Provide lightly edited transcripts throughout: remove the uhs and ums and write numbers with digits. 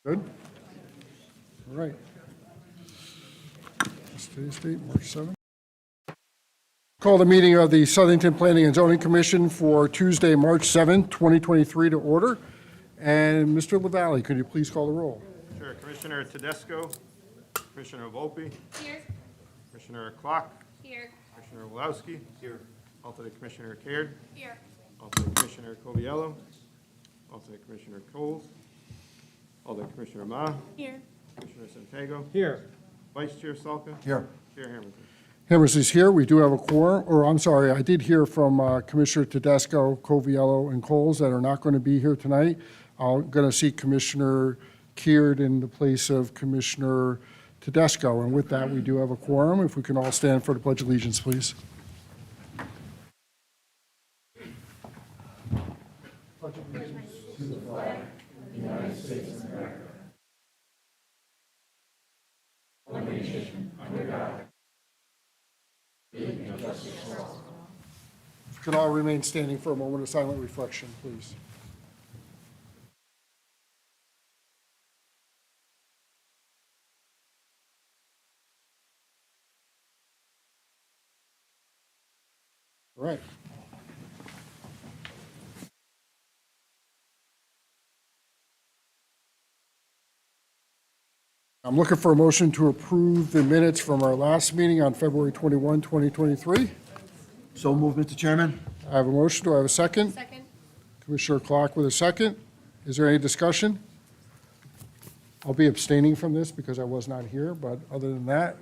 Good. All right. Today's date, March 7th. Call the meeting of the Southington Planning and Zoning Commission for Tuesday, March 7th, 2023 to order. And Mr. LaValle, could you please call the roll? Sure. Commissioner Tedesco, Commissioner Volpe, Here. Commissioner Klock, Here. Commissioner Wulowski. Here. Alternate Commissioner Caird, Here. alternate Commissioner Coviello, alternate Commissioner Coles, alternate Commissioner Ma, Here. Commissioner Santiago, Here. Vice Chair Salka. Here. Chair Hamilton. Hammersley's here. We do have a quorum, or I'm sorry, I did hear from Commissioner Tedesco, Coviello, and Coles that are not going to be here tonight. I'm going to seek Commissioner Caird in the place of Commissioner Tedesco. And with that, we do have a quorum. If we can all stand for the Pledge of Allegiance, please. If you can all remain standing for a moment of silent reflection, please. All right. I'm looking for a motion to approve the minutes from our last meeting on February 21, 2023. So moved, Mr. Chairman. I have a motion. Do I have a second? Second. Commissioner Clark with a second. Is there any discussion? I'll be abstaining from this because I was not here, but other than that,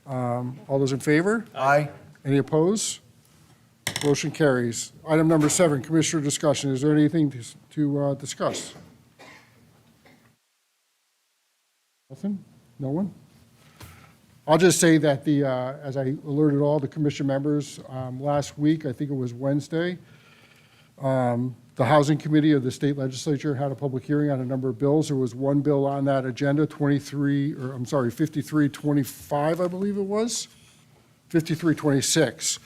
all those in favor? Aye. Any opposed? Motion carries. Item number 7, Commissioner discussion. Is there anything to discuss? Nothing? No one? I'll just say that as I alerted all the commission members last week, I think it was Wednesday, the Housing Committee of the State Legislature had a public hearing on a number of bills. There was one bill on that agenda, 5325, I believe it was, 5326,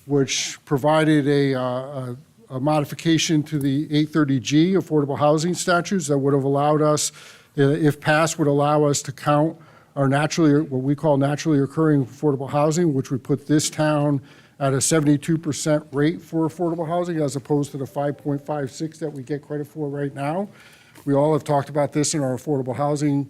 which provided a modification to the 830G affordable housing statutes that would have allowed us, if passed, would allow us to count our what we call naturally occurring affordable housing, which would put this town at a 72% rate for affordable housing as opposed to the 5.56 that we get credit for right now. We all have talked about this in our affordable housing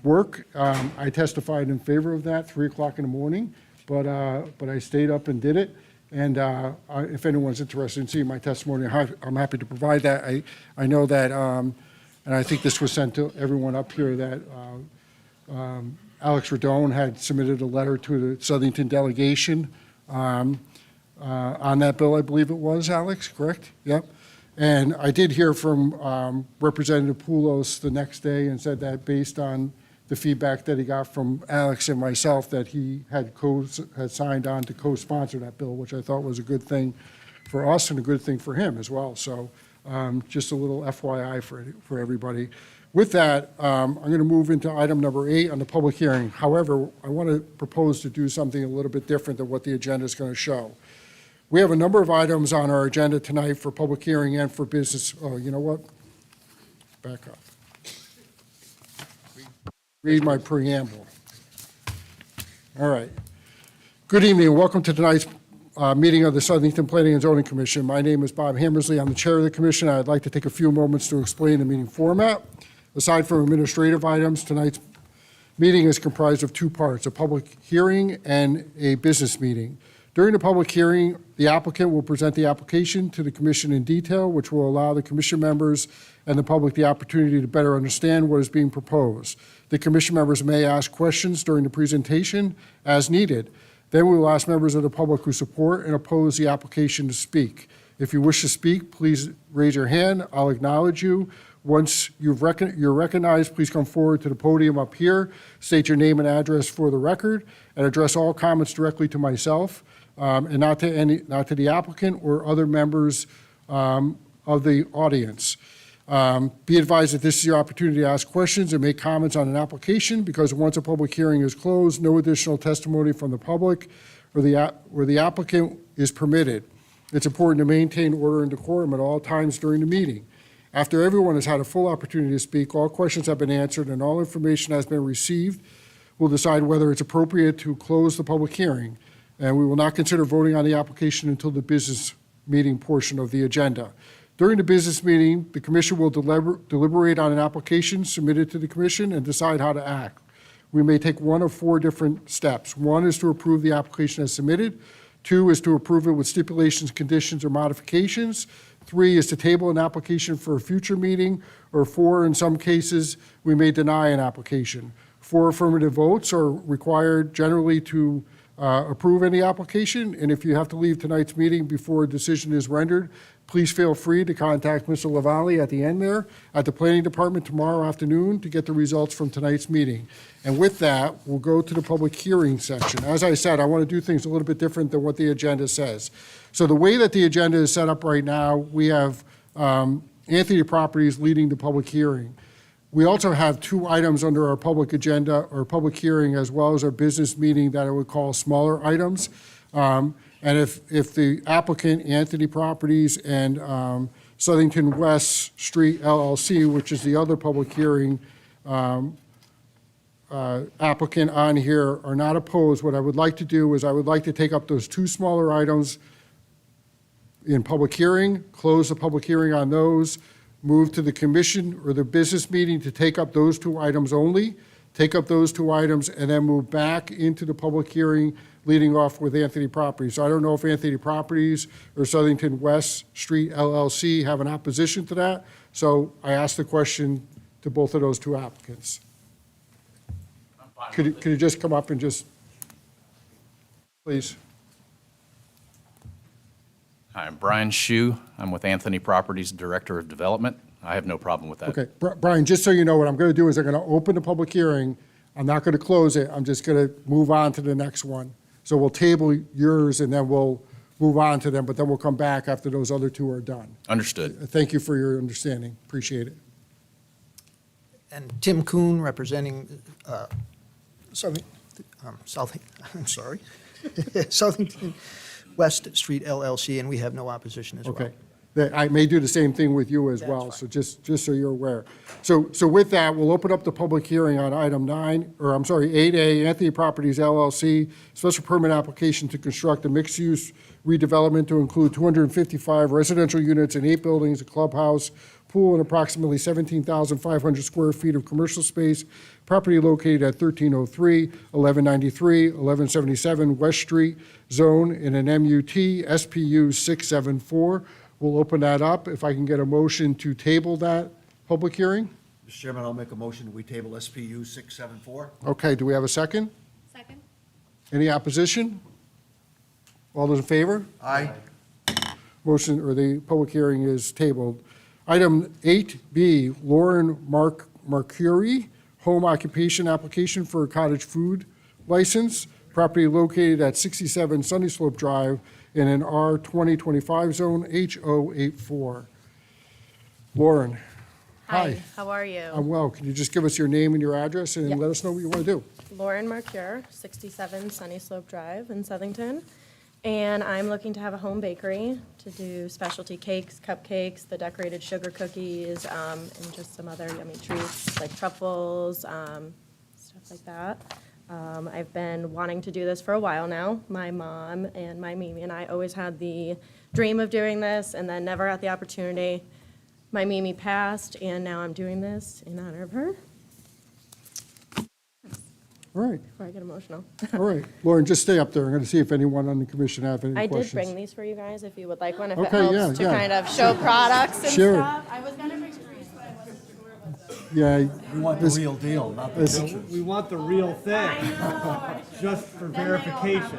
work. I testified in favor of that 3 o'clock in the morning, but I stayed up and did it. And if anyone's interested in seeing my testimony, I'm happy to provide that. I know that, and I think this was sent to everyone up here, that Alex Radone had submitted a letter to the Southington delegation on that bill, I believe it was, Alex, correct? Yep. And I did hear from Representative Poulos the next day and said that based on the feedback that he got from Alex and myself, that he had signed on to co-sponsor that bill, which I thought was a good thing for us and a good thing for him as well. So just a little FYI for everybody. With that, I'm going to move into item number 8 on the public hearing. However, I want to propose to do something a little bit different than what the agenda is going to show. We have a number of items on our agenda tonight for public hearing and for business. Oh, you know what? Back up. Read my preamble. All right. Good evening and welcome to tonight's meeting of the Southington Planning and Zoning Commission. My name is Bob Hammersley. I'm the chair of the commission. I'd like to take a few moments to explain the meeting format. Aside from administrative items, tonight's meeting is comprised of 2 parts, a public hearing and a business meeting. During the public hearing, the applicant will present the application to the commission in detail, which will allow the commission members and the public the opportunity to better understand what is being proposed. The commission members may ask questions during the presentation as needed. Then we will ask members of the public who support and oppose the application to speak. If you wish to speak, please raise your hand. I'll acknowledge you. Once you're recognized, please come forward to the podium up here, state your name and address for the record, and address all comments directly to myself and not to the applicant or other members of the audience. Be advised that this is your opportunity to ask questions and make comments on an application, because once a public hearing is closed, no additional testimony from the public or the applicant is permitted. It's important to maintain order and decorum at all times during the meeting. After everyone has had a full opportunity to speak, all questions have been answered, and all information has been received, we'll decide whether it's appropriate to close the public hearing. And we will not consider voting on the application until the business meeting portion of the agenda. During the business meeting, the commission will deliberate on an application submitted to the commission and decide how to act. We may take one of 4 different steps. 1 is to approve the application as submitted. 2 is to approve it with stipulations, conditions, or modifications. 3 is to table an application for a future meeting. Or 4, in some cases, we may deny an application. 4 affirmative votes are required generally to approve any application. And if you have to leave tonight's meeting before a decision is rendered, please feel free to contact Mr. Lavalley at the end there at the Planning Department tomorrow afternoon to get the results from tonight's meeting. And with that, we'll go to the public hearing section. As I said, I want to do things a little bit different than what the agenda says. So the way that the agenda is set up right now, we have Anthony Properties leading the public hearing. We also have 2 items under our public agenda or public hearing, as well as our business meeting that I would call smaller items. And if the applicant, Anthony Properties and Southington West Street LLC, which is the other public hearing applicant on here, are not opposed, what I would like to do is I would like to take up those 2 smaller items in public hearing, close the public hearing on those, move to the commission or the business meeting to take up those 2 items only, take up those 2 items, and then move back into the public hearing, leading off with Anthony Properties. So I don't know if Anthony Properties or Southington West Street LLC have an opposition to that. So I asked the question to both of those 2 applicants. Could you just come up and just, please? Hi, I'm Brian Shue. I'm with Anthony Properties, Director of Development. I have no problem with that. Okay, Brian, just so you know, what I'm going to do is I'm going to open the public hearing. I'm not going to close it. I'm just going to move on to the next one. So we'll table yours and then we'll move on to them, but then we'll come back after those other 2 are done. Understood. Thank you for your understanding. Appreciate it. And Tim Kuhn, representing Southington West Street LLC, and we have no opposition as well. Okay. I may do the same thing with you as That's well, fine. so just so you're aware. So with that, we'll open up the public hearing on item 8A, Anthony Properties LLC, special permit application to construct a mixed-use redevelopment to include 255 residential units and 8 buildings, a clubhouse, pool, and approximately 17,500 square feet of commercial space. Property located at 1303, 1193, 1177 West Street, zone in an MUT SPU 674. We'll open that up. If I can get a motion to table that public hearing? Mr. Chairman, I'll make a motion that we table SPU 674. Okay, do we have a second? Second. Any opposition? All those in favor? Aye. Motion, or the public hearing is tabled. Item 8B, Lauren Mercury, home occupation application for a cottage food license. Property located at 67 Sunny Slope Drive in an R2025 zone, HO84. Lauren, hi. How are you? I'm well. Can you just give us your name and your address and Yeah. let us know what you want to do? Lauren Marcure, 67 Sunny Slope Drive in Southington. And I'm looking to have a home bakery to do specialty cakes, cupcakes, the decorated sugar cookies, and just some other yummy treats like truffles, stuff like that. I've been wanting to do this for a while now. My mom and my Mimi and I always had the dream of doing this and then never got the opportunity. My Mimi passed, and now I'm doing this in honor of her. All right, Before I get emotional. all right. Lauren, just stay up there. I'm going to see if anyone on the commission have any I questions. did bring these for you guys if you would like one, if it Okay, yeah, helps to yeah. kind of show products and Sure. stuff. I was gonna bring trees, but I wasn't sure what the. Yeah, We want the real deal, not the this- pictures. We want the real thing, just for verification,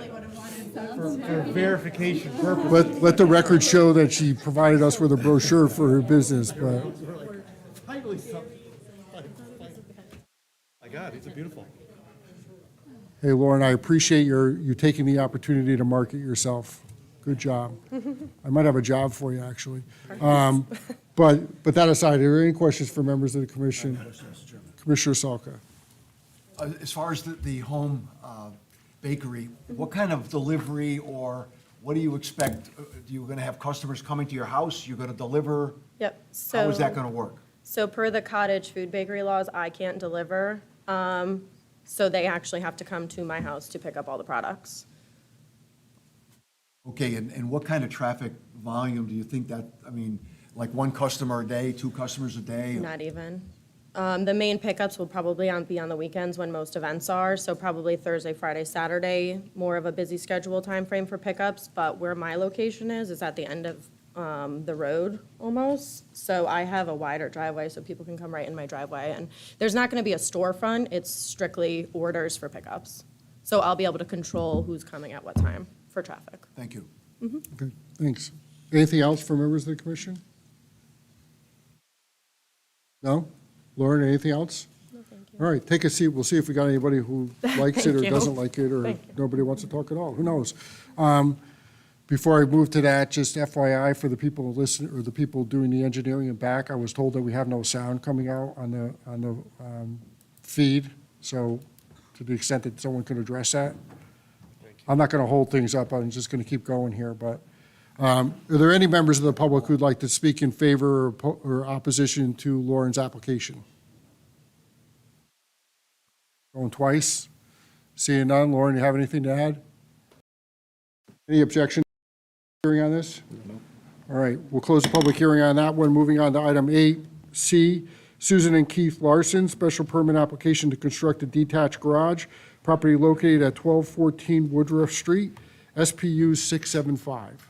for verification purposes. let the record show that she provided us with a brochure for her business, but, Finally something. My God, these are beautiful. hey, Lauren, I appreciate you taking the opportunity to market yourself. Good job. I might have a job for you, actually. But that aside, are there any questions for members of the commission? Mr. Chairman. Commissioner Salka? As far as the home bakery, what kind of delivery or What do you expect? You're going to have customers coming to your house? You're going to deliver? Yep, so. How is that going to work? So per the cottage food bakery laws, I can't deliver. So they actually have to come to my house to pick up all the products. Okay, and what kind of traffic volume do you think that, I mean, like one customer a day, two customers a day? Not even. The main pickups will probably be on the weekends when most events are, so probably Thursday, Friday, Saturday, more of a busy schedule timeframe for pickups, but where my location is at the end of the road almost. So I have a wider driveway so people can come right in my driveway. And there's not going to be a storefront, it's strictly orders for pickups. So I'll be able to control who's coming at what time for traffic. Thank you. Okay, thanks. Anything else for members of the commission? No? Lauren, anything else? No, thank you. All right, take a seat. We'll see if we got anybody who likes it or Thank you. doesn't like it, or Thank you. nobody wants to talk at all. Who knows? Before I move to that, just FYI for the people who listen, or the people doing the engineering and back, I was told that we have no sound coming out on the feed, so to the extent that someone could address that. I'm not going to hold things up, I'm just going to keep going here, but are there any members of the public who'd like to speak in favor or opposition to Lauren's application? Going twice? Seeing none. Lauren, you have anything to add? Any objection to the hearing on this? All right, we'll close the public hearing on that one. Moving on to item 8C, Susan and Keith Larson, special permit application to construct a detached garage, property located at 1214 Woodruff Street, SPU 675.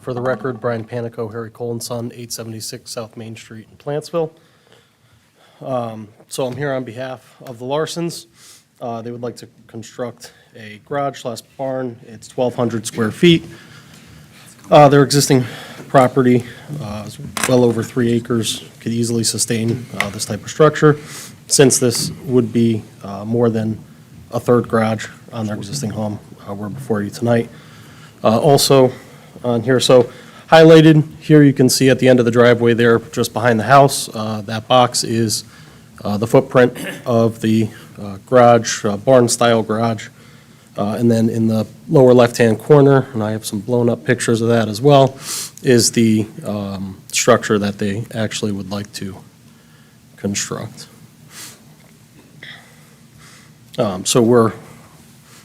For the record, Brian Panico, Harry Cole & Son, 876 South Main Street in Plantsville. So I'm here on behalf of the Larsons. They would like to construct a garage/barn. It's 1,200 square feet. Their existing property is well over 3 acres, could easily sustain this type of structure. Since this would be more than a third garage on their existing home, we're before you tonight. Also, on here, so highlighted here, you can see at the end of the driveway there, just behind the house, that box is the footprint of the garage, barn-style garage. And then in the lower left-hand corner, and I have some blown-up pictures of that as well, is the structure that they actually would like to construct. So we're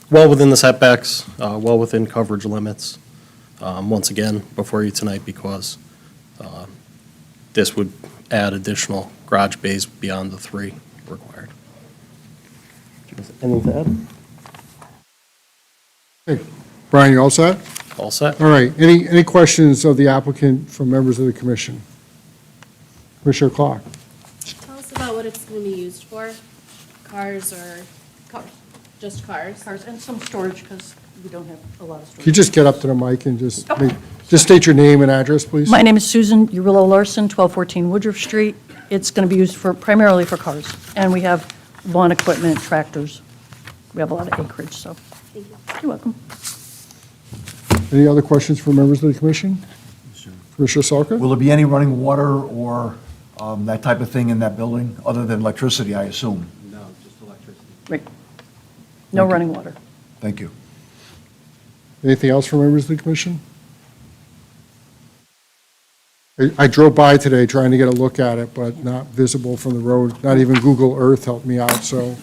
well within the setbacks, well within coverage limits. Once again, before you tonight, because this would add additional garage bays beyond the 3 required. Anything to add? Okay, Brian, you all set? All set? All right, any questions of the applicant from members of the commission? Commissioner Clark? Tell us about what it's going to be used for. Cars or Cars, just cars? cars, and some storage, because we don't have a lot of Can you storage. just get up to the mic and just state your name and address, please? My name is Susan Urillo Larson, 1214 Woodruff Street. It's going to be used primarily for cars, and we have lawn equipment, tractors. We have a lot of acreage, so. Thank you. You're welcome. Any other questions from members of the commission? Commissioner Salka? Will there be any running water or that type of thing in that building, other than electricity, I assume? Right. No Thank you. running water. Thank you. Anything else from members of the commission? I drove by today trying to get a look at it, but not visible from the road. Not even Google Earth helped me out, so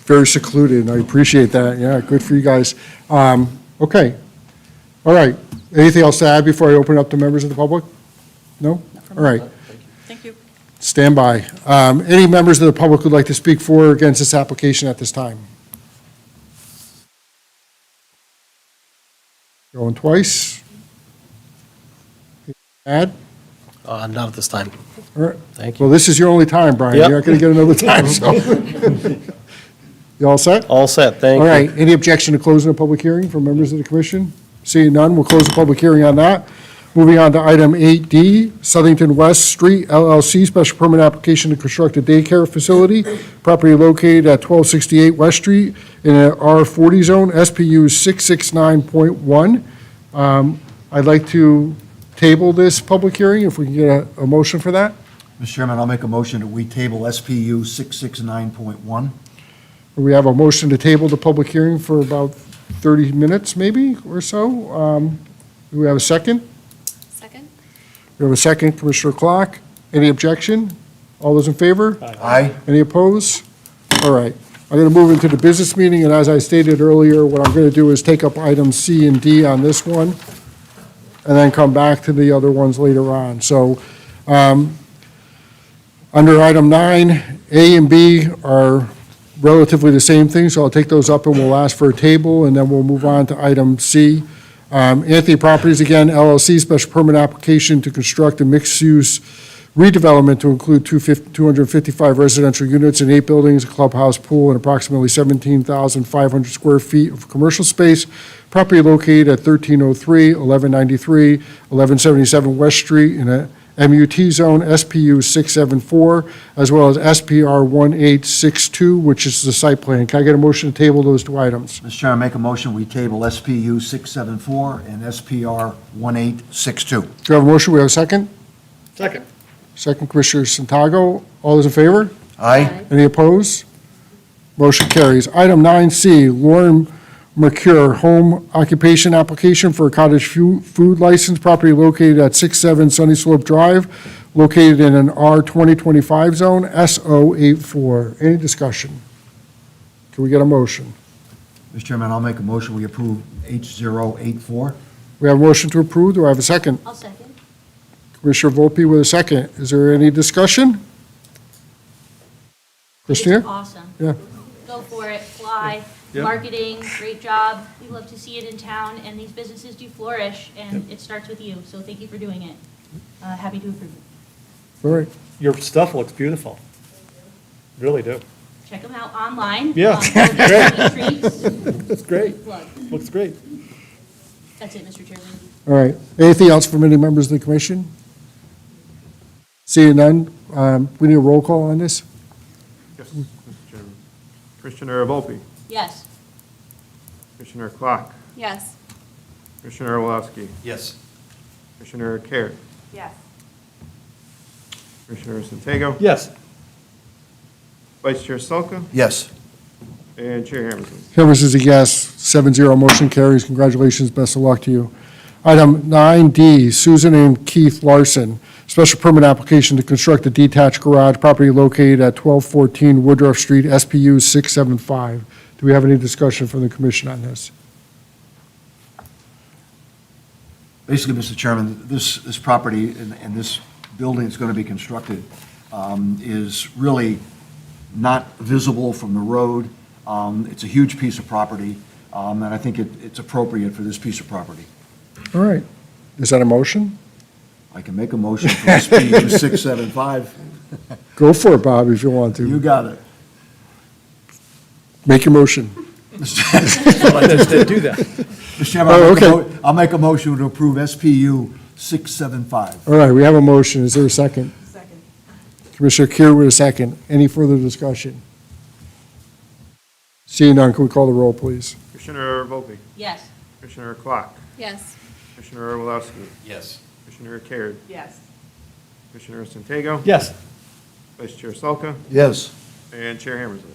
very secluded, and I appreciate that. Yeah, good for you guys. Okay. All right. Anything else to add before I open it up to members of the public? No? All right. Thank you. Stand by. Any members of the public who'd like to speak for or against this application at this time? Going twice? Add? Not at this time. All right. Thank you. Well, this is your only time, Brian. Yep. You're not going to get another time, so. You all set? All set, thank All you. right. Any objection to closing the public hearing from members of the commission? Seeing none, we'll close the public hearing on that. Moving on to item 8D, Southington West Street LLC, special permit application to construct a daycare facility, property located at 1268 West Street in an R40 zone, SPU 669.1. I'd like to table this public hearing, if we can get a motion for that. Mr. Chairman, I'll make a motion that we table SPU 669.1. We have a motion to table the public hearing for about 30 minutes, maybe, or so. Do we have a second? Second? We have a second, Commissioner Clark. Any objection? All those in favor? Aye. Any opposed? All right. I'm going to move into the business meeting, and as I stated earlier, what I'm going to do is take up items C and D on this one, and then come back to the other ones later on. So, under item 9, A and B are relatively the same thing, so I'll take those up and we'll ask for a table, and then we'll move on to item C. Anthony Properties, again, LLC, special permit application to construct a mixed-use redevelopment to include 255 residential units and 8 buildings, a clubhouse, pool, and approximately 17,500 square feet of commercial space. Property located at 1303, 1193, 1177 West Street in a MUT zone, SPU 674, as well as SPR 1862, which is the site plan. Can I get a motion to table those two items? Mr. Chairman, I make a motion, we table SPU 674 and SPR 1862. Do you have a motion? We have a second? Second. Second, Commissioner Santago. All those in favor? Aye. Any opposed? Motion carries. Item 9C, Lauren Mercure, home occupation application for a cottage food license, property located at 67 Sunny Slope Drive, located in an R2025 zone, SO84. Any discussion? Can we get a motion? Mr. Chairman, I'll make a motion, we approve H084. We have a motion to approve. Do I have a second? I'll second. Commissioner Volpe with a second. Is there any discussion? Christina? Awesome. Yeah. Go for it, fly, Yep. marketing, great job. We love to see it in town, and these businesses do flourish, and it starts with you, so thank you for doing it. Happy to approve it. All right. Your stuff looks beautiful. Really do. Check them out online. Yeah. Treats. It's great. Plug. Looks great. That's it, Mr. Chairman. All right. Anything else from any members of the commission? Seeing none, we need a roll call on this? Yes, Mr. Chairman. Commissioner Volpe, Yes. Commissioner Clark, Yes. Commissioner Orlowski, Yes. Commissioner Carey, Yes. Commissioner Santago, Yes. Vice Chair Salka, Yes. and Chair Hammerson. Hammers is a yes. 7-0, motion carries. Congratulations, best of luck to you. Item 9D, Susan and Keith Larson, special permit application to construct a detached garage, property located at 1214 Woodruff Street, SPU 675. Do we have any discussion from the commission on this? Basically, Mr. Chairman, this property and this building that's going to be constructed is really not visible from the road. It's a huge piece of property, and I think it's appropriate for this piece of property. All right. Is that a motion? I can make a motion for SPU 675. Go for it, Bob, if you want You to. got it. Make your motion. Do that. Mr. Chairman, Oh, okay. I'll make a motion to approve SPU 675. All right, we have a motion. Is there a second? Second. Commissioner Kier with a second. Any further discussion? Seeing none, can we call the roll, please? Commissioner Volpe, Yes. Commissioner Clark, Yes. Commissioner Orlowski, Yes. Commissioner Carey, Yes. Commissioner Santago, Yes. Vice Chair Salka, Yes. and Chair Hammerson.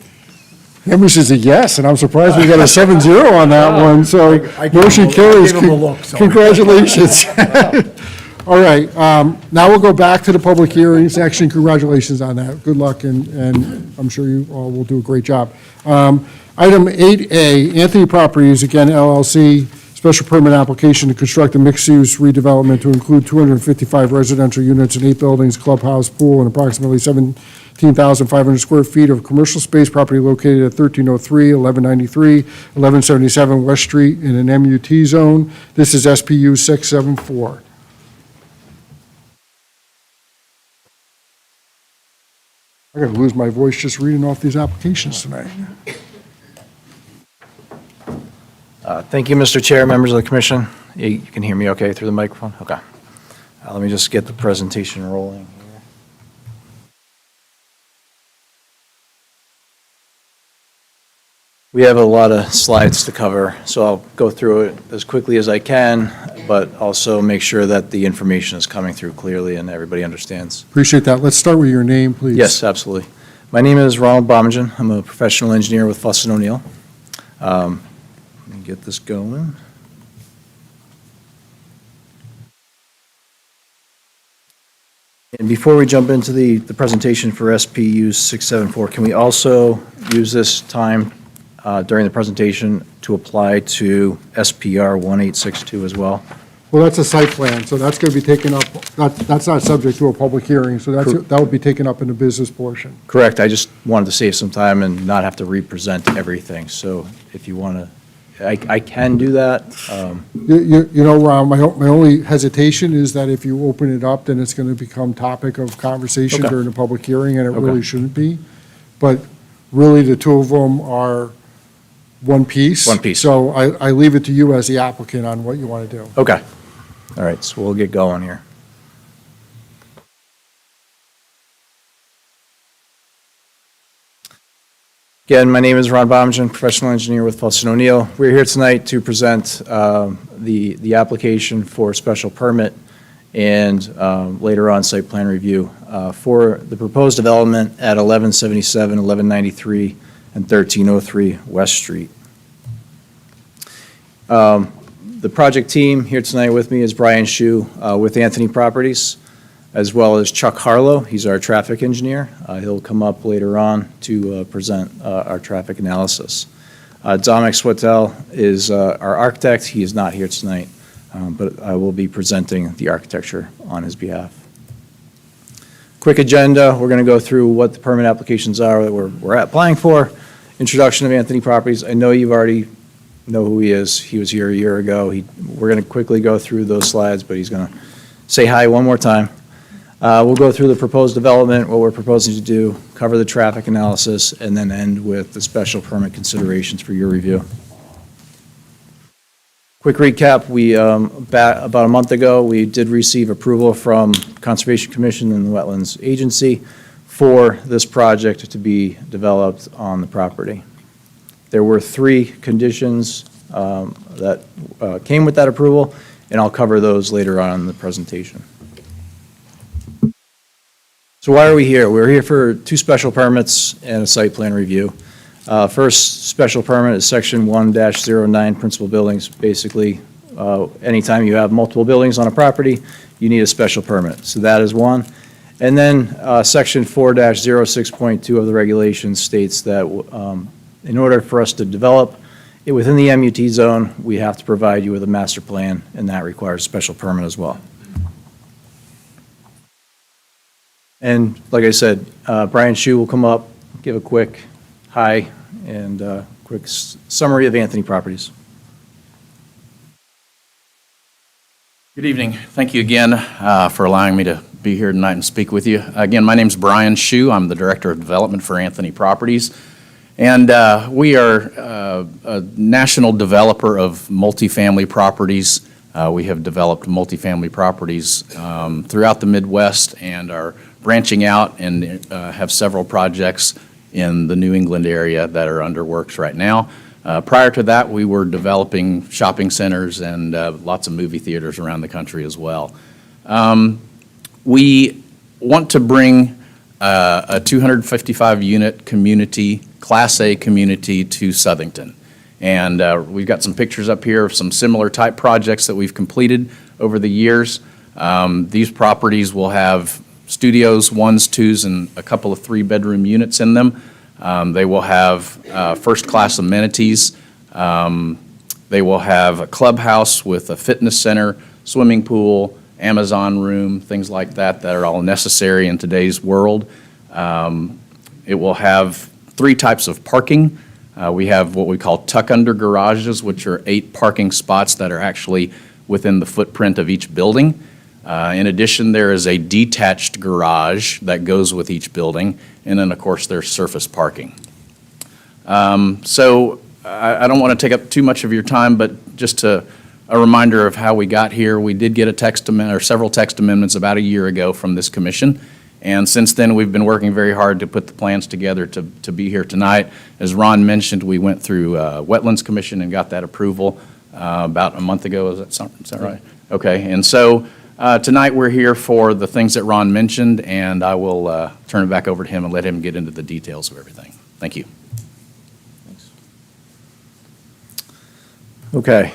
Hammers is a yes, and I'm surprised we got a 7-0 on that one, so I gave motion him a- I carries. gave him a look, so. Congratulations. All right, now we'll go back to the public hearing section. Congratulations on that. Good luck, and I'm sure you all will do a great job. Item 8A, Anthony Properties, again LLC, special permit application to construct a mixed-use redevelopment to include 255 residential units and 8 buildings, clubhouse, pool, and approximately 17,500 square feet of commercial space, property located at 1303, 1193, 1177 West Street in an MUT zone. This is SPU 674. I'm going to lose my voice just reading off these applications tonight. Thank you, Mr. Chair, members of the commission. You can hear me okay through the microphone? Okay. Let me just get the presentation rolling here. We have a lot of slides to cover, so I'll go through it as quickly as I can, but also make sure that the information is coming through clearly and everybody understands. Appreciate that. Let's start with your name, please. Yes, absolutely. My name is Ronald Bommingen. I'm a professional engineer with Fuss & O'Neill. Let me get this going. And before we jump into the presentation for SPU 674, can we also use this time during the presentation to apply to SPR 1862 as well? Well, that's a site plan, so that's going to be taken up, that's not subject to a public hearing, so that would be taken up in the business portion. Correct. I just wanted to save some time and not have to represent everything. So if you want to, I can do that. You know, Ron, my only hesitation is that if you open it up, then it's going to become topic of conversation Okay. during the public hearing, and it Okay. really shouldn't be. But really, the two of them are one piece. One piece. So I leave it to you as the applicant on what you want to do. Okay. All right, so we'll get going here. Again, my name is Ron Bommingen, professional engineer with Fuss & O'Neill. We're here tonight to present the application for special permit and later on site plan review for the proposed development at 1177, 1193, and 1303 West Street. The project team here tonight with me is Brian Shu with Anthony Properties, as well as Chuck Harlow. He's our traffic engineer. He'll come up later on to present our traffic analysis. Dominic Swatel is our architect. He is not here tonight, but I will be presenting the architecture on his behalf. Quick agenda. We're going to go through what the permit applications are that we're applying for. Introduction of Anthony Properties. I know you've already know who he is. He was here a year ago. We're going to quickly go through those slides, but he's going to say hi one more time. We'll go through the proposed development, what we're proposing to do, cover the traffic analysis, and then end with the special permit considerations for your review. Quick recap, about a month ago, we did receive approval from Conservation Commission and the Wetlands Agency for this project to be developed on the property. There were 3 conditions that came with that approval, and I'll cover those later on in the presentation. So why are we here? We're here for 2 special permits and a site plan review. First special permit is section 1-09 principal buildings. Basically, anytime you have multiple buildings on a property, you need a special permit. So that is one. And then section 4-06.2 of the regulations states that in order for us to develop it within the MUT zone, we have to provide you with a master plan, and that requires a special permit as well. And like I said, Brian Shu will come up, give a quick hi, and quick summary of Anthony Properties. Good evening. Thank you again for allowing me to be here tonight and speak with you. Again, my name's Brian Shu. I'm the Director of Development for Anthony Properties. And we are a national developer of multifamily properties. We have developed multifamily properties throughout the Midwest and are branching out and have several projects in the New England area that are under works right now. Prior to that, we were developing shopping centers and lots of movie theaters around the country as well. We want to bring a 255-unit community, Class A community, to Southington. And we've got some pictures up here of some similar type projects that we've completed over the years. These properties will have studios, 1s, 2s, and a couple of 3-bedroom units in them. They will have first-class amenities. They will have a clubhouse with a fitness center, swimming pool, Amazon room, things like that that are all necessary in today's world. It will have 3 types of parking. We have what we call tuck-under garages, which are 8 parking spots that are actually within the footprint of each building. In addition, there is a detached garage that goes with each building, and then, of course, there's surface parking. So I don't want to take up too much of your time, but just a reminder of how we got here. We did get a text amendment, or several text amendments about a year ago from this commission, and since then, we've been working very hard to put the plans together to be here tonight. As Ron mentioned, we went through Wetlands Commission and got that approval about a month ago. Is that right? Okay, and so Tonight, we're here for the things that Ron mentioned, and I will turn it back over to him and let him get into the details of everything. Thank you. Okay.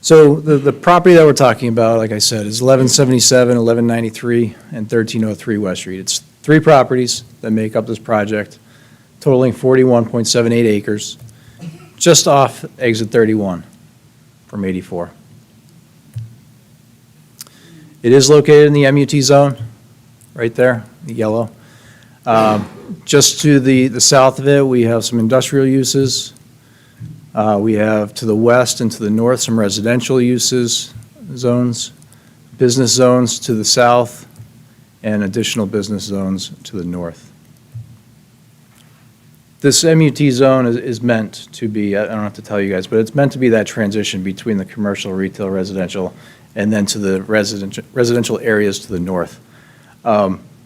So the property that we're talking about, like I said, is 1177, 1193, and 1303 West Street. It's 3 properties that make up this project, totaling 41.78 acres, just off exit 31 from 84. It is located in the MUT zone, right there, the yellow. Just to the south of it, we have some industrial uses. We have to the west and to the north some residential uses, zones, business zones to the south, and additional business zones to the north. This MUT zone is meant to be, I don't have to tell you guys, but it's meant to be that transition between the commercial, retail, residential, and then to the residential areas to the north.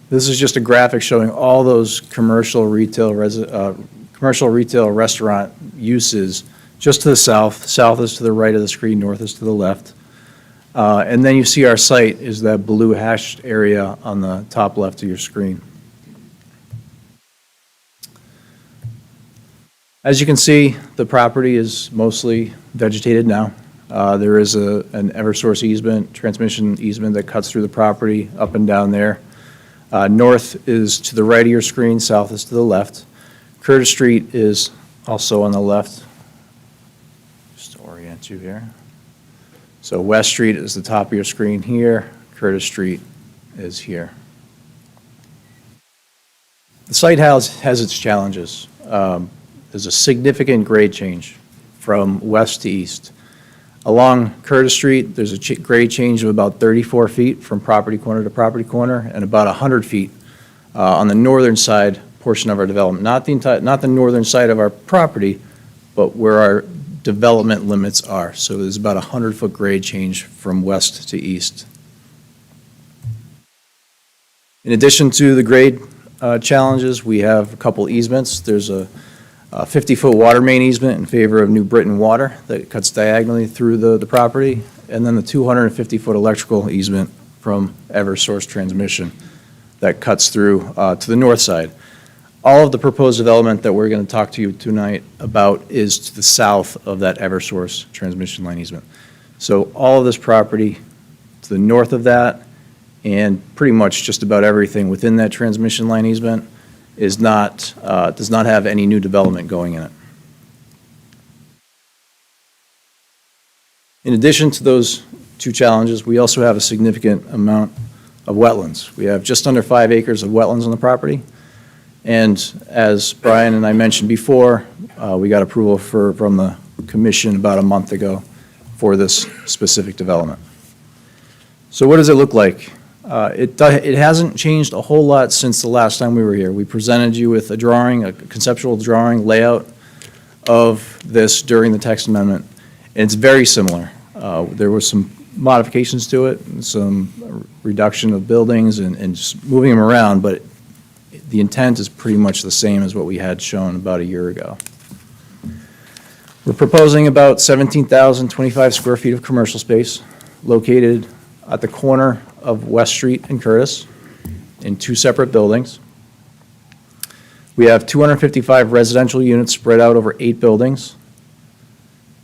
This is just a graphic showing all those commercial, retail, restaurant uses just to the south. South is to the right of the screen, north is to the left. And then you see our site is that blue hashed area on the top left of your screen. As you can see, the property is mostly vegetated now. There is an Eversource easement, transmission easement that cuts through the property up and down there. North is to the right of your screen, south is to the left. Curtis Street is also on the left. Just to orient you here. So West Street is the top of your screen here. Curtis Street is here. The site has its challenges. There's a significant grade change from west to east. Along Curtis Street, there's a grade change of about 34 feet from property corner to property corner, and about 100 feet on the northern side portion of our development. Not the northern side of our property, but where our development limits are. So there's about a 100-foot grade change from west to east. In addition to the grade challenges, we have a couple easements. There's a 50-foot water main easement in favor of New Britain Water that cuts diagonally through the property, and then the 250-foot electrical easement from Eversource Transmission that cuts through to the north side. All of the proposed development that we're going to talk to you tonight about is to the south of that Eversource transmission line easement. So all of this property to the north of that, and pretty much just about everything within that transmission line easement does not have any new development going in it. In addition to those two challenges, we also have a significant amount of wetlands. We have just under 5 acres of wetlands on the property. And as Brian and I mentioned before, we got approval from the commission about a month ago for this specific development. So what does it look like? It hasn't changed a whole lot since the last time we were here. We presented you with a drawing, a conceptual drawing layout of this during the text amendment, and it's very similar. There were some modifications to it, and some reduction of buildings and just moving them around, but the intent is pretty much the same as what we had shown about a year ago. We're proposing about 17,025 square feet of commercial space located at the corner of West Street and Curtis in 2 separate buildings. We have 255 residential units spread out over 8 buildings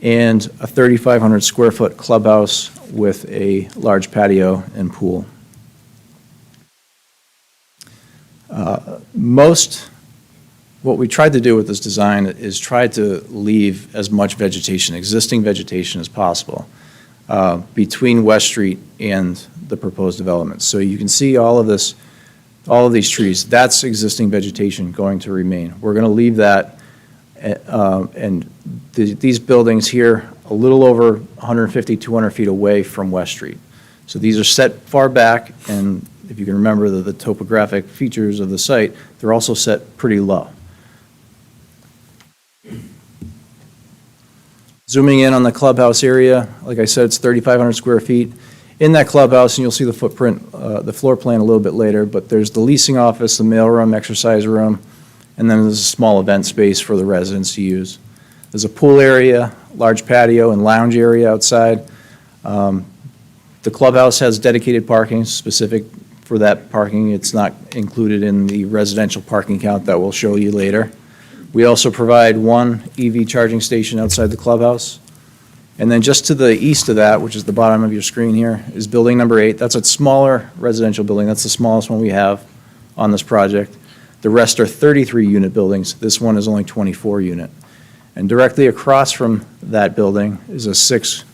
and a 3,500 square foot clubhouse with a large patio and pool. What we tried to do with this design is try to leave as much vegetation, existing vegetation as possible between West Street and the proposed development. So you can see all of these trees, that's existing vegetation going to remain. We're going to leave that, and these buildings here, a little over 150, 200 feet away from West Street. So these are set far back, and if you can remember the topographic features of the site, they're also set pretty low. Zooming in on the clubhouse area, like I said, it's 3,500 square feet. In that clubhouse, and you'll see the footprint, the floor plan a little bit later, but there's the leasing office, the mailroom, exercise room, and then there's a small event space for the residents to use. There's a pool area, large patio, and lounge area outside. The clubhouse has dedicated parking specific for that parking. It's not included in the residential parking count that we'll show you later. We also provide one EV charging station outside the clubhouse. And then just to the east of that, which is the bottom of your screen here, is building number 8. That's a smaller residential building. That's the smallest one we have on this project. The rest are 33-unit buildings. This one is only 24-unit. And directly across from that building is a six-bay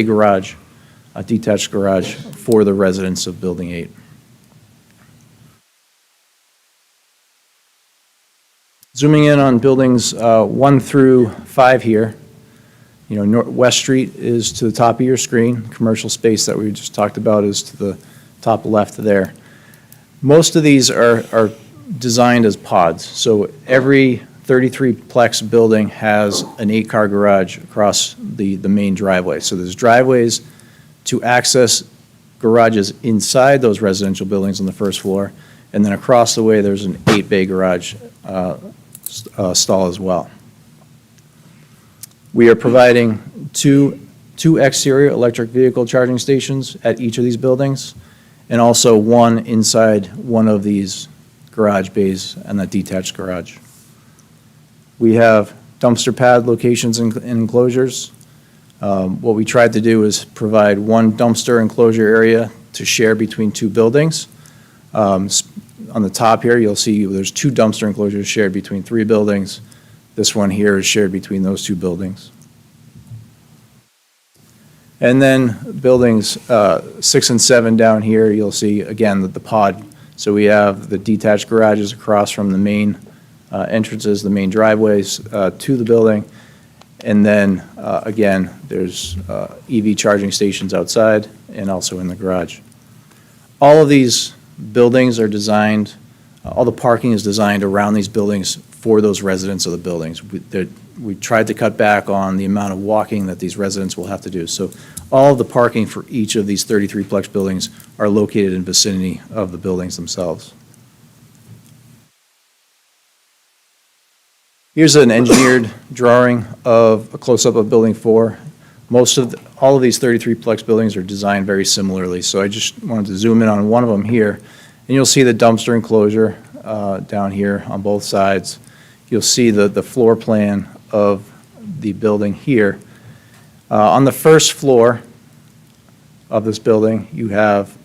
garage, a detached garage for the residents of Building 8. Zooming in on buildings 1 through 5 here, West Street is to the top of your screen. Commercial space that we just talked about is to the top left there. Most of these are designed as pods. So every 33-plex building has an 8-car garage across the main driveway. So there's driveways to access garages inside those residential buildings on the first floor, and then across the way there's an 8-bay garage stall as well. We are providing two exterior electric vehicle charging stations at each of these buildings, and also one inside one of these garage bays and that detached garage. We have dumpster pad locations and enclosures. What we tried to do is provide one dumpster enclosure area to share between 2 buildings. On the top here, you'll see there's 2 dumpster enclosures shared between 3 buildings. This one here is shared between those 2 buildings. And then buildings 6 and 7 down here, you'll see, again, the pod. So we have the detached garages across from the main entrances, the main driveways to the building. And then, again, there's EV charging stations outside and also in the garage. All of these buildings are designed, all the parking is designed around these buildings for those residents of the buildings. We tried to cut back on the amount of walking that these residents will have to do. So all of the parking for each of these 33-plex buildings are located in vicinity of the buildings themselves. Here's an engineered drawing of a close-up of Building 4. All of these 33-plex buildings are designed very similarly, so I just wanted to zoom in on one of them here. And you'll see the dumpster enclosure down here on both sides. You'll see the floor plan of the building here. On the first floor of this building, you have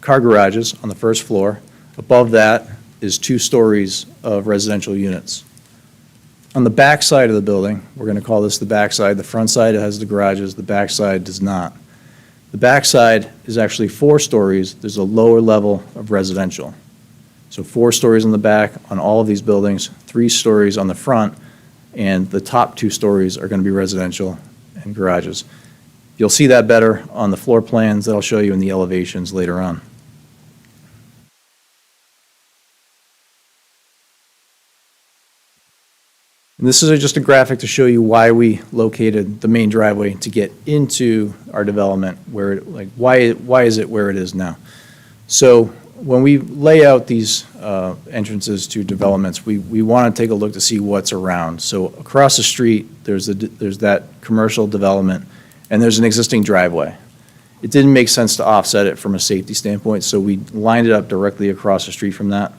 car garages on the first floor. Above that is 2 stories of residential units. On the back side of the building, we're going to call this the back side. The front side has the garages, the back side does not. The back side is actually 4 stories. There's a lower level of residential. So 4 stories in the back on all of these buildings, 3 stories on the front, and the top 2 stories are going to be residential and garages. You'll see that better on the floor plans that I'll show you in the elevations later on. And this is just a graphic to show you why we located the main driveway to get into our development, why is it where it is now. So when we lay out these entrances to developments, we want to take a look to see what's around. So across the street, there's that commercial development, and there's an existing driveway. It didn't make sense to offset it from a safety standpoint, so we lined it up directly across the street from that.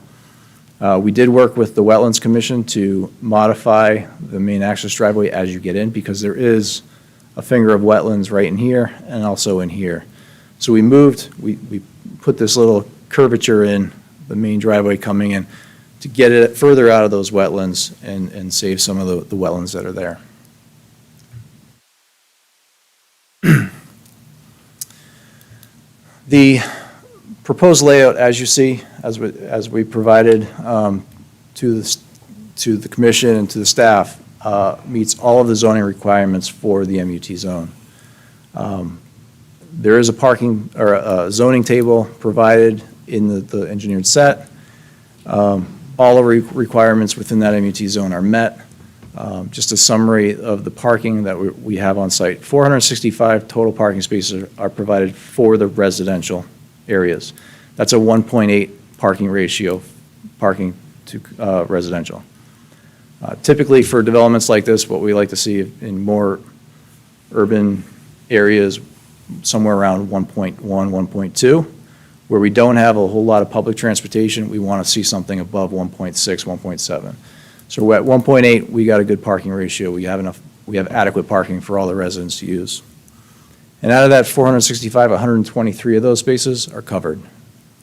We did work with the Wetlands Commission to modify the main access driveway as you get in, because there is a finger of wetlands right in here and also in here. So we put this little curvature in the main driveway coming in to get it further out of those wetlands and save some of the wetlands that are there. The proposed layout, as you see, as we provided to the commission and to the staff, meets all of the zoning requirements for the MUT zone. There is a parking or a zoning table provided in the engineered set. All the requirements within that MUT zone are met. Just a summary of the parking that we have on site. 465 total parking spaces are provided for the residential areas. That's a 1.8 parking ratio, parking to residential. Typically for developments like this, what we like to see in more urban areas somewhere around 1.1, 1.2. Where we don't have a whole lot of public transportation, we want to see something above 1.6, 1.7. So we're at 1.8, we got a good parking ratio. We have adequate parking for all the residents to use. And out of that 465, 123 of those spaces are covered,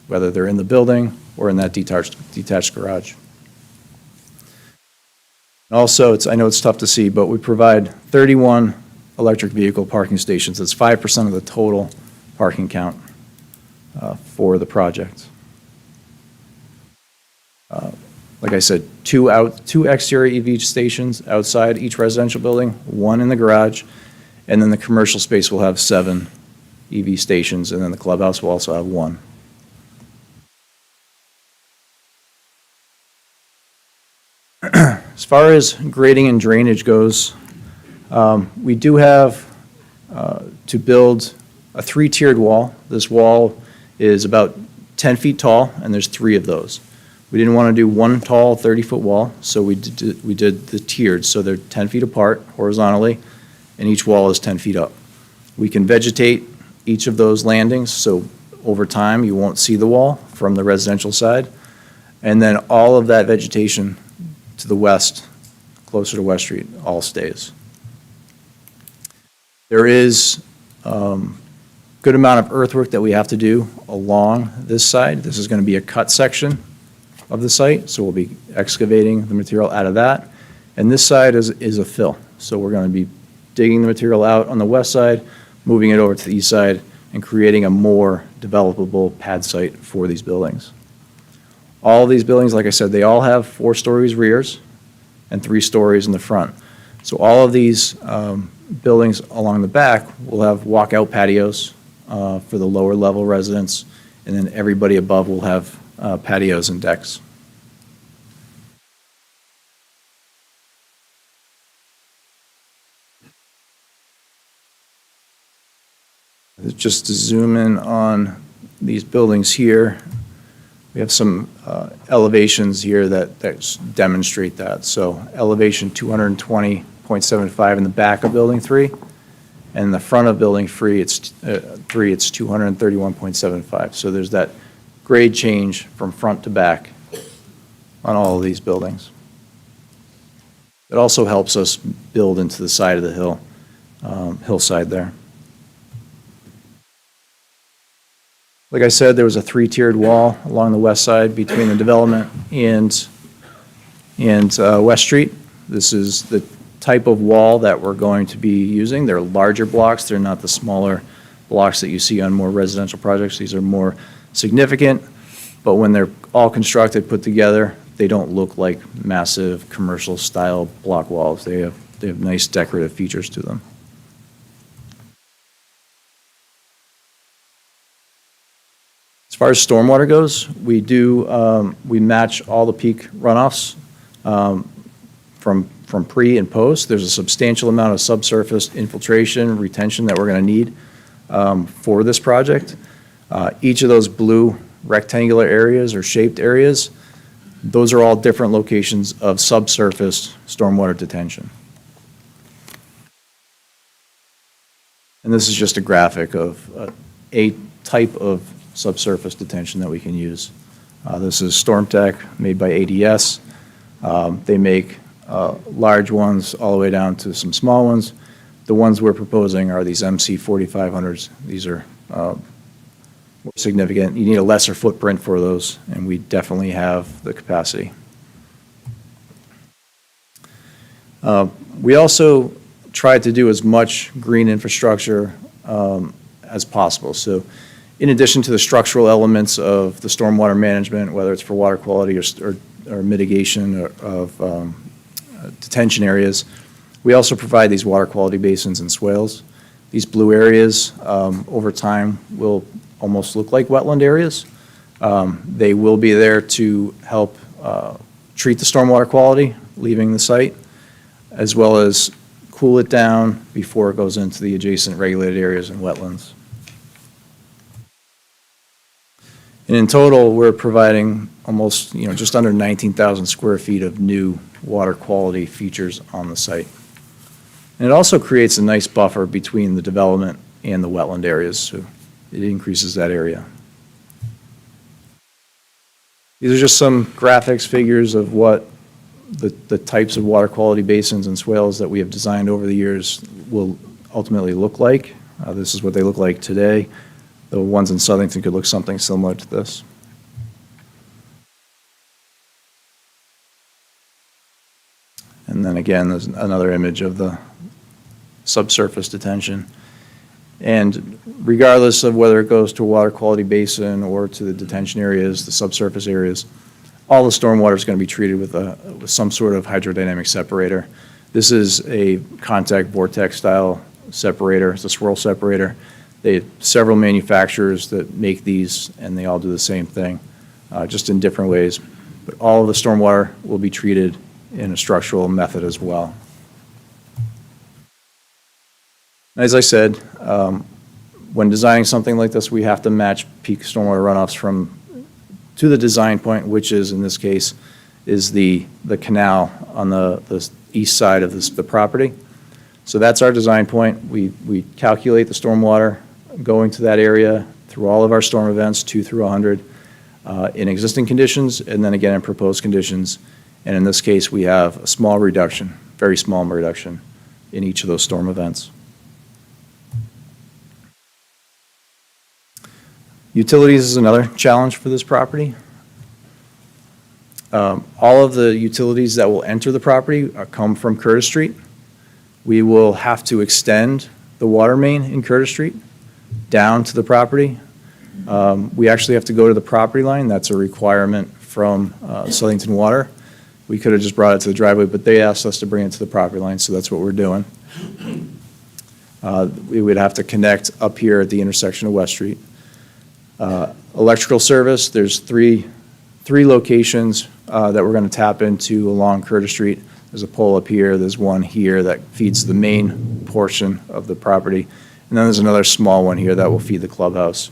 whether they're in the building or in that detached garage. Also, I know it's tough to see, but we provide 31 electric vehicle parking stations. That's 5% of the total parking count for the project. Like I said, two exterior EV stations outside each residential building, one in the garage, and then the commercial space will have 7 EV stations, and then the clubhouse will also have 1. As far as grading and drainage goes, we do have to build a 3-tiered wall. This wall is about 10 feet tall, and there's 3 of those. We didn't want to do one tall 30-foot wall, so we did the tiered, so they're 10 feet apart horizontally, and each wall is 10 feet up. We can vegetate each of those landings, so over time you won't see the wall from the residential side, and then all of that vegetation to the west, closer to West Street, all stays. There is good amount of earthwork that we have to do along this side. This is going to be a cut section of the site, so we'll be excavating the material out of that. And this side is a fill, so we're going to be digging the material out on the west side, moving it over to the east side, and creating a more developable pad site for these buildings. All of these buildings, like I said, they all have 4 stories rears and 3 stories in the front. So all of these buildings along the back will have walkout patios for the lower level residents, and then everybody above will have patios and decks. Just to zoom in on these buildings here, we have some elevations here that demonstrate that. So elevation 220.75 in the back of Building 3, and in the front of Building 3, it's 231.75. So there's that grade change from front to back on all of these buildings. It also helps us build into the side of the hill, hillside there. Like I said, there was a 3-tiered wall along the west side between the development and West Street. This is the type of wall that we're going to be using. They're larger blocks. They're not the smaller blocks that you see on more residential projects. These are more significant, but when they're all constructed, put together, they don't look like massive commercial style block walls. They have nice decorative features to them. As far as stormwater goes, we match all the peak runoffs from pre and post. There's a substantial amount of subsurface infiltration, retention that we're going to need for this project. Each of those blue rectangular areas or shaped areas, those are all different locations of subsurface stormwater detention. And this is just a graphic of a type of subsurface detention that we can use. This is StormTech, made by ADS. They make large ones all the way down to some small ones. The ones we're proposing are these MC 4500s. These are more significant. You need a lesser footprint for those, and we definitely have the capacity. We also tried to do as much green infrastructure as possible. So in addition to the structural elements of the stormwater management, whether it's for water quality or mitigation of detention areas, we also provide these water quality basins and swales. These blue areas, over time, will almost look like wetland areas. They will be there to help treat the stormwater quality leaving the site, as well as cool it down before it goes into the adjacent regulated areas and wetlands. And in total, we're providing almost, just under 19,000 square feet of new water quality features on the site. And it also creates a nice buffer between the development and the wetland areas, so it increases that area. These are just some graphics, figures of what the types of water quality basins and swales that we have designed over the years will ultimately look like. This is what they look like today. The ones in Southington could look something similar to this. And then again, there's another image of the subsurface detention. And regardless of whether it goes to a water quality basin or to the detention areas, the subsurface areas, all the stormwater is going to be treated with some sort of hydrodynamic separator. This is a contact vortex style separator. It's a swirl separator. They have several manufacturers that make these, and they all do the same thing, just in different ways. But all of the stormwater will be treated in a structural method as well. As I said, when designing something like this, we have to match peak stormwater runoffs to the design point, which is, in this case, is the canal on the east side of the property. So that's our design point. We calculate the stormwater going to that area through all of our storm events, 2 through 100, in existing conditions, and then again in proposed conditions. And in this case, we have a small reduction, very small reduction, in each of those storm events. Utilities is another challenge for this property. All of the utilities that will enter the property come from Curtis Street. We will have to extend the water main in Curtis Street down to the property. We actually have to go to the property line. That's a requirement from Southington Water. We could have just brought it to the driveway, but they asked us to bring it to the property line, so that's what we're doing. We would have to connect up here at the intersection of West Street. Electrical service, there's three locations that we're going to tap into along Curtis Street. There's a pole up here, there's one here that feeds the main portion of the property, and then there's another small one here that will feed the clubhouse.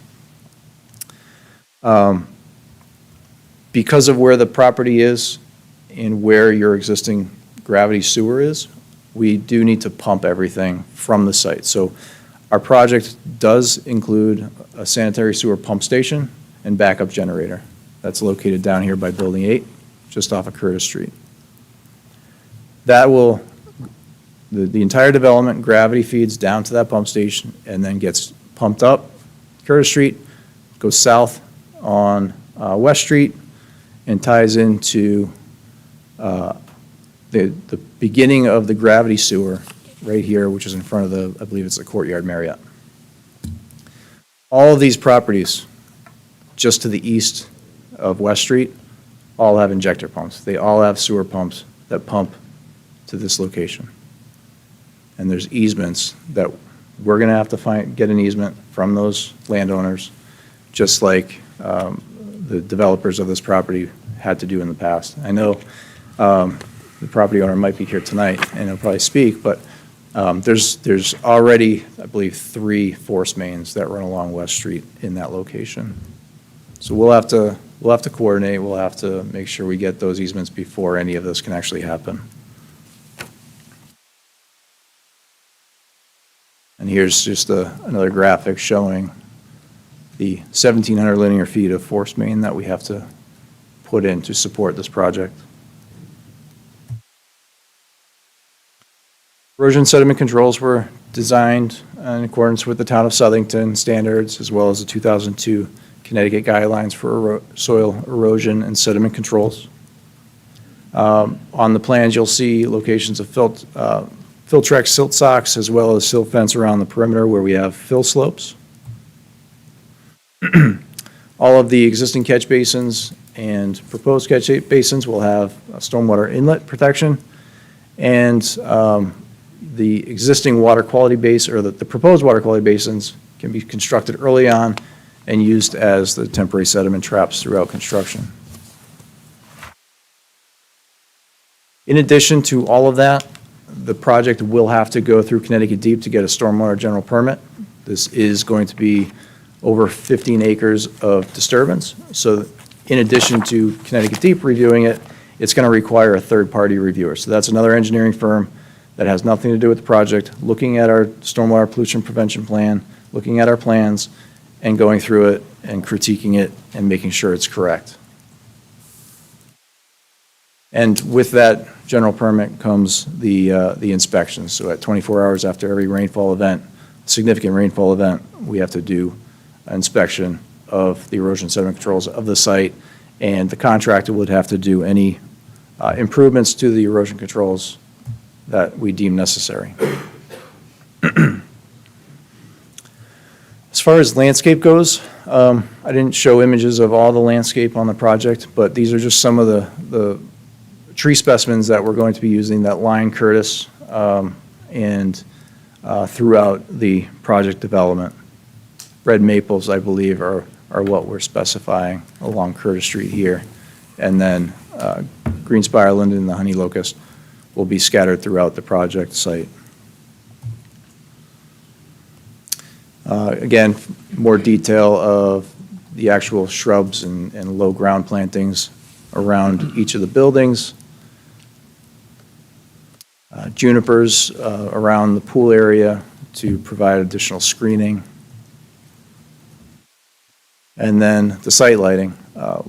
Because of where the property is and where your existing gravity sewer is, we do need to pump everything from the site. So our project does include a sanitary sewer pump station and backup generator. That's located down here by Building 8, just off of Curtis Street. That will, the entire development, gravity feeds down to that pump station and then gets pumped up Curtis Street, goes south on West Street, and ties into the beginning of the gravity sewer right here, which is in front of the, I believe it's the Courtyard Marriott. All of these properties, just to the east of West Street, all have injector pumps. They all have sewer pumps that pump to this location. And there's easements that we're going to have to get an easement from those landowners, just like the developers of this property had to do in the past. I know the property owner might be here tonight and he'll probably speak, but there's already, I believe, 3 force mains that run along West Street in that location. So we'll have to coordinate. We'll have to make sure we get those easements before any of this can actually happen. And here's just another graphic showing the 1,700 linear feet of force main that we have to put in to support this project. Erosion sediment controls were designed in accordance with the Town of Southington standards, as well as the 2002 Connecticut guidelines for soil erosion and sediment controls. On the plans, you'll see locations of Filtrex silt socks, as well as silt fence around the perimeter where we have fill slopes. All of the existing catch basins and proposed catch basins will have stormwater inlet protection, and the existing water quality base, or the proposed water quality basins, can be constructed early on and used as the temporary sediment traps throughout construction. In addition to all of that, the project will have to go through Connecticut Deep to get a stormwater general permit. This is going to be over 15 acres of disturbance. So in addition to Connecticut Deep reviewing it, it's going to require a third-party reviewer. So that's another engineering firm that has nothing to do with the project, looking at our stormwater pollution prevention plan, looking at our plans, and going through it and critiquing it and making sure it's correct. And with that general permit comes the inspection. So at 24 hours after every rainfall event, significant rainfall event, we have to do an inspection of the erosion sediment controls of the site, and the contractor would have to do any improvements to the erosion controls that we deem necessary. As far as landscape goes, I didn't show images of all the landscape on the project, but these are just some of the tree specimens that we're going to be using that line Curtis and throughout the project development. Red maples, I believe, are what we're specifying along Curtis Street here. And then greenspire, linden, and the honey locust will be scattered throughout the project site. Again, more detail of the actual shrubs and low ground plantings around each of the buildings. Junipers around the pool area to provide additional screening. And then the site lighting.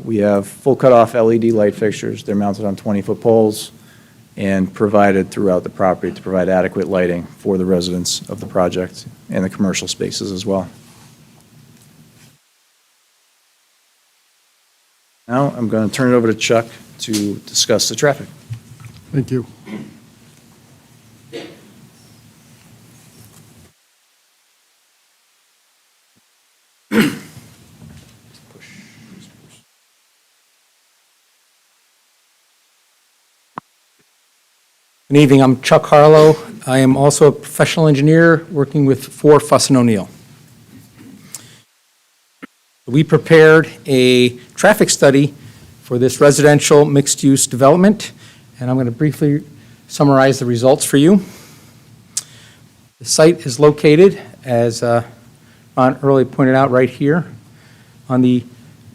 We have full cutoff LED light fixtures. They're mounted on 20-foot poles and provided throughout the property to provide adequate lighting for the residents of the project and the commercial spaces as well. Now I'm going to turn it over to Chuck to discuss the traffic. Thank you. Good evening, I'm Chuck Harlow. I am also a professional engineer working with Fuss & O'Neill. We prepared a traffic study for this residential mixed-use development, and I'm going to briefly summarize the results for you. The site is located, as Ron earlier pointed out, right here on the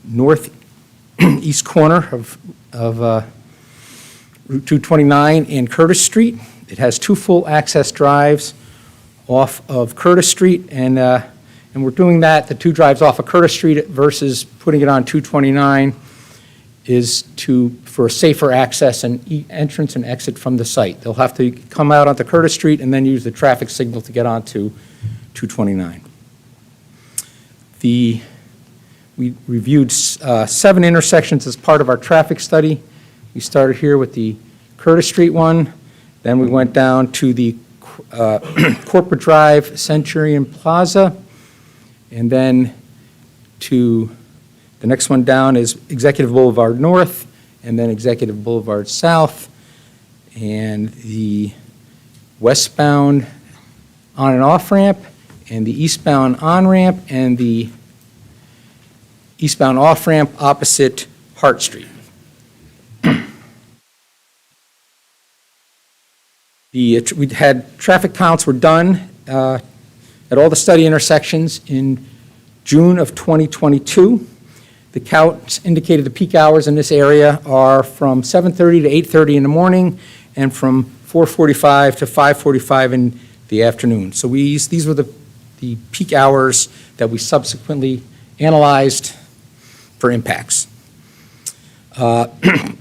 northeast corner of Route 229 and Curtis Street. It has two full access drives off of Curtis Street, and we're doing that, the two drives off of Curtis Street versus putting it on 229 is for a safer access and entrance and exit from the site. They'll have to come out onto Curtis Street and then use the traffic signal to get onto 229. We reviewed 7 intersections as part of our traffic study. We started here with the Curtis Street one, then we went down to the Corporate Drive, Centurion Plaza, and then to the next one down is Executive Boulevard North, and then Executive Boulevard South, and the westbound on and off ramp, and the eastbound on ramp, and the eastbound off ramp opposite Hart Street. We had traffic counts were done at all the study intersections in June of 2022. The counts indicated the peak hours in this area are from 7:30 to 8:30 in the morning and from 4:45 to 5:45 in the afternoon. So these were the peak hours that we subsequently analyzed for impacts.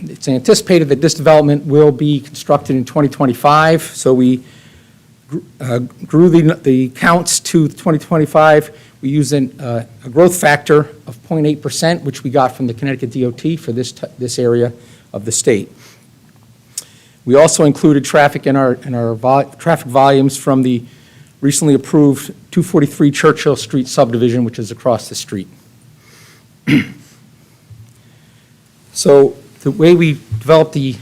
It's anticipated that this development will be constructed in 2025, so we grew the counts to 2025. We used a growth factor of 0.8%, which we got from the Connecticut DOT for this area of the state. We also included traffic in our traffic volumes from the recently approved 243 Churchill Street subdivision, which is across the street. So the way we developed the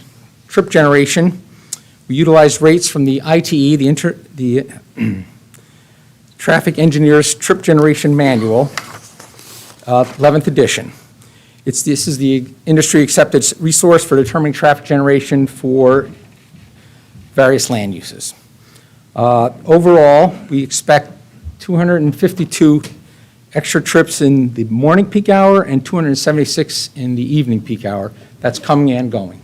trip generation, we utilized rates from the ITE, the Traffic Engineers Trip Generation Manual, 11th edition. This is the industry-accepted resource for determining traffic generation for various land uses. Overall, we expect 252 extra trips in the morning peak hour and 276 in the evening peak hour. That's coming and going.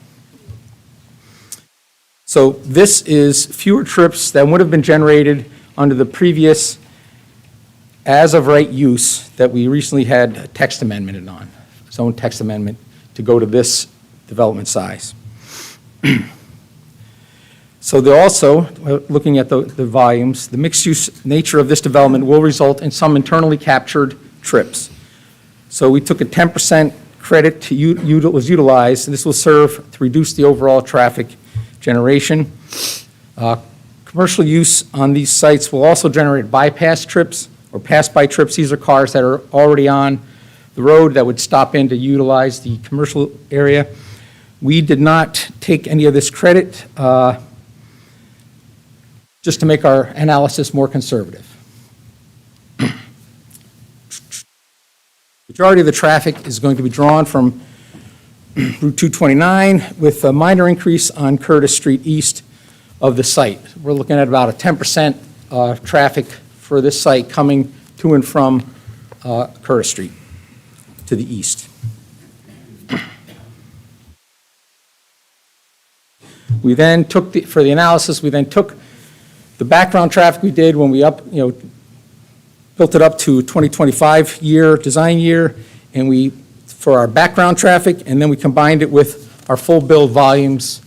So this is fewer trips that would have been generated under the previous as-of-right use that we recently had a text amendment on, zone text amendment, to go to this development size. So they're also, looking at the volumes, the mixed-use nature of this development will result in some internally captured trips. So we took a 10% credit was utilized, and this will serve to reduce the overall traffic generation. Commercial use on these sites will also generate bypass trips or pass-by trips. These are cars that are already on the road that would stop in to utilize the commercial area. We did not take any of this credit just to make our analysis more conservative. Majority of the traffic is going to be drawn from Route 229 with a minor increase on Curtis Street east of the site. We're looking at about a 10% traffic for this site coming to and from Curtis Street to the east. We then took, for the analysis, we then took the background traffic we did when we built it up to 2025 year, design year, and for our background traffic, and then we combined it with our full build volumes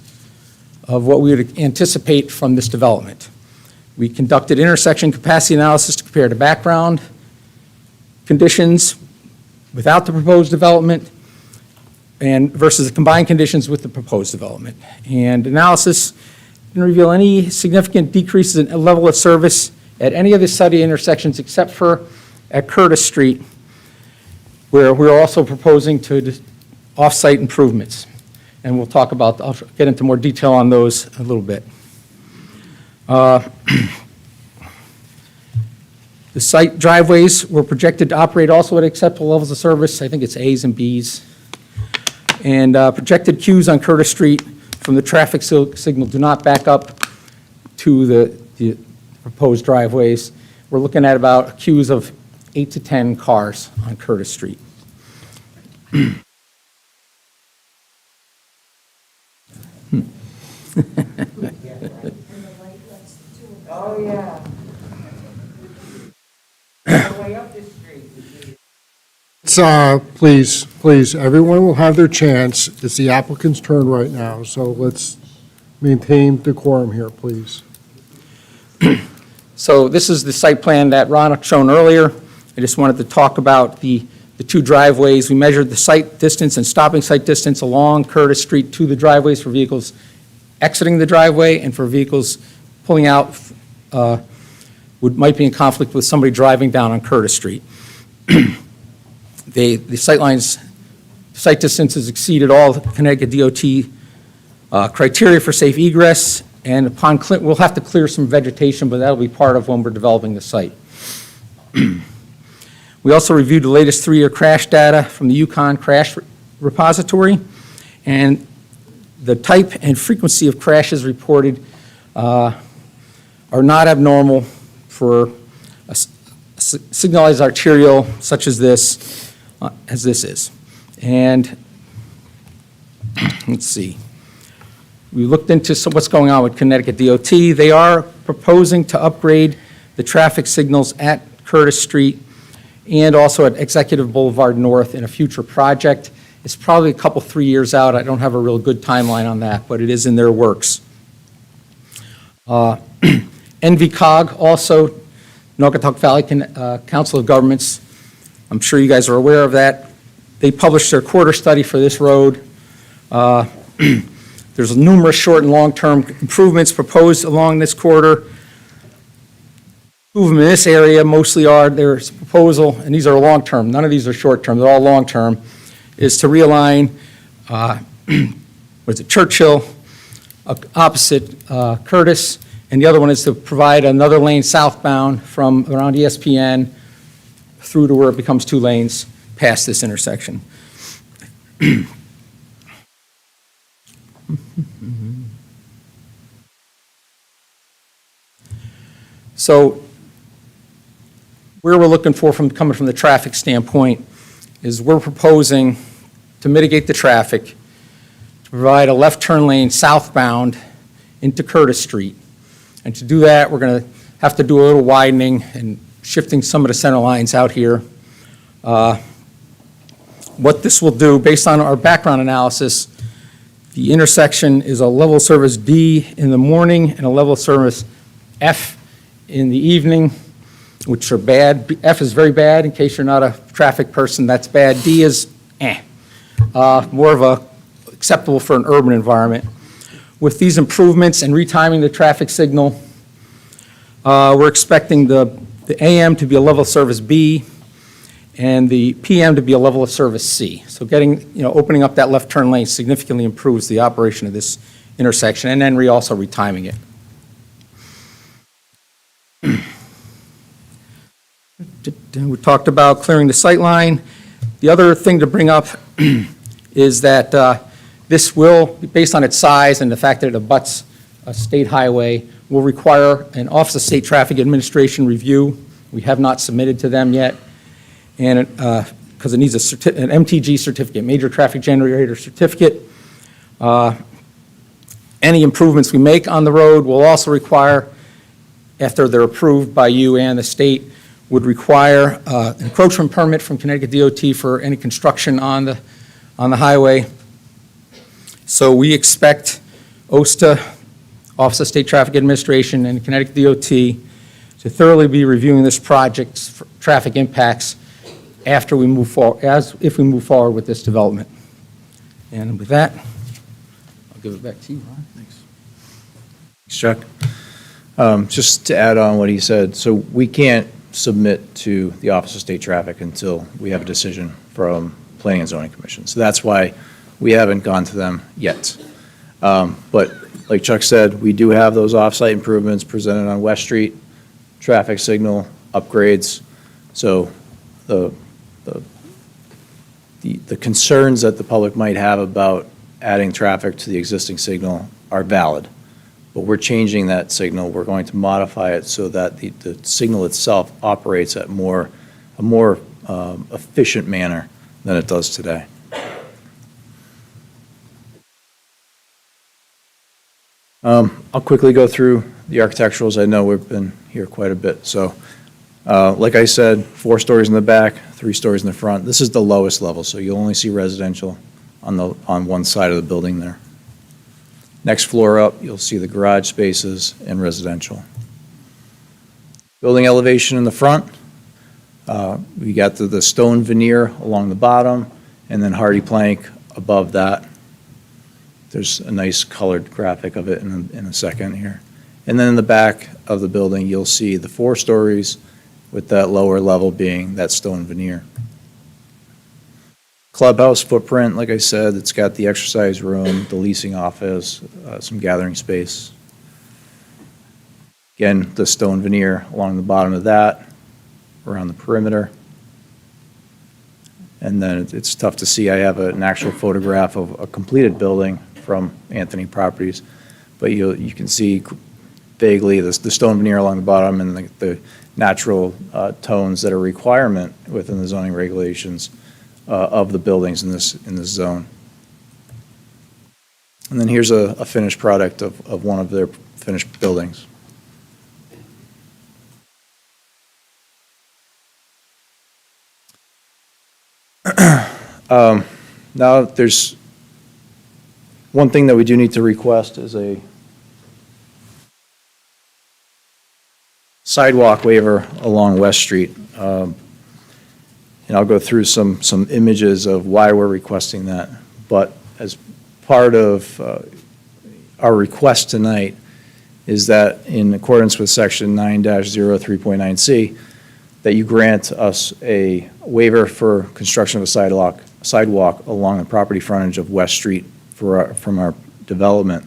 of what we would anticipate from this development. We conducted intersection capacity analysis to compare the background conditions without the proposed development and versus the combined conditions with the proposed development. And analysis didn't reveal any significant decreases in level of service at any of the study intersections except for at Curtis Street, where we're also proposing to off-site improvements. And we'll talk about, I'll get into more detail on those a little bit. The site driveways were projected to operate also at acceptable levels of service. I think it's A's and B's. And projected queues on Curtis Street from the traffic signal do not back up to the proposed driveways. We're looking at about queues of 8 to 10 cars on Curtis Street. Oh, yeah. Way up this street. Please, everyone will have their chance. It's the applicant's turn right now, so let's maintain decorum here, please. So this is the site plan that Ron had shown earlier. I just wanted to talk about the two driveways. We measured the site distance and stopping site distance along Curtis Street to the driveways for vehicles exiting the driveway and for vehicles pulling out might be in conflict with somebody driving down on Curtis Street. The site distances exceeded all the Connecticut DOT criteria for safe egress, and upon we'll have to clear some vegetation, but that'll be part of when we're developing the site. We also reviewed the latest 3-year crash data from the Yukon Crash Repository, and the type and frequency of crashes reported are not abnormal for a signalized arterial such as this is. And let's see. We looked into what's going on with Connecticut DOT. They are proposing to upgrade the traffic signals at Curtis Street and also at Executive Boulevard North in a future project. It's probably a couple, 3 years out. I don't have a real good timeline on that, but it is in their works. NVCOG, also Naugatuck Valley Council of Governments, I'm sure you guys are aware of that. They published their quarter study for this road. There's numerous short and long-term improvements proposed along this corridor. Two of them in this area mostly are, there's a proposal, and these are long-term, none of these are short-term, they're all long-term, is to realign, Churchill opposite Curtis, and the other one is to provide another lane southbound from around ESPN through to where it becomes 2 lanes past this intersection. So where we're looking for coming from the traffic standpoint is we're proposing to mitigate the traffic, to provide a left turn lane southbound into Curtis Street. And to do that, we're going to have to do a little widening and shifting some of the center lines out here. What this will do, based on our background analysis, the intersection is a level service D in the morning and a level service F in the evening, which are bad. F is very bad, in case you're not a traffic person, that's bad. D is more of a acceptable for an urban environment. With these improvements and retiming the traffic signal, we're expecting the AM to be a level service B and the PM to be a level of service C. So opening up that left turn lane significantly improves the operation of this intersection, and then also retiming it. We talked about clearing the sight line. The other thing to bring up is that this will, based on its size and the fact that it abuts a state highway, will require an Office of State Traffic Administration review. We have not submitted to them yet, and because it needs an MTG certificate, Major Traffic Generator Certificate. Any improvements we make on the road will also require, after they're approved by you and the state, would require an encroachment permit from Connecticut DOT for any construction on the highway. So we expect OSTA, Office of State Traffic Administration, and Connecticut DOT to thoroughly be reviewing this project's traffic impacts after we move forward, if we move forward with this development. And with that, I'll give it back to you, Ron. Thanks. Thanks, Chuck. Just to add on what he said, so we can't submit to the Office of State Traffic until we have a decision from Planning and Zoning Commission. So that's why we haven't gone to them yet. But like Chuck said, we do have those off-site improvements presented on West Street, traffic signal upgrades. So the concerns that the public might have about adding traffic to the existing signal are valid. But we're changing that signal. We're going to modify it so that the signal itself operates at a more efficient manner than it does today. I'll quickly go through the architecturals. I know we've been here quite a bit. So like I said, 4 stories in the back, 3 stories in the front. This is the lowest level, so you'll only see residential on one side of the building there. Next floor up, you'll see the garage spaces and residential. Building elevation in the front, we got the stone veneer along the bottom, and then hardy plank above that. There's a nice colored graphic of it in a second here. And then in the back of the building, you'll see the 4 stories with that lower level being that stone veneer. Clubhouse footprint, like I said, it's got the exercise room, the leasing office, some gathering space. Again, the stone veneer along the bottom of that, around the perimeter. And then it's tough to see. I have an actual photograph of a completed building from Anthony Properties, but you can see vaguely the stone veneer along the bottom and the natural tones that are a requirement within the zoning regulations of the buildings in this zone. And then here's a finished product of one of their finished buildings. Now there's one thing that we do need to request is a sidewalk waiver along West Street. And I'll go through some images of why we're requesting that. But as part of our request tonight is that in accordance with section 9-03.9C, that you grant us a waiver for construction of a sidewalk along the property frontage of West Street from our development.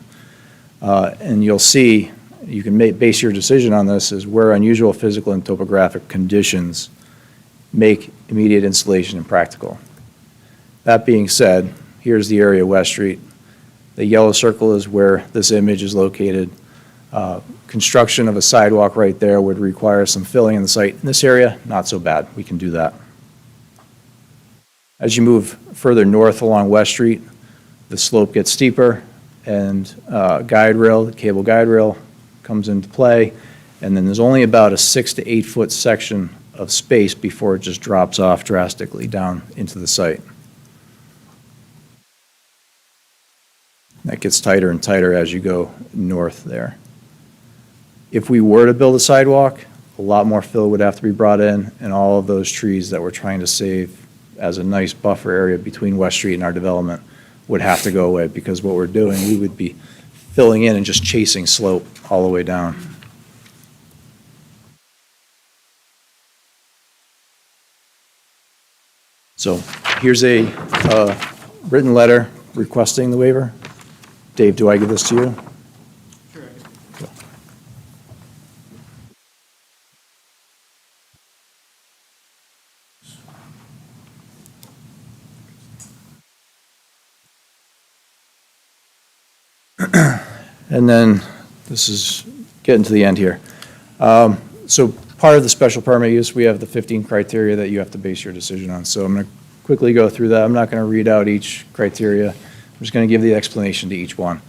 And you'll see, you can base your decision on this, is where unusual physical and topographic conditions make immediate installation impractical. That being said, here's the area of West Street. The yellow circle is where this image is located. Construction of a sidewalk right there would require some filling in the site. In this area, not so bad. We can do that. As you move further north along West Street, the slope gets steeper and guide rail, the cable guide rail comes into play, and then there's only about a 6 to 8 foot section of space before it just drops off drastically down into the site. That gets tighter and tighter as you go north there. If we were to build a sidewalk, a lot more fill would have to be brought in, and all of those trees that we're trying to save as a nice buffer area between West Street and our development would have to go away, because what we're doing, we would be filling in and just chasing slope all the way down. So here's a written letter requesting the waiver. Dave, do I give this to you? And then, this is getting to the end here. So part of the special permit use, we have the 15 criteria that you have to base your decision on. So I'm going to quickly go through that. I'm not going to read out each criteria. I'm just going to give the explanation to each one.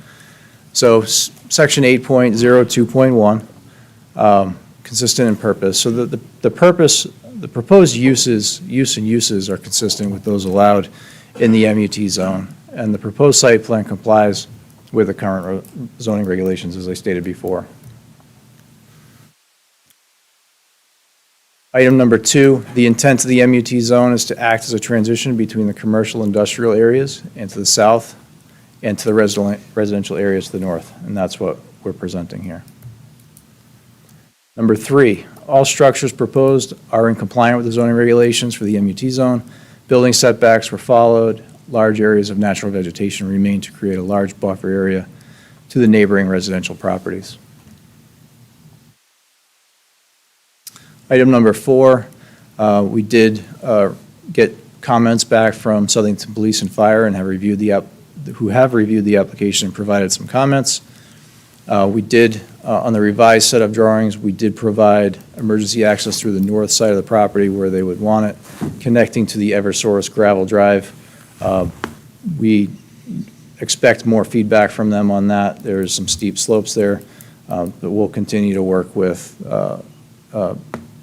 So section 8.02.1, consistent in purpose. So the purpose, the proposed use and uses are consistent with those allowed in the MUT zone. And the proposed site plan complies with the current zoning regulations, as I stated before. Item number 2, the intent of the MUT zone is to act as a transition between the commercial industrial areas and to the south and to the residential areas to the north, and that's what we're presenting here. Number 3, all structures proposed are in compliance with the zoning regulations for the MUT zone. Building setbacks were followed. Large areas of natural vegetation remain to create a large buffer area to the neighboring residential properties. Item number 4, we did get comments back from Southington Police and Fire and have reviewed the application and provided some comments. We did, on the revised set of drawings, we did provide emergency access through the north side of the property where they would want it, connecting to the Eversource gravel drive. We expect more feedback from them on that. There's some steep slopes there, but we'll continue to work with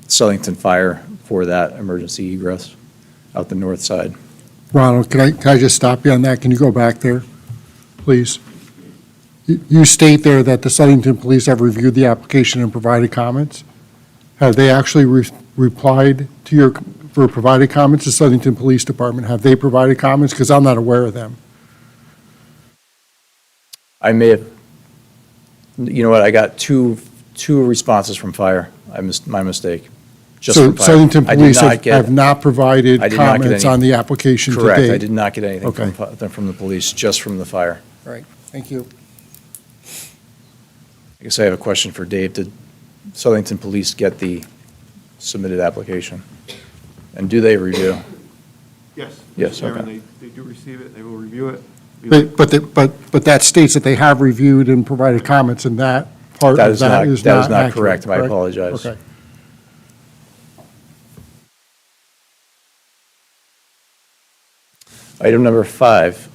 Southington Fire for that emergency egress out the north side. Ronald, can I just stop you on that? Can you go back there, please? You state there that the Southington Police have reviewed the application and provided comments. Have they actually replied to your, for provided comments to Southington Police Department? Have they provided comments? Because I'm not aware of them. I may have, you know what, I got two responses from Fire. My mistake. Just So from Fire. Southington I did Police not get- have not provided I did not get comments any- on the application to date? Correct, I did not get anything Okay. from the police, just from the Fire. All right, thank you. I guess I have a question for Dave. Did Southington Police get the submitted application? And do they review? Yes. Yes, Mr. Chairman, okay. They do receive it, they will review it. But that states that they have reviewed and provided comments, and that part That of is that not- is that not is not accurate, correct. I apologize. Okay. Item number 5,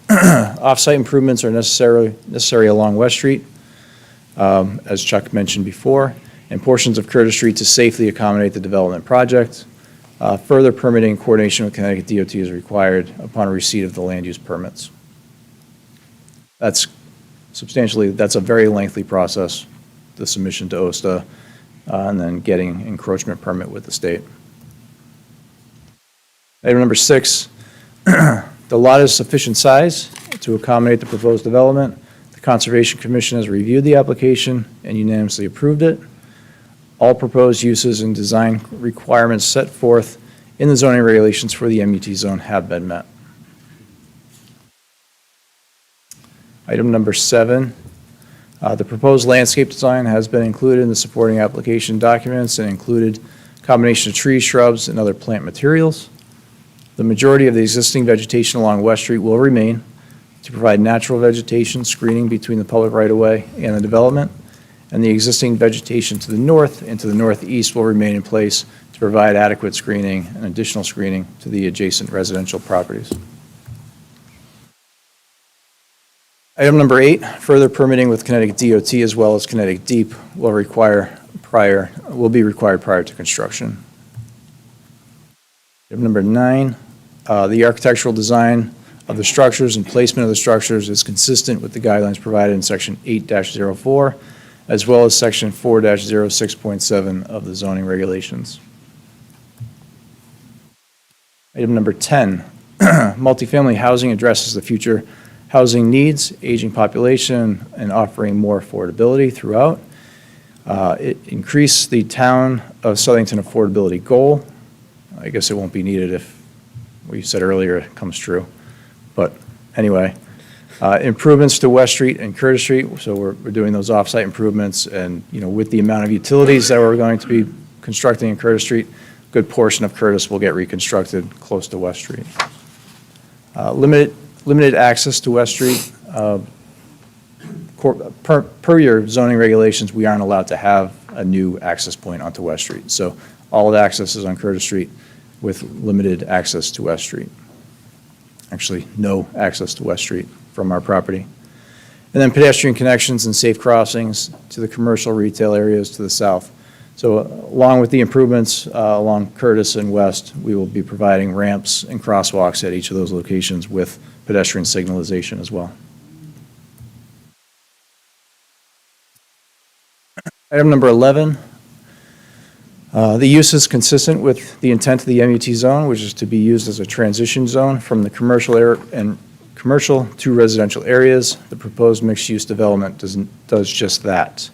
off-site improvements are necessary along West Street, as Chuck mentioned before, and portions of Curtis Street to safely accommodate the development project. Further permitting coordination with Connecticut DOT is required upon receipt of the land use permits. That's a very lengthy process, the submission to OSTA, and then getting encroachment permit with the state. Item number 6, the lot is sufficient size to accommodate the proposed development. The Conservation Commission has reviewed the application and unanimously approved it. All proposed uses and design requirements set forth in the zoning regulations for the MUT zone have been met. Item number 7, the proposed landscape design has been included in the supporting application documents and included a combination of trees, shrubs, and other plant materials. The majority of the existing vegetation along West Street will remain to provide natural vegetation screening between the public right-of-way and the development, and the existing vegetation to the north and to the northeast will remain in place to provide adequate screening and additional screening to the adjacent residential properties. Item number 8, further permitting with Connecticut DOT as well as Connecticut Deep will be required prior to construction. Item number 9, the architectural design of the structures and placement of the structures is consistent with the guidelines provided in Section 8-04, as well as Section 4-06.7 of the zoning regulations. Item number 10, multifamily housing addresses the future housing needs, aging population, and offering more affordability throughout. It increased the town of Southington affordability goal. I guess it won't be needed if what you said earlier comes true. But anyway, improvements to West Street and Curtis Street. So we're doing those off-site improvements, and with the amount of utilities that we're going to be constructing in Curtis Street, a good portion of Curtis will get reconstructed close to West Street. Limited access to West Street. Per your zoning regulations, we aren't allowed to have a new access point onto West Street. So all of the access is on Curtis Street with limited access to West Street. Actually, no access to West Street from our property. And then pedestrian connections and safe crossings to the commercial retail areas to the south. So along with the improvements along Curtis and West, we will be providing ramps and crosswalks at each of those locations with pedestrian signalization as well. Item number 11, the use is consistent with the intent of the MUT zone, which is to be used as a transition zone from the commercial to residential areas. The proposed mixed-use development does just that.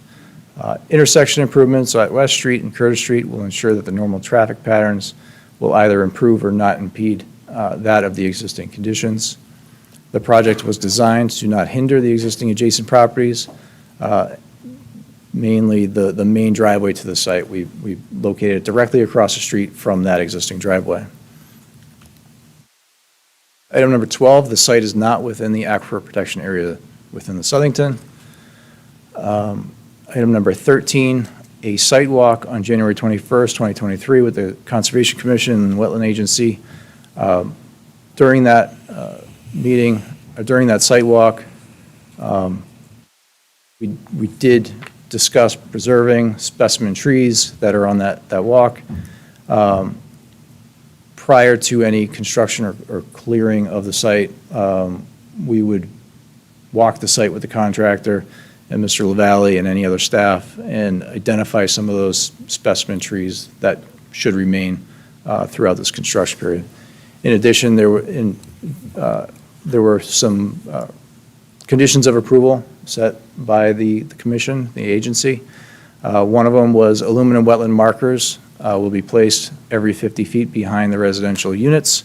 Intersection improvements at West Street and Curtis Street will ensure that the normal traffic patterns will either improve or not impede that of the existing conditions. The project was designed to not hinder the existing adjacent properties, mainly the main driveway to the site. We located it directly across the street from that existing driveway. Item number 12, the site is not within the aquifer protection area within the Southington. Item number 13, a site walk on January 21st, 2023 with the Conservation Commission and Wetland Agency. During that meeting, during that site walk, we did discuss preserving specimen trees that are on that walk. Prior to any construction or clearing of the site, we would walk the site with the contractor and Mr. LaValle and any other staff and identify some of those specimen trees that should remain throughout this construction period. In addition, there were some conditions of approval set by the commission, the agency. One of them was aluminum wetland markers will be placed every 50 feet behind the residential units.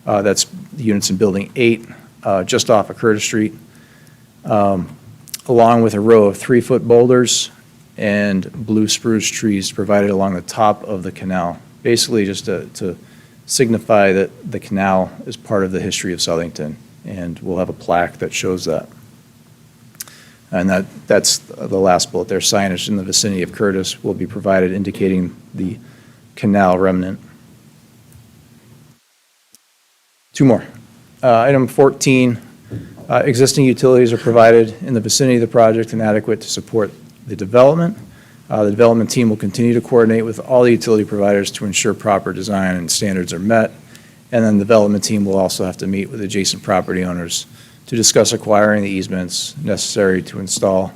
That's the units in Building 8, just off of Curtis Street, along with a row of 3-foot boulders and blue spruce trees provided along the top of the canal, basically just to signify that the canal is part of the history of Southington, and we'll have a plaque that shows that. And that's the last bullet there. Signage in the vicinity of Curtis will be provided indicating the canal remnant. 2 more. Item 14, existing utilities are provided in the vicinity of the project and adequate to support the development. The development team will continue to coordinate with all the utility providers to ensure proper design and standards are met. And then the development team will also have to meet with adjacent property owners to discuss acquiring the easements necessary to install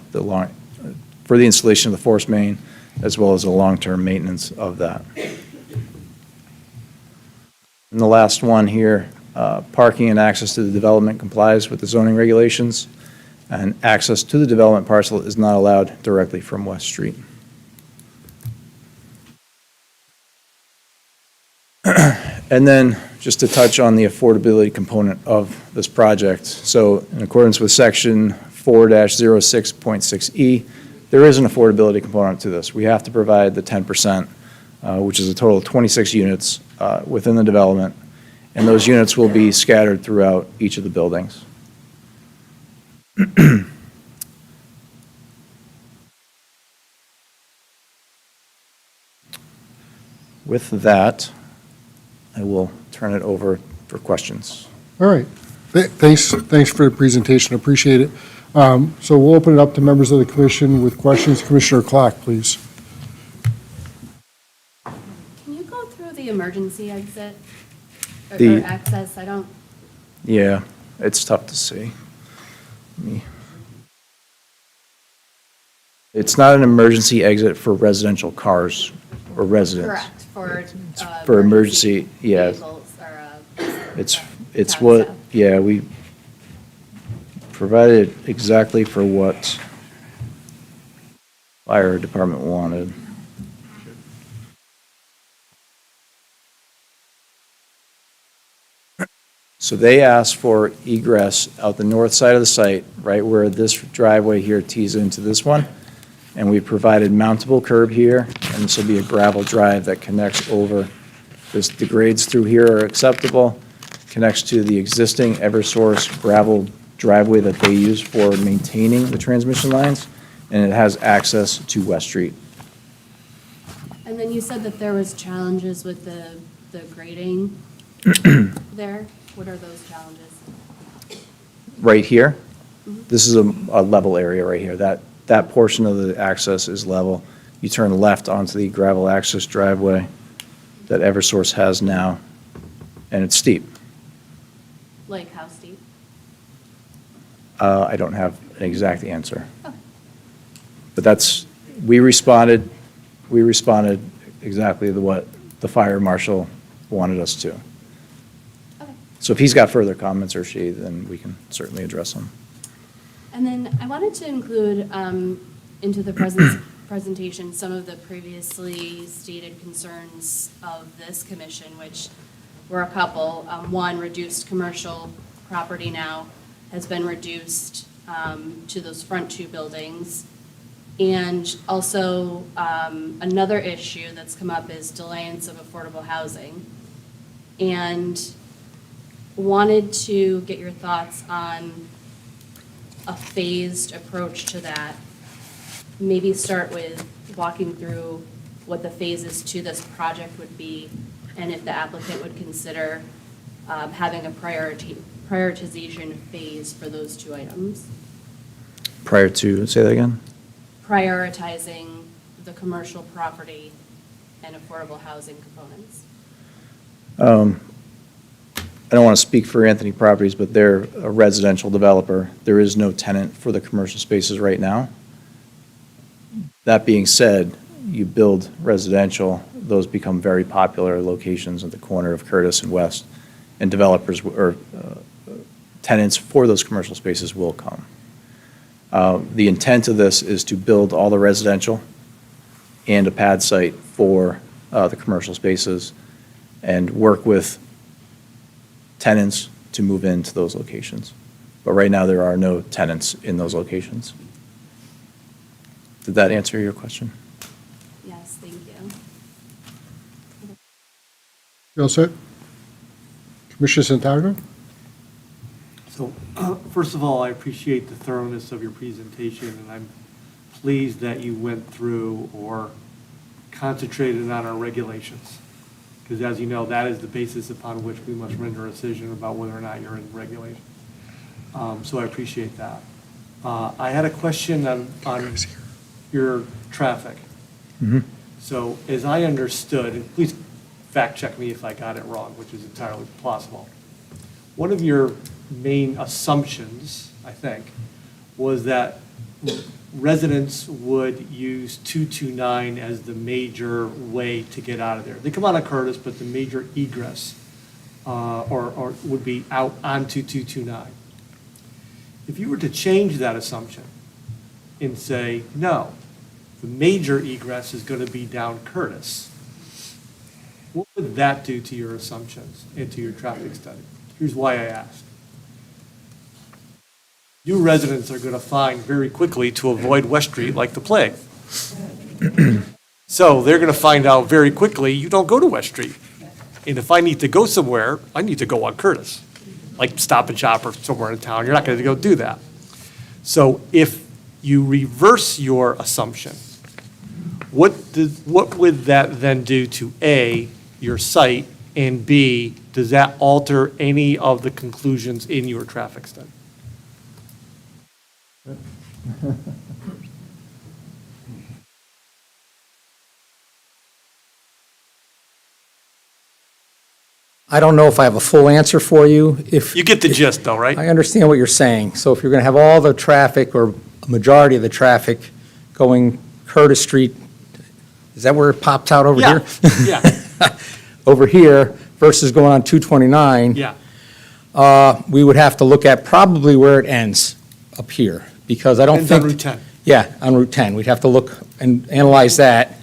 for the installation of the force main, as well as the long-term maintenance of that. And the last one here, parking and access to the development complies with the zoning regulations, and access to the development parcel is not allowed directly from West Street. And then just to touch on the affordability component of this project. So in accordance with section 4-06.6E, there is an affordability component to this. We have to provide the 10%, which is a total of 26 units within the development, and those units will be scattered throughout each of the buildings. With that, I will turn it over for questions. All right. Thanks for the presentation. Appreciate it. So we'll open it up to members of the commission with questions. Commissioner Clark, please. Can you go through the emergency exit or The- access? I don't, Yeah, it's tough to see. It's not an emergency exit for residential cars or residents. correct, for. For emergency, yeah. Vehicles or, It's town what, staff. yeah, we provided exactly for what fire department wanted. So they asked for egress out the north side of the site, right where this driveway here tees into this one. And we provided mountable curb here, and this will be a gravel drive that connects over. The grades through here are acceptable, connects to the existing Eversource gravel driveway that they use for maintaining the transmission lines, and it has access to West Street. And then you said that there was challenges with the grading there. What are those challenges? Right here, this is a level area right here. That portion of the access is level. You turn left onto the gravel access driveway that Eversource has now, and it's steep. Like how steep? I don't have an exact answer. Okay. But we responded exactly to what the fire marshal wanted us to. Okay. So if he's got further comments or she, then we can certainly address them. And then I wanted to include into the presentation some of the previously stated concerns of this commission, which were a couple. One, reduced commercial property now has been reduced to those front two buildings. And also, another issue that's come up is delayance of affordable housing. And wanted to get your thoughts on a phased approach to that. Maybe start with walking through what the phases to this project would be, and if the applicant would consider having a prioritization phase for those two items. Prior to, say that again? Prioritizing the commercial property and affordable housing components. I don't want to speak for Anthony Properties, but they're a residential developer. There is no tenant for the commercial spaces right now. That being said, you build residential, those become very popular locations at the corner of Curtis and West, and developers or tenants for those commercial spaces will come. The intent of this is to build all the residential and a pad site for the commercial spaces and work with tenants to move into those locations. But right now, there are no tenants in those locations. Did that answer your question? Yes, thank you. You all set? Commissioner Santago? So, first of all, I appreciate the thoroughness of your presentation, and I'm pleased that you went through or concentrated on our regulations. Because as you know, that is the basis upon which we must render a decision about whether or not you're in regulation. So I appreciate that. I had a question on your traffic. So as I understood, and please fact check me if I got it wrong, which is entirely possible. One of your main assumptions, I think, was that residents would use 229 as the major way to get out of there. They come out of Curtis, but the major egress or would be out onto 229. If you were to change that assumption and say, no, the major egress is going to be down Curtis, what would that do to your assumptions and to your traffic study? Here's why I asked. You residents are going to find very quickly to avoid West Street like the plague. So they're going to find out very quickly you don't go to West Street. And if I need to go somewhere, I need to go on Curtis, like Stop and Shop or somewhere in town. You're not going to go do that. So if you reverse your assumption, what would that then do to A, your site, and B, does that alter any of the conclusions in your traffic study? I don't know if I have a full answer for you. If You get the gist, though, right? I understand what you're saying. So if you're going to have all the traffic or a majority of the traffic going Curtis Street, is that where it popped out over Yeah, here? yeah, Over here versus going on 229? yeah. We would have to look at probably where it ends up here, because I don't Ends on think. Route 10. Yeah, on Route 10. We'd have to look and analyze that.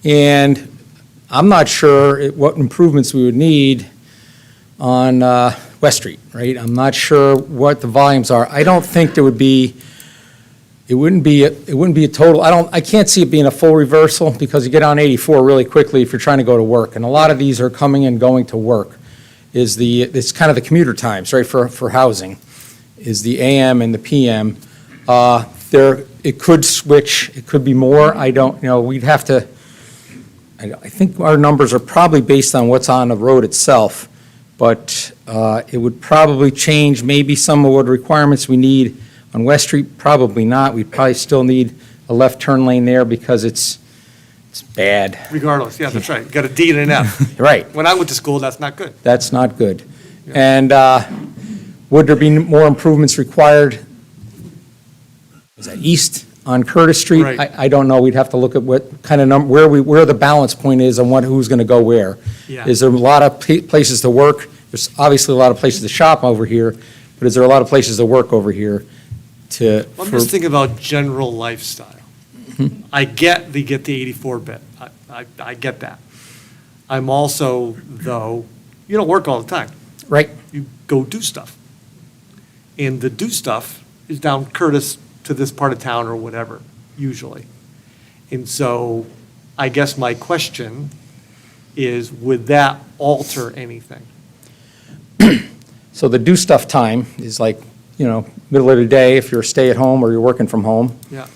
And I'm not sure what improvements we would need on West Street, right? I'm not sure what the volumes are. I don't think there would be, it wouldn't be a total, I can't see it being a full reversal, because you get on 84 really quickly if you're trying to go to work. And a lot of these are coming and going to work. It's kind of the commuter times, right, for housing, is the AM and the PM. It could switch, it could be more, I don't, we'd have to, I think our numbers are probably based on what's on the road itself, but it would probably change maybe some of what requirements we need on West Street, probably not. We'd probably still need a left turn lane there because it's bad. Regardless, yeah, that's right. Got a D and an F. Right. When I went to school, that's not good. That's not good. And would there be more improvements required? Is that east on Curtis Street? Right. I don't know. We'd have to look at what kind of where the balance point is on who's going to go where. Yeah. Is there a lot of places to work? There's obviously a lot of places to shop over here, but is there a lot of places to work over here I'm just thinking about general lifestyle. I get the 84 bit. I get that. I'm also, though, you don't work all the time. Right. You go do stuff. And the do stuff is down Curtis to this part of town or whatever, usually. And so I guess my question is, would that alter anything? So the do stuff time is like, middle of the day if you're stay at home or you're working from home. Yeah.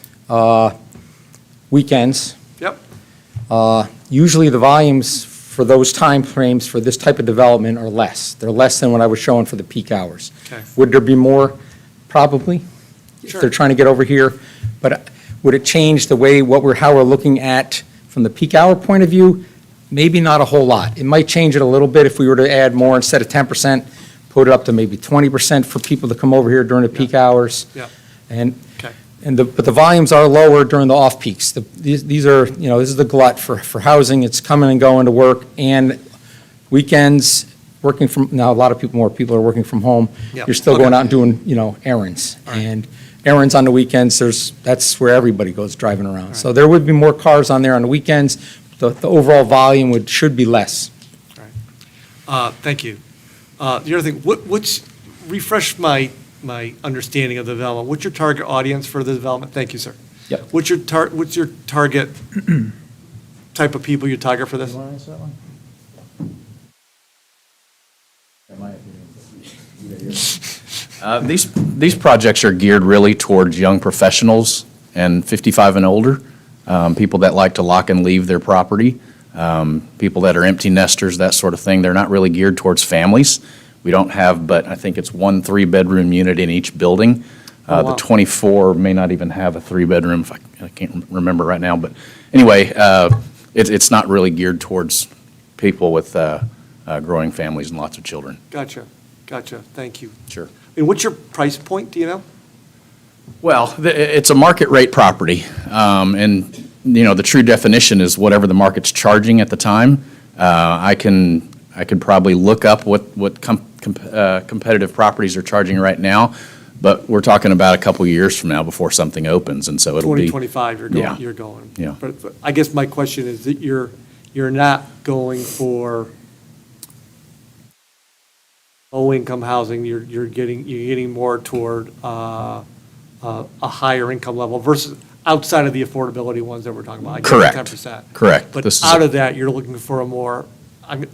Weekends. Yep. Usually the volumes for those time frames for this type of development are less. They're less than what I was showing for the peak hours. Okay. Would there be more? Probably. If Sure. they're trying to get over here. But would it change the way how we're looking at from the peak hour point of view? Maybe not a whole lot. It might change it a little bit if we were to add more instead of 10%, put it up to maybe 20% for people to come over here during the peak hours. Yeah. And Okay. but the volumes are lower during the off-peaks. These are, this is the glut for housing. It's coming and going to work, and weekends, now a lot of more people are working from home. Yep. You're still Okay. going out and doing, errands. All right. And errands on the weekends, that's where everybody goes driving around. So there would be more cars on there on the weekends. The overall volume should be less. Thank you. The other thing, refresh my understanding of the development. What's your target audience for the development? Thank you, sir. Yep. What's your target type of people you target for this? These projects are geared really towards young professionals and 55 and older, people that like to lock and leave their property, people that are empty nesters, that sort of thing. They're not really geared towards families. We don't have, but I think it's 1 3-bedroom unit in each building. Oh, wow. The 24 may not even have a 3-bedroom, if I can't remember right now. But anyway, it's not really geared towards people with growing families and lots of children. Gotcha. Thank you. Sure. And what's your price point, do you know? Well, it's a market rate property, and, the true definition is whatever the market's charging at the time. I could probably look up what competitive properties are charging right now, but we're talking about a couple years from now before something opens, and so it'll be. 2025, Yeah. you're going. Yeah. But I guess my question is that you're not going for low-income housing, you're getting more toward a higher income level versus outside of the affordability ones that we're talking about. I get Correct. 10%. Correct. But This is out of that, you're looking for a more, I'm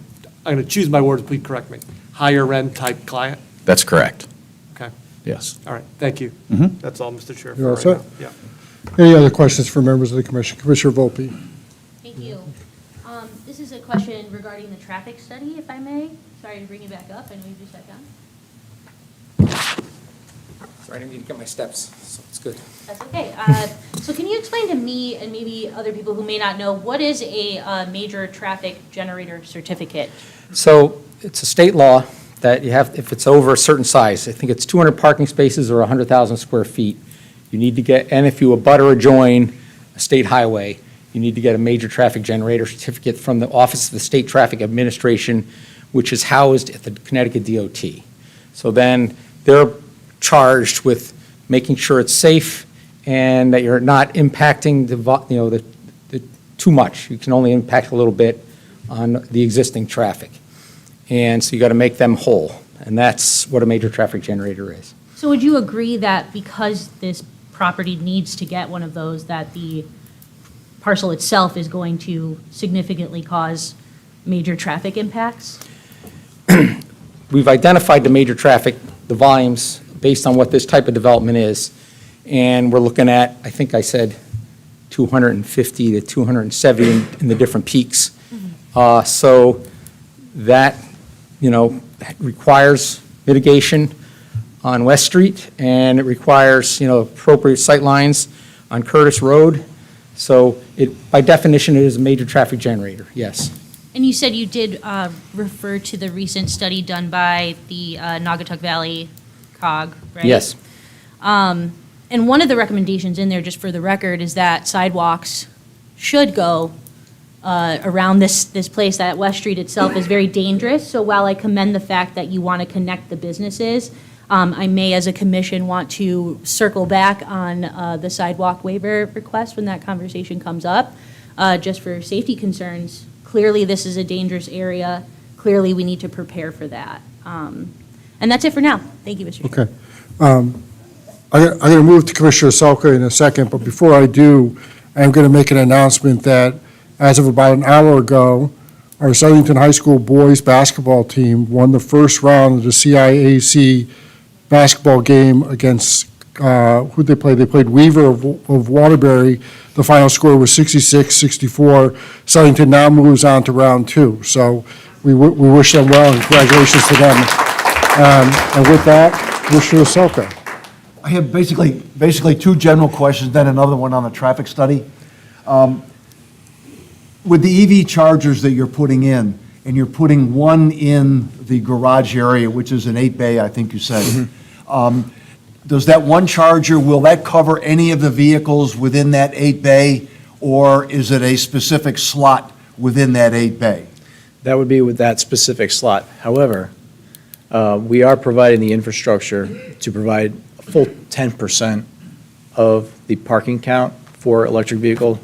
going to choose my words, please correct me, higher end type client? That's correct. Okay, Yes. all right, thank you. Mhm. That's all, Mr. Chair. You all for right set? now. Yeah. Any other questions for members of the commission? Commissioner Volpe? Thank you. This is a question regarding the traffic study, if I may. Sorry to bring you back up. I know you just sat down. Sorry, I didn't need to get my steps, so it's good. That's okay. So can you explain to me and maybe other people who may not know, what is a major traffic generator certificate? So it's a state law that you have, if it's over a certain size, I think it's 200 parking spaces or 100,000 square feet, you need to get, and if you abut or adjoin a state highway, you need to get a major traffic generator certificate from the Office of the State Traffic Administration, which is housed at the Connecticut DOT. So then they're charged with making sure it's safe and that you're not impacting the too much. You can only impact a little bit on the existing traffic. And so you got to make them whole, and that's what a major traffic generator is. So would you agree that because this property needs to get one of those, that the parcel itself is going to significantly cause major traffic impacts? We've identified the major traffic, the volumes, based on what this type of development is, and we're looking at, I think I said, 250 to 270 in the different peaks. So that, requires mitigation on West Street, and it requires, appropriate sight lines on Curtis Road. So it, by definition, it is a major traffic generator, yes. And you said you did refer to the recent study done by the Naugatuck Valley COG, right? Yes. And one of the recommendations in there, just for the record, is that sidewalks should go around this place. That West Street itself is very dangerous. So while I commend the fact that you want to connect the businesses, I may, as a commission, want to circle back on the sidewalk waiver request when that conversation comes up, just for safety concerns. Clearly, this is a dangerous area. Clearly, we need to prepare for that. And that's it for now. Thank you, Mr. Chair. Okay. I'm going to move to Commissioner Selka in a second, but before I do, I'm going to make an announcement that as of about an hour ago, our Southington High School boys basketball team won the first round of the CIAC basketball game against, who'd they play? They played Weaver of Waterbury. The final score was 66-64. Southington now moves on to round two. So we wish them well, and congratulations to them. And with that, Commissioner Selka. I have basically two general questions, then another one on the traffic study. With the EV chargers that you're putting in, and you're putting one in the garage area, which is an 8-bay, I think you said, does that one charger, will that cover any of the vehicles within that 8-bay, or is it a specific slot within that 8-bay? That would be with that specific slot. However, we are providing the infrastructure to provide a full 10% of the parking count for electric vehicle.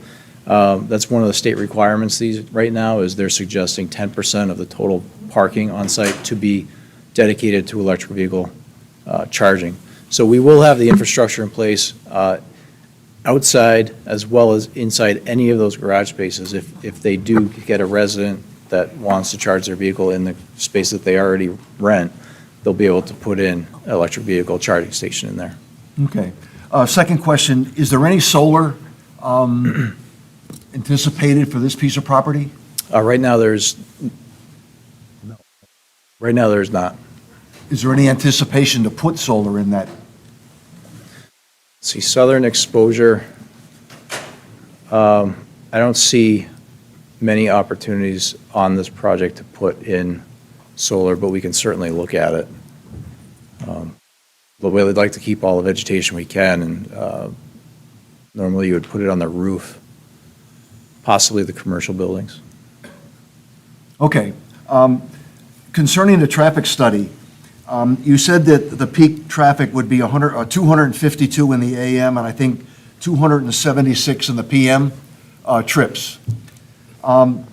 That's one of the state requirements right now, is they're suggesting 10% of the total parking on site to be dedicated to electric vehicle charging. So we will have the infrastructure in place outside as well as inside any of those garage spaces. If they do get a resident that wants to charge their vehicle in the space that they already rent, they'll be able to put in an electric vehicle charging station in there. Okay. Second question, is there any solar anticipated for this piece of property? Right now, there's not. Is there any anticipation to put solar in that? See, southern exposure, I don't see many opportunities on this project to put in solar, but we can certainly look at it. But we'd like to keep all the vegetation we can, and normally you would put it on the roof, possibly the commercial buildings. Okay. Concerning the traffic study, you said that the peak traffic would be 252 in the AM and I think 276 in the PM trips. And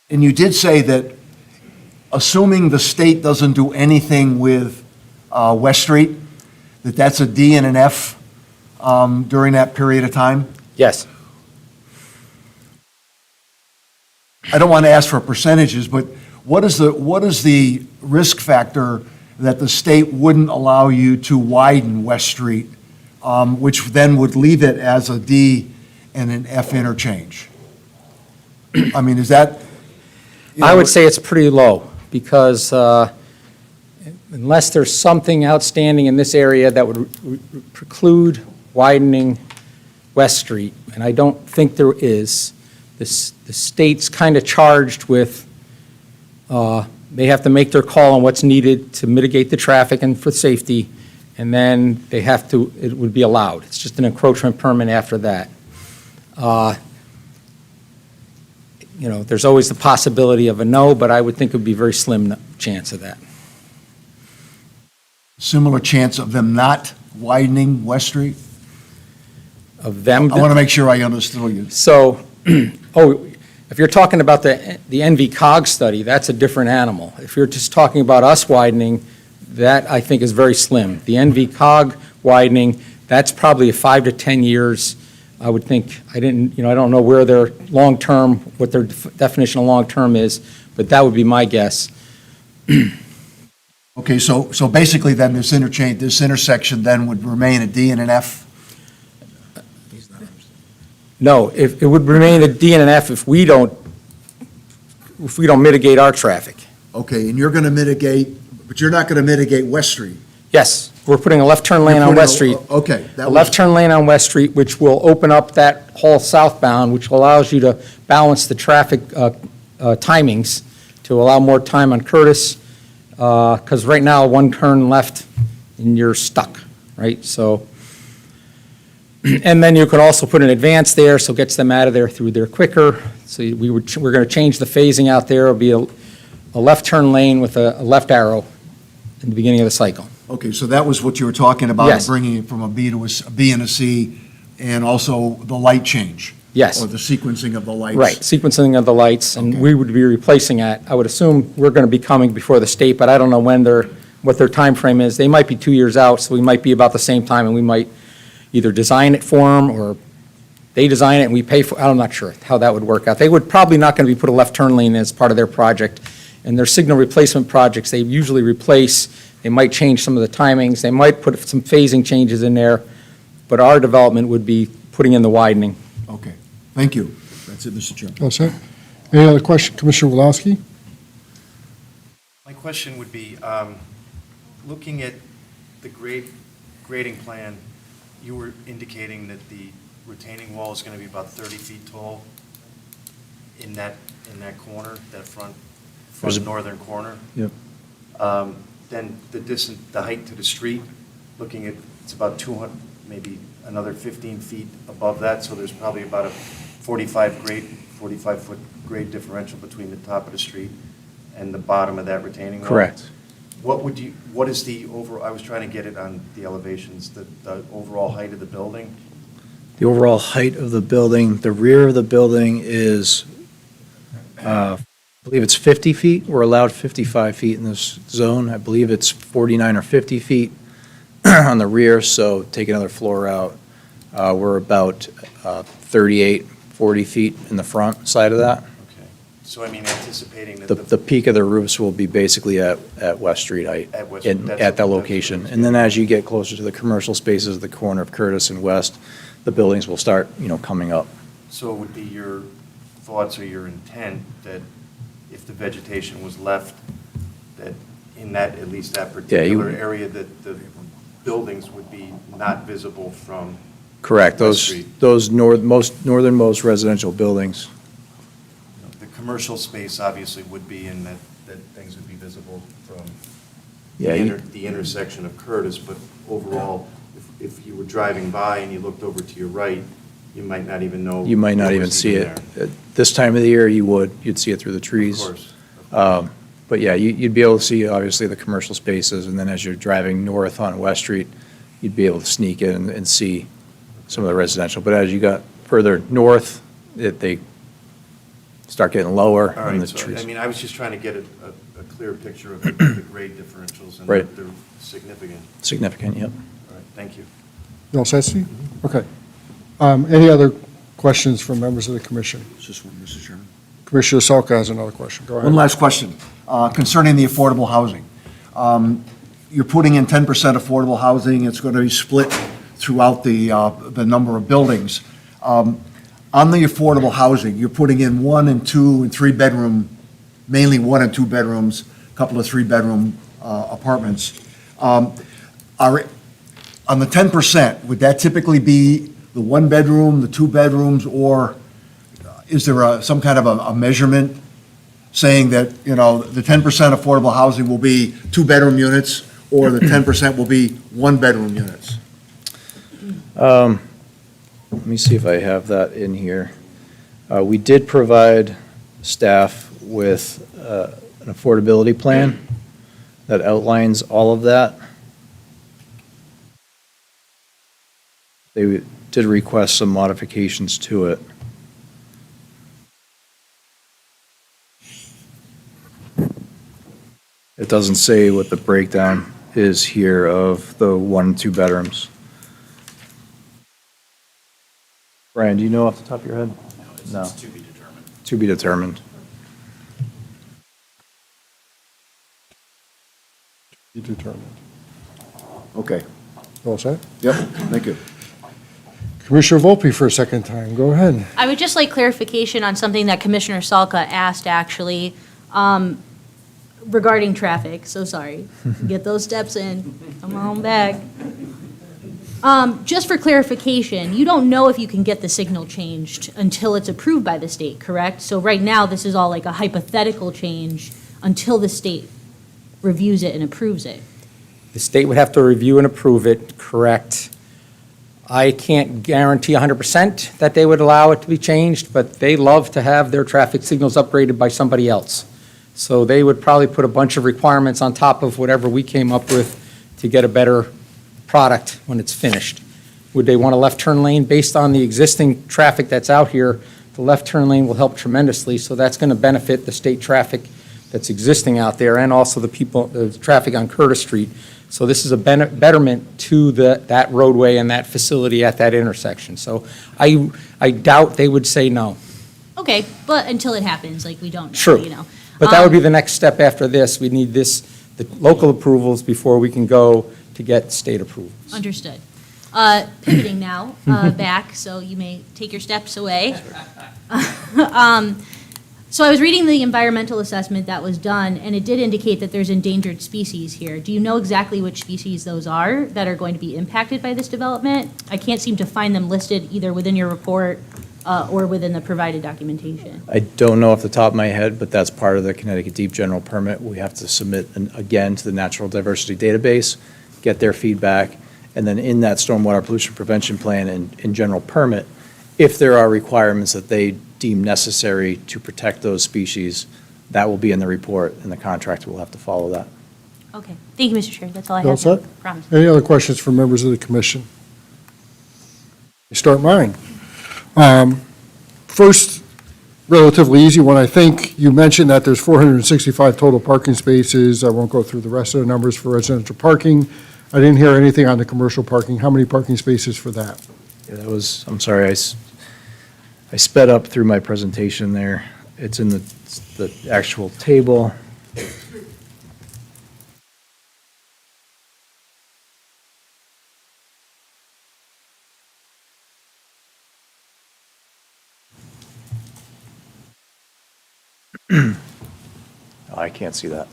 you did say that assuming the state doesn't do anything with West Street, that's a D and an F during that period of time? Yes. I don't want to ask for percentages, but what is the risk factor that the state wouldn't allow you to widen West Street, which then would leave it as a D and an F interchange? I mean, is that? I would say it's pretty low, because unless there's something outstanding in this area that would preclude widening West Street, and I don't think there is, the state's kind of charged with, they have to make their call on what's needed to mitigate the traffic and for safety, and then they have to, it would be allowed. It's just an encroachment permit after that. You know, there's always the possibility of a no, but I would think it would be a very slim chance of that. Similar chance of them not widening West Street? Of them. I want to make sure I understood you. So, if you're talking about the NV-COG study, that's a different animal. If you're just talking about us widening, that I think is very slim. The NV-COG widening, that's probably a 5 to 10 years. I would think, I don't know where their long-term, what their definition of long-term is, but that would be my guess. Okay, so basically then this intersection then would remain a D and an F? No, if, it would remain a D and an F if we don't mitigate our traffic. Okay, and you're going to mitigate, but you're not going to mitigate West Street? Yes, we're putting a left turn lane on West Street. Okay. A left turn lane on West Street, which will open up that whole southbound, which allows you to balance the traffic timings to allow more time on Curtis, because right now, one turn left and you're stuck, right? So, and then you could also put an advance there, so it gets them out of there through there quicker. So we're going to change the phasing out there. It'll be a left turn lane with a left arrow in the beginning of the cycle. Okay, so that was what you were talking about, Yes. bringing it from a B and a C, and also the light change? Yes. Or the sequencing of the lights? Right, sequencing of the lights, and Okay. we would be replacing that. I would assume we're going to be coming before the state, but I don't know what their time frame is. They might be 2 years out, so we might be about the same time, and we might either design it for them, or they design it and we pay for, I'm not sure how that would work out. They would probably not going to be put a left turn lane as part of their project. And their signal replacement projects, they usually replace, they might change some of the timings, they might put some phasing changes in there, but our development would be putting in the widening. Okay, thank you. That's it, Mr. Chairman. All set? Any other question? Commissioner Woloski? My question would be, looking at the grading plan, you were indicating that the retaining wall is going to be about 30 feet tall in that corner, that front northern corner. Yep. Then the height to the street, looking at, it's about 200, maybe another 15 feet above that, so there's probably about a 45-foot grade differential between the top of the street and the bottom of that retaining wall. Correct. What is the overall, I was trying to get it on the elevations, the overall height of the building? The overall height of the building, the rear of the building is, I believe it's 50 feet. We're allowed 55 feet in this zone. I believe it's 49 or 50 feet on the rear, so take another floor out. We're about 38, 40 feet in the front side of that. Okay. So I mean, anticipating that The peak of the roofs will be basically at West Street height, At West- at that's- that that's- location. And then as you get closer to the commercial spaces at the corner of Curtis and West, the buildings will start, coming up. So it would be your thoughts or your intent that if the vegetation was left, that in that, at least that particular area, that the buildings would be not visible from Correct. West Street? Those northernmost residential buildings. The commercial space obviously would be in that things would be visible from Yeah, the intersection of Curtis, but overall, if you were driving by and you looked over to your right, you might not even know. You might not what even was see it. there. At this time of the year, you'd see it through the trees. Of course. But yeah, you'd be able to see, obviously, the commercial spaces, and then as you're driving north on West Street, you'd be able to sneak in and see some of the residential. But as you got further north, they start getting lower All in the right, so, trees. I mean, I was just trying to get a clear picture of the grade differentials, and Right. they're significant. Significant, yep. All right, thank you. You all set, Steve? Okay. Any other questions from members of the commission? Just one, Mr. Chairman. Commissioner Salka has another question. Go ahead. One last question concerning the affordable housing. You're putting in 10% affordable housing. It's going to be split throughout the number of buildings. On the affordable housing, you're putting in 1 and 2 and 3 bedroom, mainly 1 and 2 bedrooms, a couple of 3-bedroom apartments. On the 10%, would that typically be the one bedroom, the two bedrooms, or is there some kind of a measurement saying that, you know, the 10% affordable housing will be two-bedroom units, or the 10% will be one-bedroom units? Let me see if I have that in here. We did provide staff with an affordability plan that outlines all of that. They did request some modifications to it. It doesn't say what the breakdown is here of the 1 and 2 bedrooms. Brian, do you know off the top of your head? No. It's to be determined. To be determined. Be determined. Okay. All set? Yep, thank you. Commissioner Volpe for a second time, go ahead. I would just like clarification on something that Commissioner Salka asked, actually, regarding traffic. So sorry. Get those steps in. Come on back. Just for clarification, you don't know if you can get the signal changed until it's approved by the state, correct? So right now, this is all like a hypothetical change until the state reviews it and approves it. The state would have to review and approve it, correct? I can't guarantee 100% that they would allow it to be changed, but they love to have their traffic signals upgraded by somebody else. So they would probably put a bunch of requirements on top of whatever we came up with to get a better product when it's finished. Would they want a left turn lane? Based on the existing traffic that's out here, the left turn lane will help tremendously, so that's going to benefit the state traffic that's existing out there and also the people, the traffic on Curtis Street. So this is a betterment to that roadway and that facility at that intersection. So I doubt they would say no. Okay, but until it happens, like, we don't know, Sure. you know. But that would be the next step after this. We need the local approvals before we can go to get state approvals. Understood. Pivoting now, back, so you may take your steps away. So I was reading the environmental assessment that was done, and it did indicate that there's endangered species here. Do you know exactly which species those are that are going to be impacted by this development? I can't seem to find them listed either within your report or within the provided documentation. I don't know off the top of my head, but that's part of the Connecticut Deep General Permit. We have to submit, again, to the Natural Diversity Database, get their feedback, and then in that Stormwater Pollution Prevention Plan and in general permit, if there are requirements that they deem necessary to protect those species, that will be in the report, and the contractor will have to follow that. Okay, thank you, Mr. Chair, that's all I You all have. set? Promise. Any other questions from members of the commission? You start mine. First, relatively easy one, I think. You mentioned that there's 465 total parking spaces. I won't go through the rest of the numbers for residential parking. I didn't hear anything on the commercial parking. How many parking spaces for that? Yeah, that was, I'm sorry, I sped up through my presentation there. It's in the actual table. Oh, I can't see that.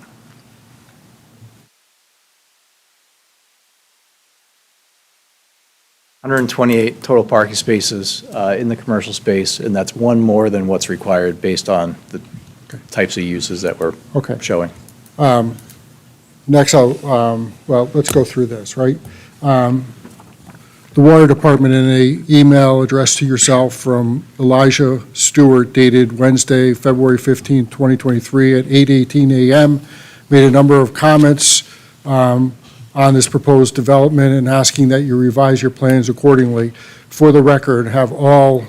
$128 total parking spaces in the commercial space, and that's one more than what's required based on the types of uses that we're Okay. showing. Next, well, let's go through this, right? The Water Department, in an email addressed to yourself from Elijah Stewart dated Wednesday, February 15, 2023 at 8:18 a.m., made a number of comments on this proposed development and asking that you revise your plans accordingly. For the record, have all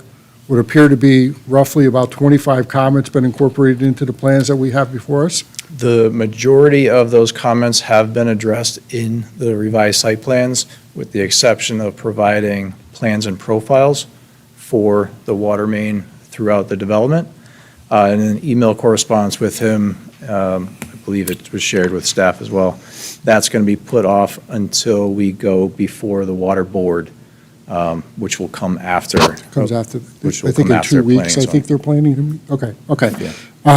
what appear to be roughly about 25 comments been incorporated into the plans that we have before us? The majority of those comments have been addressed in the revised site plans, with the exception of providing plans and profiles for the water main throughout the development. And an email correspondence with him, I believe it was shared with staff as well. That's going to be put off until we go before the water board, which will come after. Comes after, Which I will think come in after 2 weeks, planning I and so think they're planning to meet. Okay. Yeah.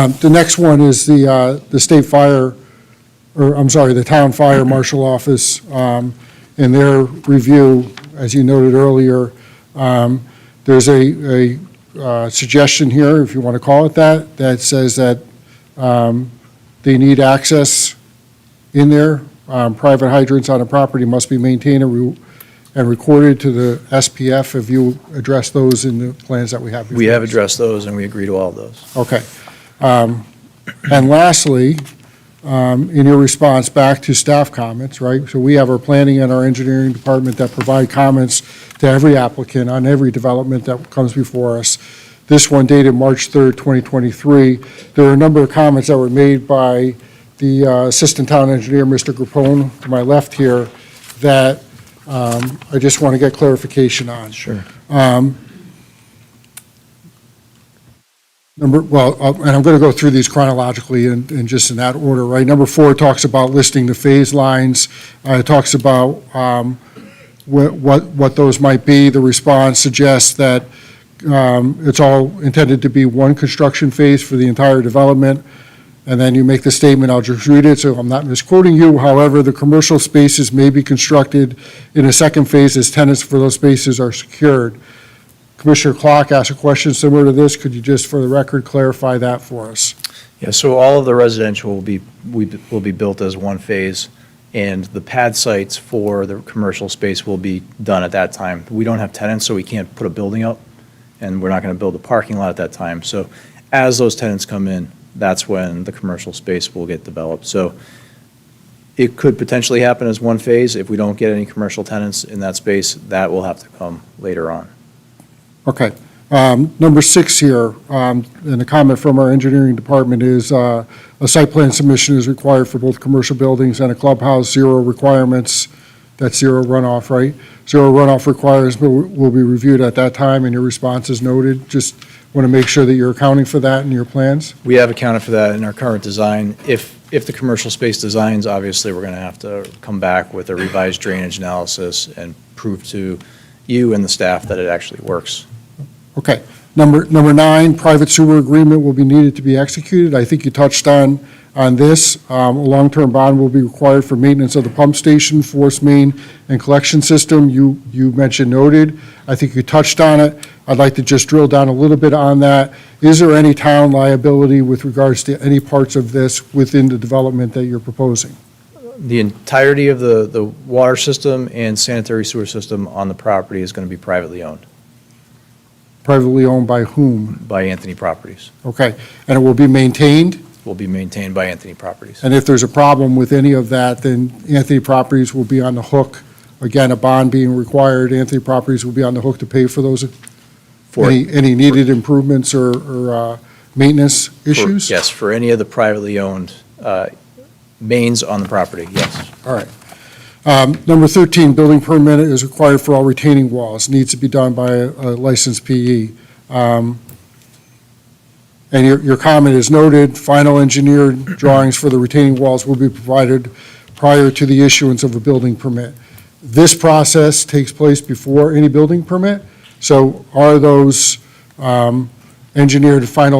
The next one is the State Fire or I'm sorry, the Town Fire Marshal Office, in their review, as you noted earlier, there's a suggestion here, if you want to call it that, that says that they need access in there. Private hydrants on a property must be maintained and recorded to the SPF. Have you addressed those in the plans that we have? We before have us? addressed those, and we agree to all of those. Okay. And lastly, in your response back to staff comments, right? So we have our planning and our engineering department that provide comments to every applicant on every development that comes before us. This one dated March 3rd, 2023. There are a number of comments that were made by the Assistant Town Engineer, Mr. Grappone, to my left here, that I just want to get clarification on. Sure. And I'm going to go through these chronologically and just in that order, right? Number 4 talks about listing the phase lines. It talks about what those might be. The response suggests that it's all intended to be one construction phase for the entire development. And then you make the statement, I'll just read it so I'm not misquoting you. However, the commercial spaces may be constructed in a second phase as tenants for those spaces are secured. Commissioner Clark asked a question similar to this. Could you just, for the record, clarify that for us? Yeah, so all of the residential will be built as one phase, and the pad sites for the commercial space will be done at that time. We don't have tenants, so we can't put a building up, and we're not going to build a parking lot at that time. So as those tenants come in, that's when the commercial space will get developed. So it could potentially happen as one phase. If we don't get any commercial tenants in that space, that will have to come later on. Okay. Number 6 here, and a comment from our engineering department is a site plan submission is required for both commercial buildings and a clubhouse, 0 requirements. That's 0 runoff, right? 0 runoff requires will be reviewed at that time, and your response is noted. Just want to make sure that you're accounting for that in your plans. We have accounted for that in our current design. If the commercial space designs, obviously, we're going to have to come back with a revised drainage analysis and prove to you and the staff that it actually works. Okay. Number 9, private sewer agreement will be needed to be executed. I think you touched on this. A long-term bond will be required for maintenance of the pump station, force main, and collection system. You mentioned noted. I think you touched on it. I'd like to just drill down a little bit on that. Is there any town liability with regards to any parts of this within the development that you're proposing? The entirety of the water system and sanitary sewer system on the property is going to be privately owned. Privately owned by whom? By Anthony Properties. Okay. And it will be maintained? Will be maintained by Anthony Properties. And if there's a problem with any of that, then Anthony Properties will be on the hook. Again, a bond being required, Anthony Properties will be on the hook to pay for those, any needed improvements or maintenance issues? Yes, for any of the privately owned mains on the property, yes. All right. Number 13, building permit is required for all retaining walls, needs to be done by a licensed PE. And your comment is noted, final engineered drawings for the retaining walls will be provided prior to the issuance of a building permit. This process takes place before any building permit, so are those final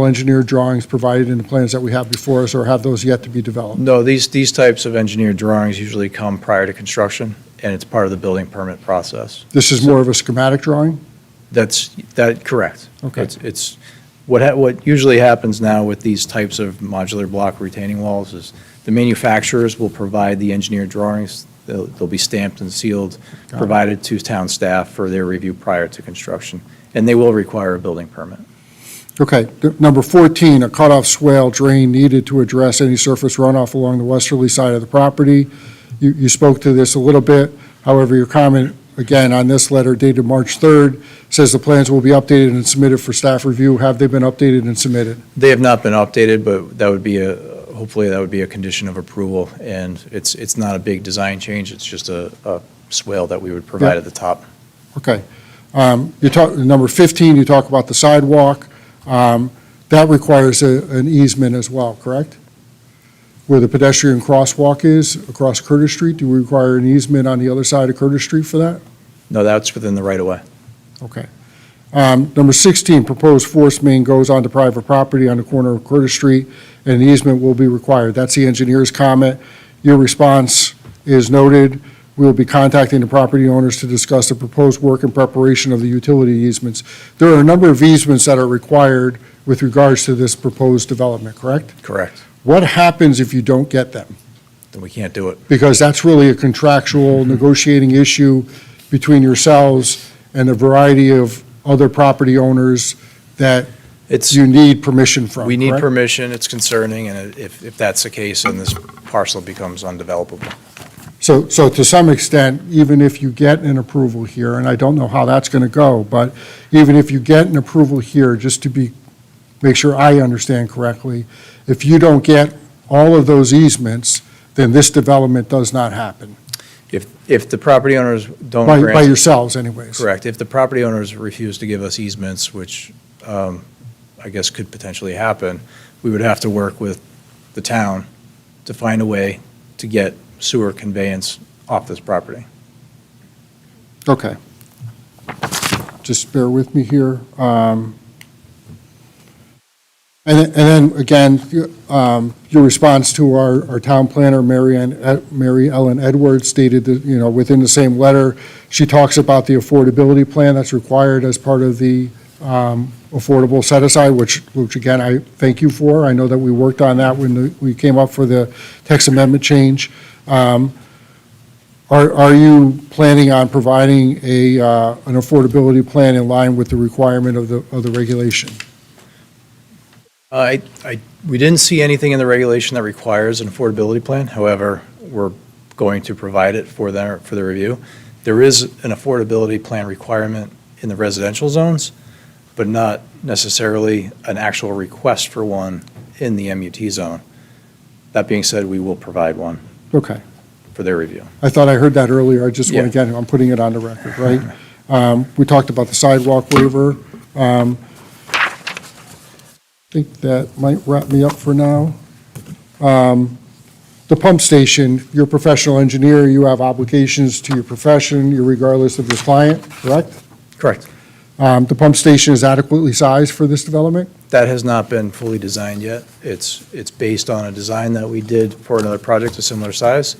engineered drawings provided in the plans that we have before us, or have those yet to be developed? No, these types of engineered drawings usually come prior to construction, and it's part of the building permit process. This is more of a schematic drawing? Correct. Okay. It's what usually happens now with these types of modular block retaining walls is the manufacturers will provide the engineered drawings. They'll be stamped and sealed, provided to town staff for their review prior to construction, and they will require a building permit. Okay. Number 14, a cutoff swale drain needed to address any surface runoff along the westerly side of the property. You spoke to this a little bit. However, your comment, again, on this letter dated March 3rd, says the plans will be updated and submitted for staff review. Have they been updated and submitted? They have not been updated, but that would be hopefully that would be a condition of approval, and it's not a big design change. It's just a swale that we would provide at the top. Okay. Number 15, you talk about the sidewalk. That requires an easement as well, correct? Where the pedestrian crosswalk is across Curtis Street, do we require an easement on the other side of Curtis Street for that? No, that's within the right-of-way. Okay. Number 16, proposed force main goes onto private property on the corner of Curtis Street, and an easement will be required. That's the engineer's comment. Your response is noted. We will be contacting the property owners to discuss the proposed work and preparation of the utility easements. There are a number of easements that are required with regards to this proposed development, correct? Correct. What happens if you don't get them? Then we can't do it. Because that's really a contractual negotiating issue between yourselves and a variety of other property owners that It's, you need permission from, we need correct? permission, it's concerning, and if that's the case, then this parcel becomes undevelopable. So to some extent, even if you get an approval here, and I don't know how that's going to go, but even if you get an approval here, just to make sure I understand correctly, if you don't get all of those easements, then this development does not happen, If the property owners don't by grant. yourselves anyways. Correct. If the property owners refuse to give us easements, which I guess could potentially happen, we would have to work with the town to find a way to get sewer conveyance off this property. Okay. Just bear with me here. And then, again, your response to our town planner, Mary Ellen Edwards, stated that, within the same letter, she talks about the affordability plan that's required as part of the affordable set-aside, which again, I thank you for. I know that we worked on that when we came up for the text amendment change. Are you planning on providing an affordability plan in line with the requirement of the regulation? We didn't see anything in the regulation that requires an affordability plan. However, we're going to provide it for the review. There is an affordability plan requirement in the residential zones, but not necessarily an actual request for one in the MUT zone. That being said, we will provide one Okay. for their review. I thought I heard that earlier. I just want to Yeah. get it, I'm putting it on the record, right? We talked about the sidewalk waiver. I think that might wrap me up for now. The pump station, you're a professional engineer, you have obligations to your profession, you're regardless of your client, correct? Correct. The pump station is adequately sized for this development? That has not been fully designed yet. It's based on a design that we did for another project of similar size.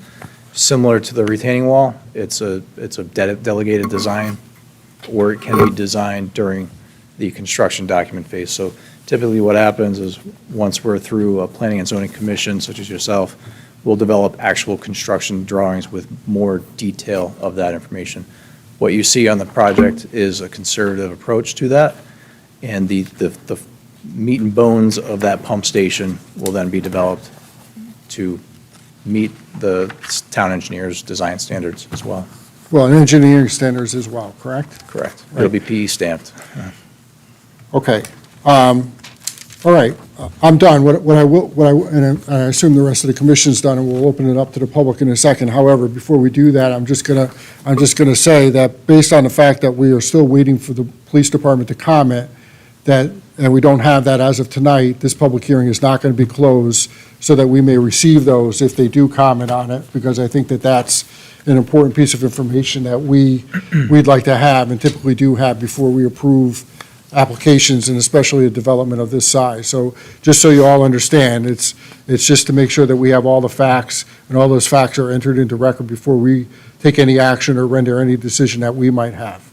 Similar to the retaining wall, it's a delegated design, or it can be designed during the construction document phase. So typically what happens is, once we're through a planning and zoning commission, such as yourself, we'll develop actual construction drawings with more detail of that information. What you see on the project is a conservative approach to that, and the meat and bones of that pump station will then be developed to meet the town engineer's design standards as well. Well, and engineering standards as well, correct? Correct. It'll be PE stamped. Okay. All right, I'm done. And I assume the rest of the commission's done, and we'll open it up to the public in a second. However, before we do that, I'm just gonna say that based on the fact that we are still waiting for the police department to comment, and we don't have that as of tonight, this public hearing is not gonna be closed, so that we may receive those if they do comment on it, because I think that that's an important piece of information that we'd like to have, and typically do have before we approve applications, and especially a development of this size. So just so you all understand, it's just to make sure that we have all the facts, and all those facts are entered into record before we take any action or render any decision that we might have.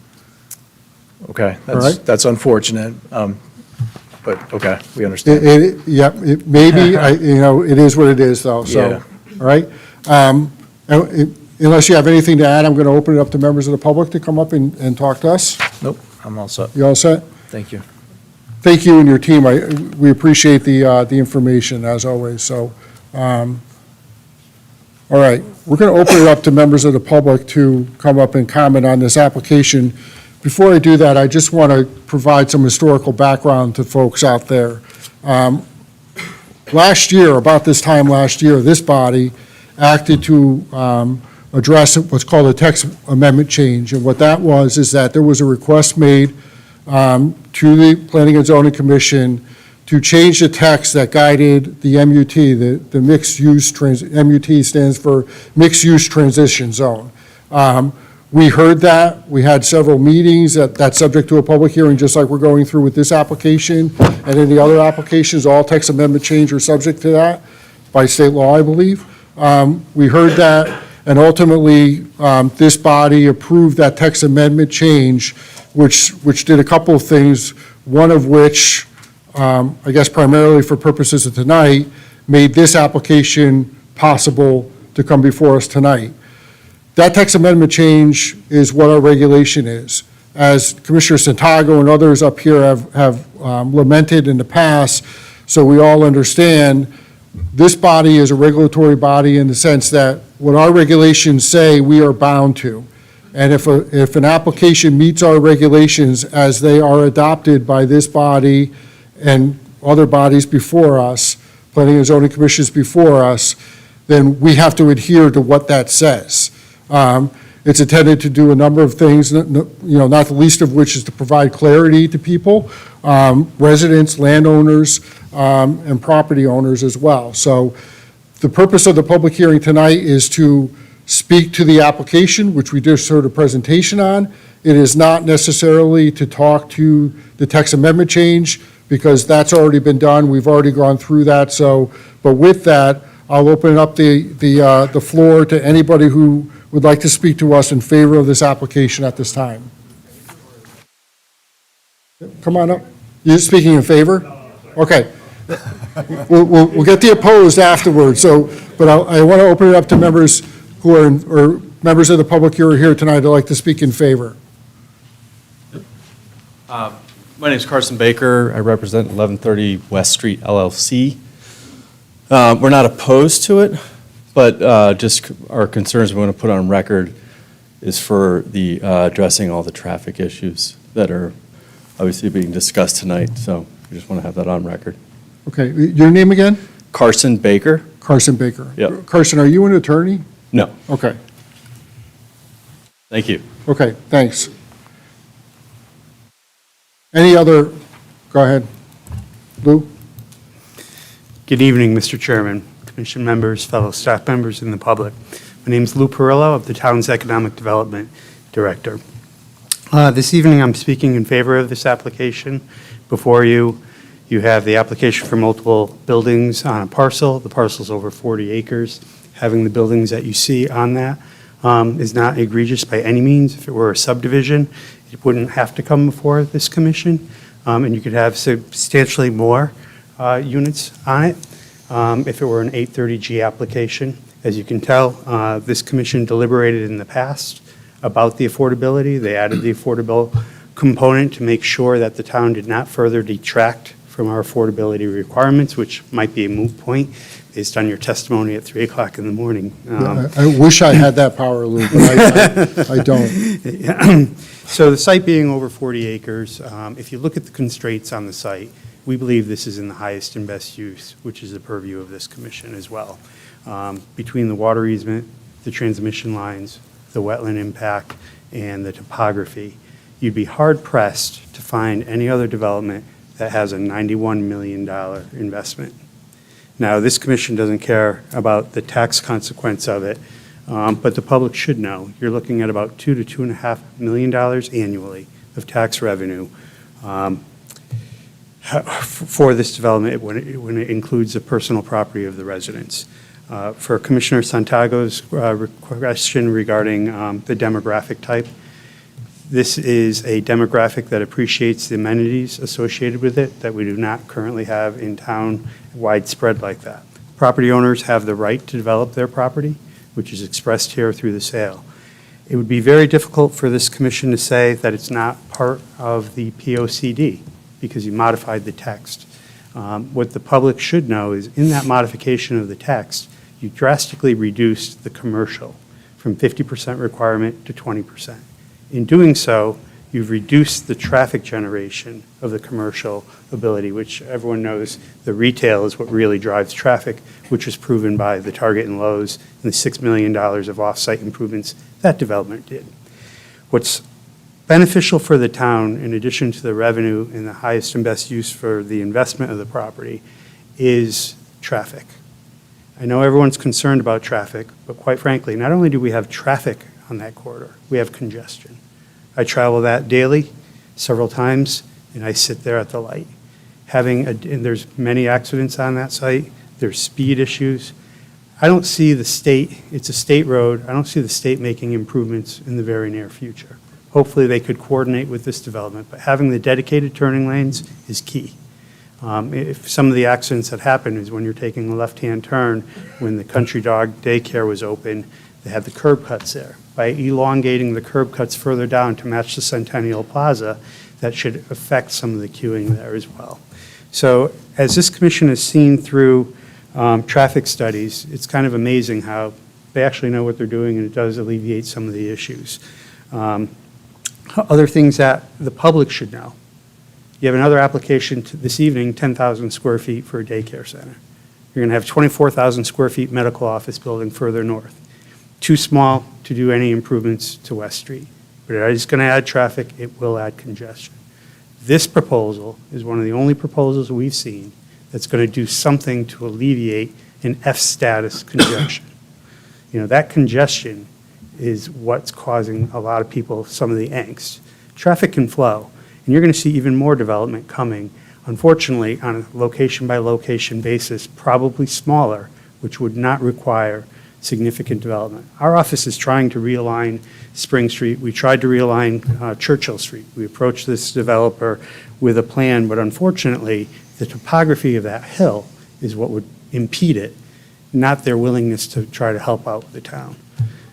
Okay, All right. that's unfortunate, but okay, we understand. Yep, it maybe, it is what it is, though, so, Yeah. all right? Unless you have anything to add, I'm going to open it up to members of the public to come up and talk to us. Nope, I'm all set. You all set? Thank you. Thank you and your team. We appreciate the information, as always, so. All right, we're going to open it up to members of the public to come up and comment on this application. Before I do that, I just want to provide some historical background to folks out there. Last year, about this time last year, this body acted to address what's called a text amendment change. And what that was is that there was a request made to the Planning and Zoning Commission to change the text that guided the MUT, the mixed-use, MUT stands for Mixed-Use Transition Zone. We heard that. We had several meetings that's subject to a public hearing, just like we're going through with this application. And any other applications, all text amendment change are subject to that by state law, I believe. We heard that, and ultimately, this body approved that text amendment change, which did a couple of things, one of which, I guess primarily for purposes of tonight, made this application possible to come before us tonight. That text amendment change is what our regulation is. As Commissioner Santago and others up here have lamented in the past, so we all understand, this body is a regulatory body in the sense that what our regulations say, we are bound to. And if an application meets our regulations as they are adopted by this body and other bodies before us, Planning and Zoning Commissions before us, then we have to adhere to what that says. It's intended to do a number of things, not the least of which is to provide clarity to people, residents, landowners, and property owners as well. So the purpose of the public hearing tonight is to speak to the application, which we just heard a presentation on. It is not necessarily to talk to the text amendment change, because that's already been done. We've already gone through that. So, but with that, I'll open up the floor to anybody who would like to speak to us in favor of this application at this time. Come on up. You're speaking in favor? Okay. We'll get the opposed afterwards. So, but I want to open it up to members who are, or members of the public who are here tonight who'd like to speak in favor. My name is Carson Baker. I represent 1130 West Street LLC. We're not opposed to it, but just our concerns we want to put on record is for the addressing all the traffic issues that are obviously being discussed tonight. So we just want to have that on record. Okay. Your name again? Carson Baker. Carson Baker. Yep. Carson, are you an attorney? No. Okay. Thank you. Okay, thanks. Any other, go ahead. Lou? Good evening, Mr. Chairman, Commission members, fellow staff members, and the public. My name is Lou Perillo of the town's Economic Development Director. This evening, I'm speaking in favor of this application. Before you, you have the application for multiple buildings on a parcel. The parcel's over 40 acres. Having the buildings that you see on that is not egregious by any means. If it were a subdivision, it wouldn't have to come before this commission, and you could have substantially more units on it. If it were an 830G application, as you can tell, this commission deliberated in the past about the affordability. They added the affordable component to make sure that the town did not further detract from our affordability requirements, which might be a moot point based on your testimony at 3 o'clock in the morning. I wish I had that power, Lou, but I don't. So the site being over 40 acres, if you look at the constraints on the site, we believe this is in the highest and best use, which is the purview of this commission as well. Between the water easement, the transmission lines, the wetland impact, and the topography, you'd be hard-pressed to find any other development that has a $91 million investment. Now, this commission doesn't care about the tax consequence of it, but the public should know. You're looking at about $2 to $2.5 million annually of tax revenue for this development when it includes the personal property of the residents. For Commissioner Santago's question regarding the demographic type, this is a demographic that appreciates the amenities associated with it that we do not currently have in town widespread like that. Property owners have the right to develop their property, which is expressed here through the sale. It would be very difficult for this commission to say that it's not part of the POCD because you modified the text. What the public should know is in that modification of the text, you drastically reduced the commercial from 50% requirement to 20%. In doing so, you've reduced the traffic generation of the commercial ability, which everyone knows the retail is what really drives traffic, which was proven by the Target and Lowe's and the $6 million of off-site improvements that development did. What's beneficial for the town, in addition to the revenue and the highest and best use for the investment of the property, is traffic. I know everyone's concerned about traffic, but quite frankly, not only do we have traffic on that corridor, we have congestion. I travel that daily, several times, and I sit there at the light. And there's many accidents on that site, there's speed issues. I don't see the state, it's a state road, I don't see the state making improvements in the very near future. Hopefully, they could coordinate with this development, but having the dedicated turning lanes is key. If some of the accidents that happen is when you're taking a left-hand turn, when the Country Dog daycare was open, they had the curb cuts there. By elongating the curb cuts further down to match the Centennial Plaza, that should affect some of the queuing there as well. So as this commission has seen through traffic studies, it's kind of amazing how they actually know what they're doing, and it does alleviate some of the issues. Other things that the public should know. You have another application this evening, 10,000 square feet for a daycare center. You're going to have 24,000 square feet medical office building further north. Too small to do any improvements to West Street. But it is going to add traffic, it will add congestion. This proposal is one of the only proposals we've seen that's going to do something to alleviate an F status congestion. You know, that congestion is what's causing a lot of people some of the angst. Traffic can flow, and you're going to see even more development coming, unfortunately, on a location-by-location basis, probably smaller, which would not require significant development. Our office is trying to realign Spring Street. We tried to realign Churchill Street. We approached this developer with a plan, but unfortunately, the topography of that hill is what would impede it, not their willingness to try to help out the town.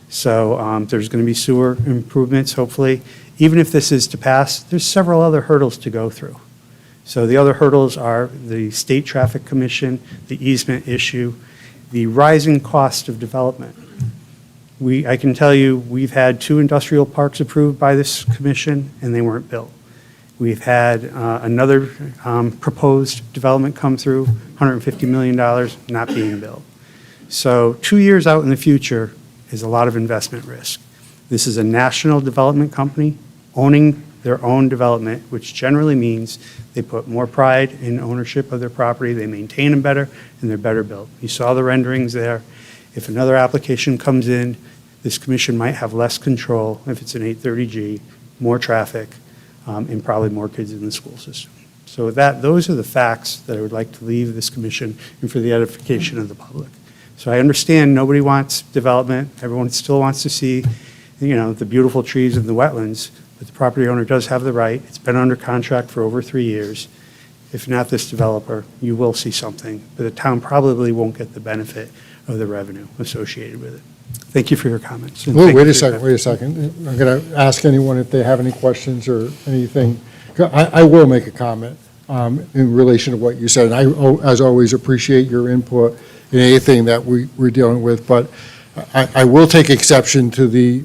So there's going to be sewer improvements, hopefully. Even if this is to pass, there's several other hurdles to go through. So the other hurdles are the State Traffic Commission, the easement issue, the rising cost of development. I can tell you, we've had 2 industrial parks approved by this commission, and they weren't built. We've had another proposed development come through, $150 million, not being built. So 2 years out in the future is a lot of investment risk. This is a national development company owning their own development, which generally means they put more pride in ownership of their property, they maintain them better, and they're better built. You saw the renderings there. If another application comes in, this commission might have less control if it's an 830G, more traffic, and probably more kids in the school system. So with that, those are the facts that I would like to leave this commission and for the edification of the public. So I understand nobody wants development. Everyone still wants to see, you know, the beautiful trees and the wetlands, but the property owner does have the right. It's been under contract for over 3 years. If not this developer, you will see something, but the town probably won't get the benefit of the revenue associated with it. Thank you for your comments. and Wait thank you a for your second, time. wait a second. I'm going to ask anyone if they have any questions or anything. I will make a comment in relation to what you said, and I, as always, appreciate your input in anything that we're dealing with, but I will take exception to the,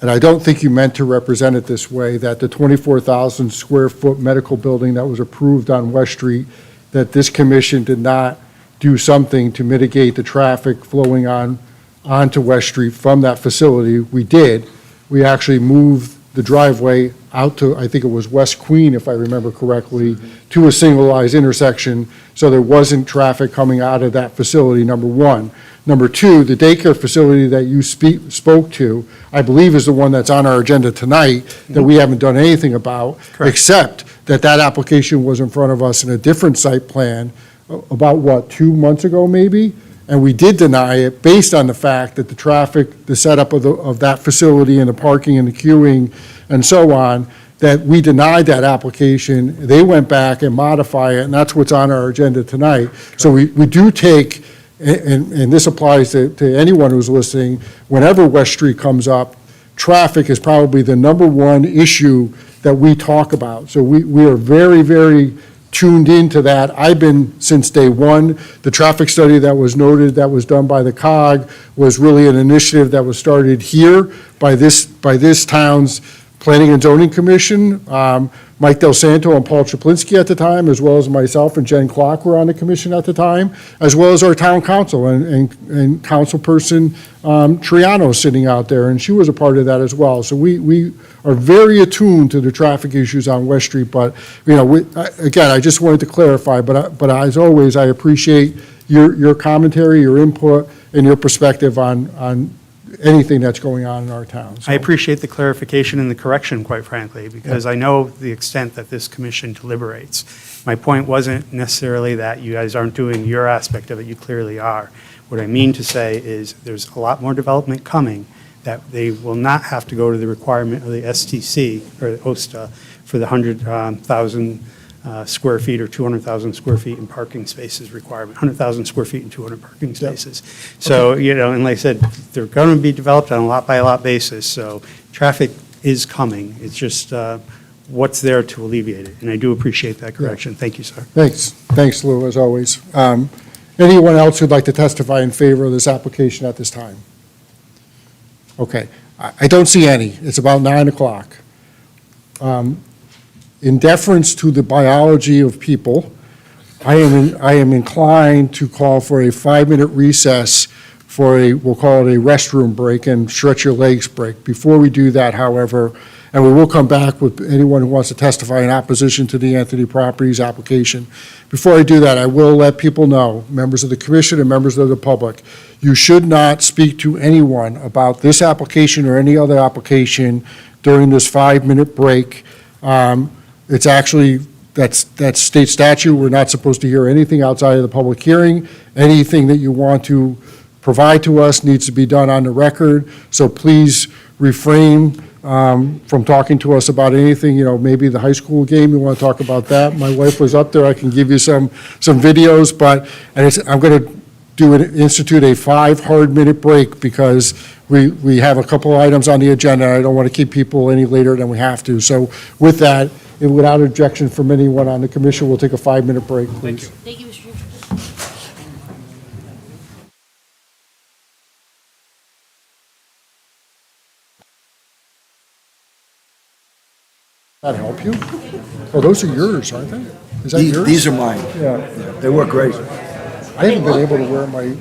and I don't think you meant to represent it this way, that the 24,000 square foot medical building that was approved on West Street, that this commission did not do something to mitigate the traffic flowing onto West Street from that facility. We did. We actually moved the driveway out to, I think it was West Queen, if I remember correctly, to a signalized intersection, so there wasn't traffic coming out of that facility, number one. Number two, the daycare facility that you spoke to, I believe is the one that's on our agenda tonight that we haven't done anything about, except that that application was in front of us in a different site plan about, what, 2 months ago, maybe? And we did deny it based on the fact that the traffic, the setup of that facility and the parking and the queuing and so on, that we denied that application. They went back and modified it, and that's what's on our agenda tonight. So we do take, and this applies to anyone who's listening, whenever West Street comes up, traffic is probably the number one issue that we talk about. So we are very, very tuned into that. I've been since day one. The traffic study that was noted, that was done by the COG, was really an initiative that was started here by this town's Planning and Zoning Commission. Mike Del Santo and Paul Chaplinsky at the time, as well as myself and Jen Klock were on the commission at the time, as well as our town council and councilperson Triano sitting out there, and she was a part of that as well. So we are very attuned to the traffic issues on West Street, but, you know, again, I just wanted to clarify, but as always, I appreciate your commentary, your input, and your perspective on anything that's going on in our town. So I appreciate the clarification and the correction, quite frankly, because I know the extent that this commission deliberates. My point wasn't necessarily that you guys aren't doing your aspect of it, you clearly are. What I mean to say is there's a lot more development coming, that they will not have to go to the requirement of the STC or the OSTA for the 100,000 square feet or 200,000 square feet in parking spaces requirement, 100,000 square feet and 200 parking spaces. So, and like I said, they're going to be developed on a lot-by-lot basis, so traffic is coming. It's just what's there to alleviate it, and I do appreciate that correction. Thank you, sir. Thanks, Lou, as always. Anyone else who'd like to testify in favor of this application at this time? Okay, I don't see any. It's about 9 o'clock. In deference to the biology of people, I am inclined to call for a 5-minute recess for we'll call it a restroom break and stretch your legs break. Before we do that, however, and we will come back with anyone who wants to testify in opposition to the Anthony Properties application. Before I do that, I will let people know, members of the commission and members of the public, you should not speak to anyone about this application or any other application during this 5-minute break. It's actually, that's state statute. We're not supposed to hear anything outside of the public hearing. Anything that you want to provide to us needs to be done on the record. So please refrain from talking to us about anything, maybe the high school game, you want to talk about that. My wife was up there, I can give you some videos, but I'm going to institute a 5 hard-minute break because we have a couple of items on the agenda, and I don't want to keep people any later than we have to. So with that, and without objection from anyone on the commission, we'll take a 5-minute break, please. Thank you, Mr. Chairman. That help you? Oh, those are yours, aren't they? Is that yours? These are mine. Yeah. They work great. I haven't been able to wear my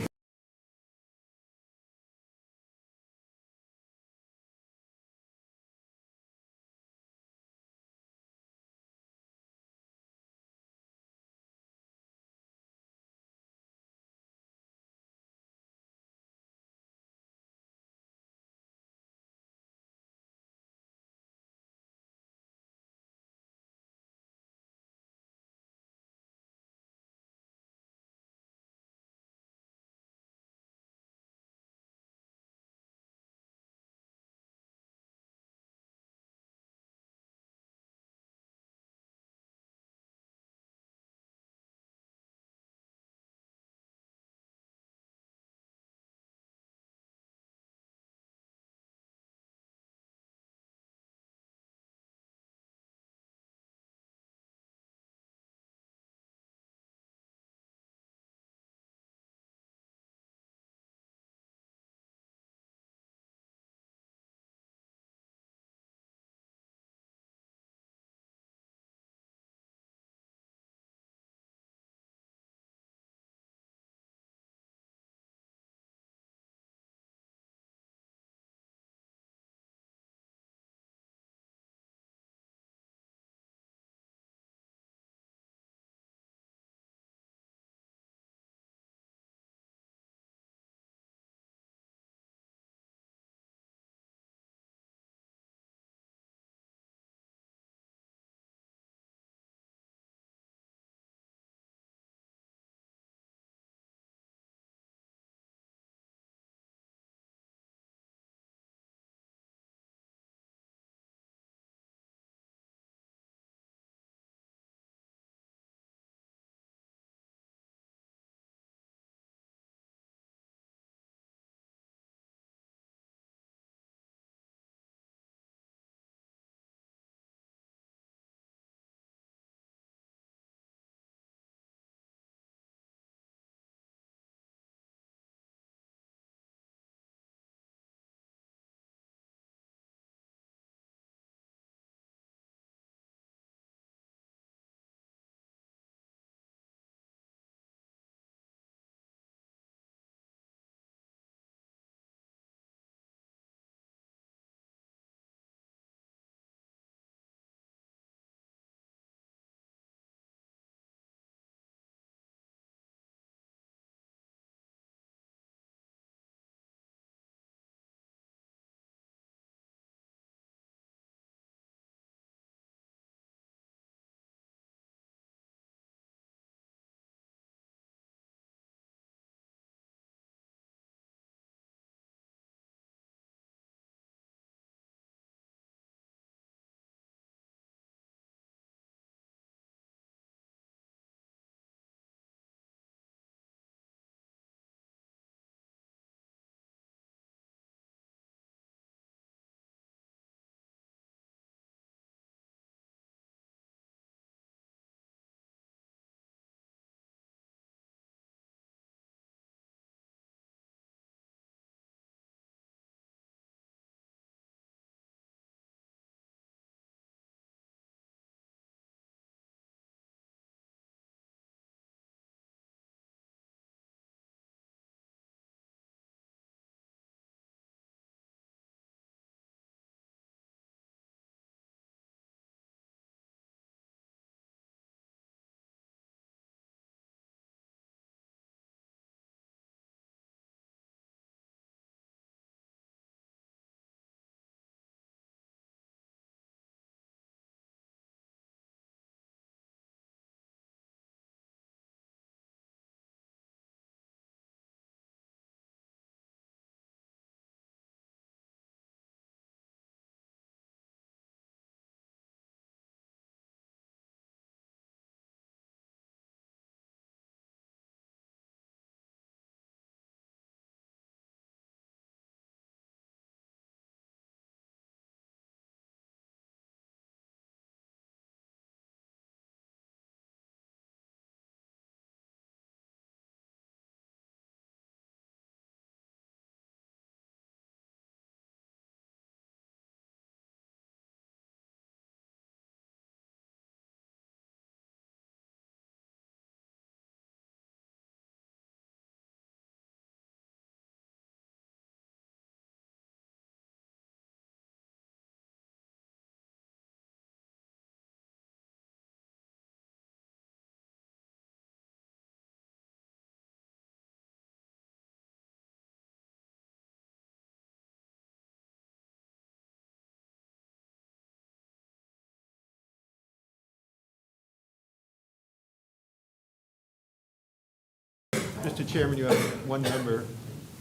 Mr. Chairman, you have one member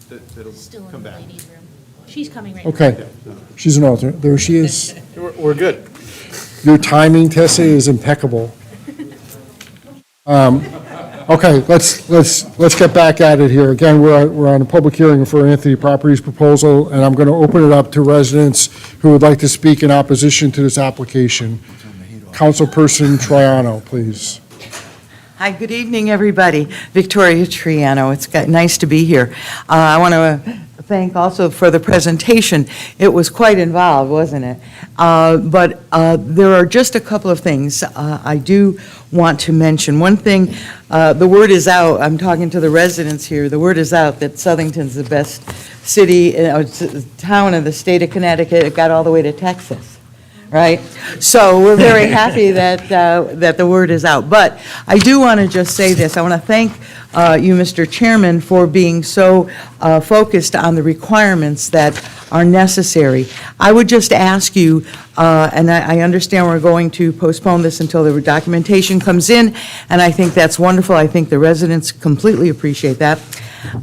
that'll Still in come the back. ladies' room. She's coming right now. Okay, she's an alternate. There she is. We're good. Your timing, Tessa, is impeccable. Okay, let's get back at it here. Again, we're on a public hearing for Anthony Properties proposal, and I'm going to open it up to residents who would like to speak in opposition to this application. Councilperson Troiano, please. Hi, good evening, everybody. Victoria Triano. It's nice to be here. I want to thank also for the presentation. It was quite involved, wasn't it? But there are just a couple of things I do want to mention. One thing, the word is out, I'm talking to the residents here, the word is out that Southington's the best city, town in the state of Connecticut. It got all the way to Texas, right? So we're very happy that the word is out. But I do want to just say this. I want to thank you, Mr. Chairman, for being so focused on the requirements that are necessary. I would just ask you, and I understand we're going to postpone this until the documentation comes in, and I think that's wonderful. I think the residents completely appreciate that.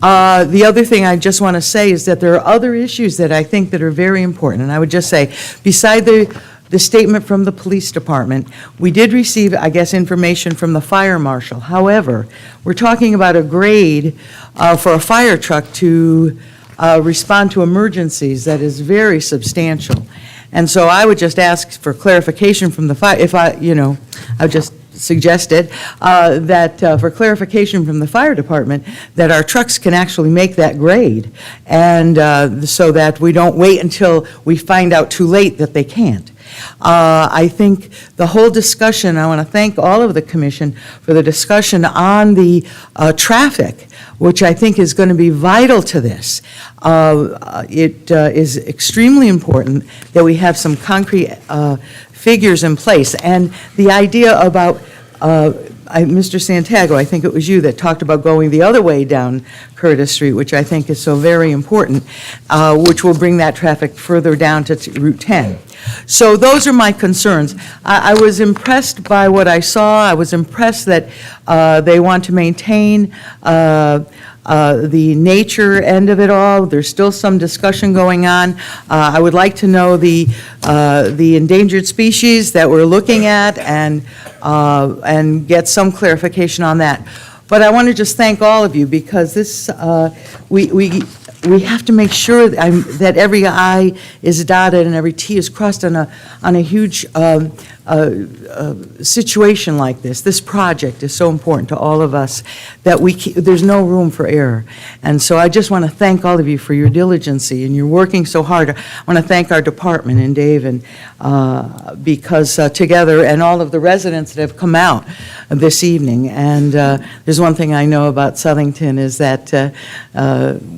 The other thing I just want to say is that there are other issues that I think that are very important, and I would just say, beside the statement from the police department, we did receive, I guess, information from the fire marshal. However, we're talking about a grade for a fire truck to respond to emergencies that is very substantial. And so I would just ask for clarification from the fire, if I would just suggested that for clarification from the fire department, that our trucks can actually make that grade, and so that we don't wait until we find out too late that they can't. I think the whole discussion, I want to thank all of the commission for the discussion on the traffic, which I think is going to be vital to this. It is extremely important that we have some concrete figures in place. And the idea about, Mr. Santago, I think it was you that talked about going the other way down Curtis Street, which I think is so very important, which will bring that traffic further down to Route 10. So those are my concerns. I was impressed by what I saw. I was impressed that they want to maintain the nature end of it all. There's still some discussion going on. I would like to know the endangered species that we're looking at and get some clarification on that. But I want to just thank all of you because this, we have to make sure that every I is dotted and every T is crossed on a huge situation like this. This project is so important to all of us that there's no room for error. And so I just want to thank all of you for your diligency, and you're working so hard. I want to thank our department and Dave, and because together, and all of the residents that have come out this evening. And there's one thing I know about Southington is that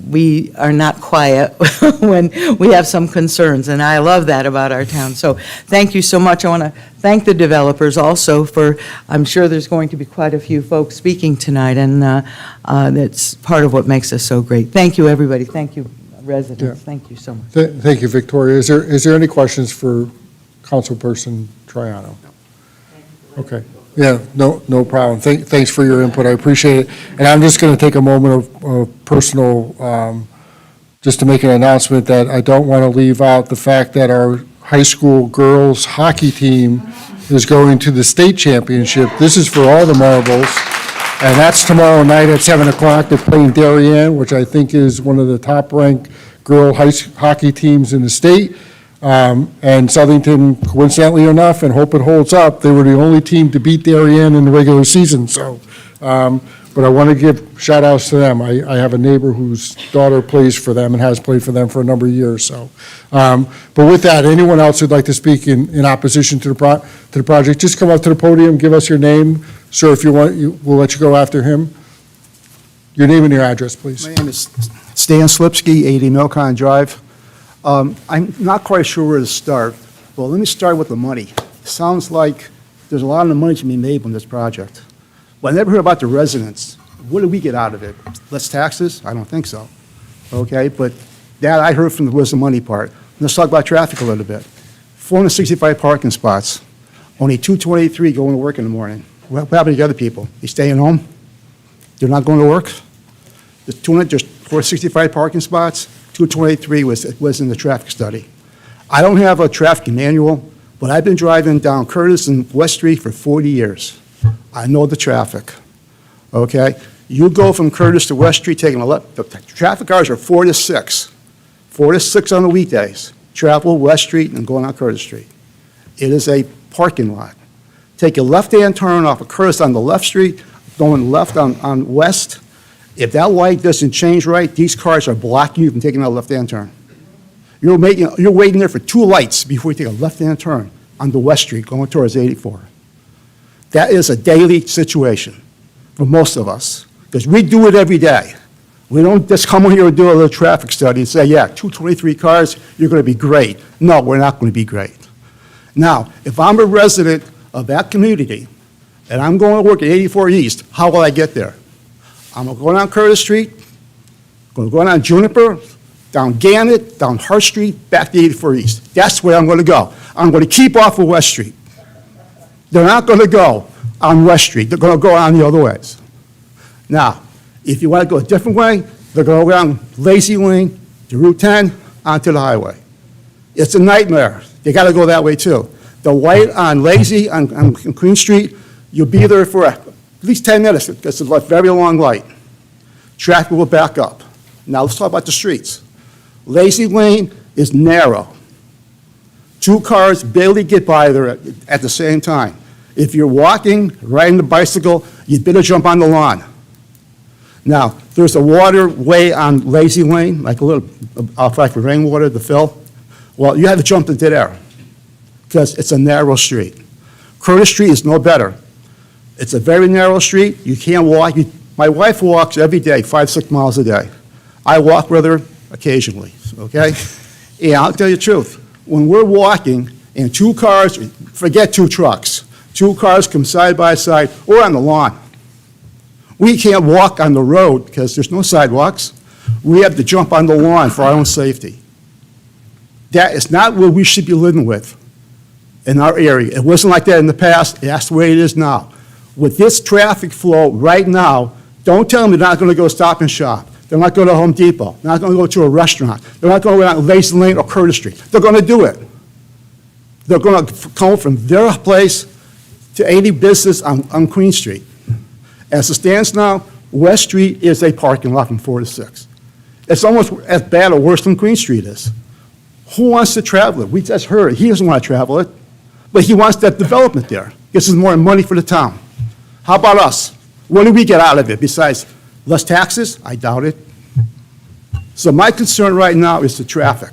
we are not quiet when we have some concerns, and I love that about our town. So thank you so much. I want to thank the developers also for, I'm sure there's going to be quite a few folks speaking tonight, and that's part of what makes us so great. Thank you, everybody. Thank you, residents. Yeah. Thank you so much. Thank you, Victoria. Is there any questions for Councilperson Troiano? Okay. Yeah, no problem. Thanks for your input. I appreciate it. And I'm just going to take a moment of personal, just to make an announcement that I don't want to leave out the fact that our high school girls hockey team is going to the state championship. This is for all the marbles, and that's tomorrow night at 7 o'clock. They're playing Darien, which I think is one of the top-ranked girl hockey teams in the state. And Southington, coincidentally enough, and hope it holds up, they were the only team to beat Darien in the regular season. So, but I want to give shout-outs to them. I have a neighbor whose daughter plays for them and has played for them for a number of years. So, but with that, anyone else who'd like to speak in opposition to the project, just come up to the podium, give us your name. Sir, if you want, we'll let you go after him. Your name and your address, please. My name is Stan Slipsky, 80 Milcon Drive. I'm not quite sure where to start. Well, let me start with the money. Sounds like there's a lot of money to be made from this project. Well, I never heard about the residents. What do we get out of it? Less taxes? I don't think so. Okay, but that I heard from the where's the money part. Let's talk about traffic a little bit. 465 parking spots. Only 223 going to work in the morning. What happened to the other people? They staying home? They're not going to work? There's 465 parking spots, 223 was in the traffic study. I don't have a traffic manual, but I've been driving down Curtis and West Street for 40 years. I know the traffic, okay? You go from Curtis to West Street taking a left, the traffic hours are 4 to 6. 4 to 6 on the weekdays. Travel West Street and going on Curtis Street. It is a parking lot. Take a left-hand turn off of Curtis on the left street, going left on West. If that light doesn't change right, these cars are blocking you from taking a left-hand turn. You're waiting there for 2 lights before you take a left-hand turn on the West Street going towards 84. That is a daily situation for most of us, because we do it every day. We don't just come here and do a little traffic study and say, yeah, 223 cars, you're going to be great. No, we're not going to be great. Now, if I'm a resident of that community and I'm going to work at 84 East, how will I get there? I'm going to go down Curtis Street, going to go down Juniper, down Gannett, down Hart Street, back to 84 East. That's where I'm going to go. I'm going to keep off of West Street. They're not going to go on West Street. They're going to go on the other ways. Now, if you want to go a different way, they're going to go down Lazy Lane to Route 10 onto the highway. It's a nightmare. They got to go that way too. The light on Lazy on Queen Street, you'll be there for at least 10 minutes because it's a very long light. Traffic will back up. Now let's talk about the streets. Lazy Lane is narrow. 2 cars barely get by there at the same time. If you're walking, riding the bicycle, you'd better jump on the lawn. Now, there's a waterway on Lazy Lane, like a little, like for rainwater, the fill. Well, you have to jump into there because it's a narrow street. Curtis Street is no better. It's a very narrow street. You can't walk. My wife walks every day, 5-6 miles a day. I walk with her occasionally, okay? And I'll tell you the truth. When we're walking and 2 cars, forget 2 trucks, 2 cars come side by side or on the lawn. We can't walk on the road because there's no sidewalks. We have to jump on the lawn for our own safety. That is not what we should be living with in our area. It wasn't like that in the past. That's the way it is now. With this traffic flow right now, don't tell them they're not going to go Stop and Shop. They're not going to Home Depot. They're not going to go to a restaurant. They're not going to go down Lazy Lane or Curtis Street. They're going to do it. They're going to come from their place to 80 business on Queen Street. As it stands now, West Street is a parking lot from 4 to 6. It's almost as bad or worse than Queen Street is. Who wants to travel it? We just heard he doesn't want to travel it, but he wants that development there. This is more money for the town. How about us? What do we get out of it besides less taxes? I doubt it. So my concern right now is the traffic.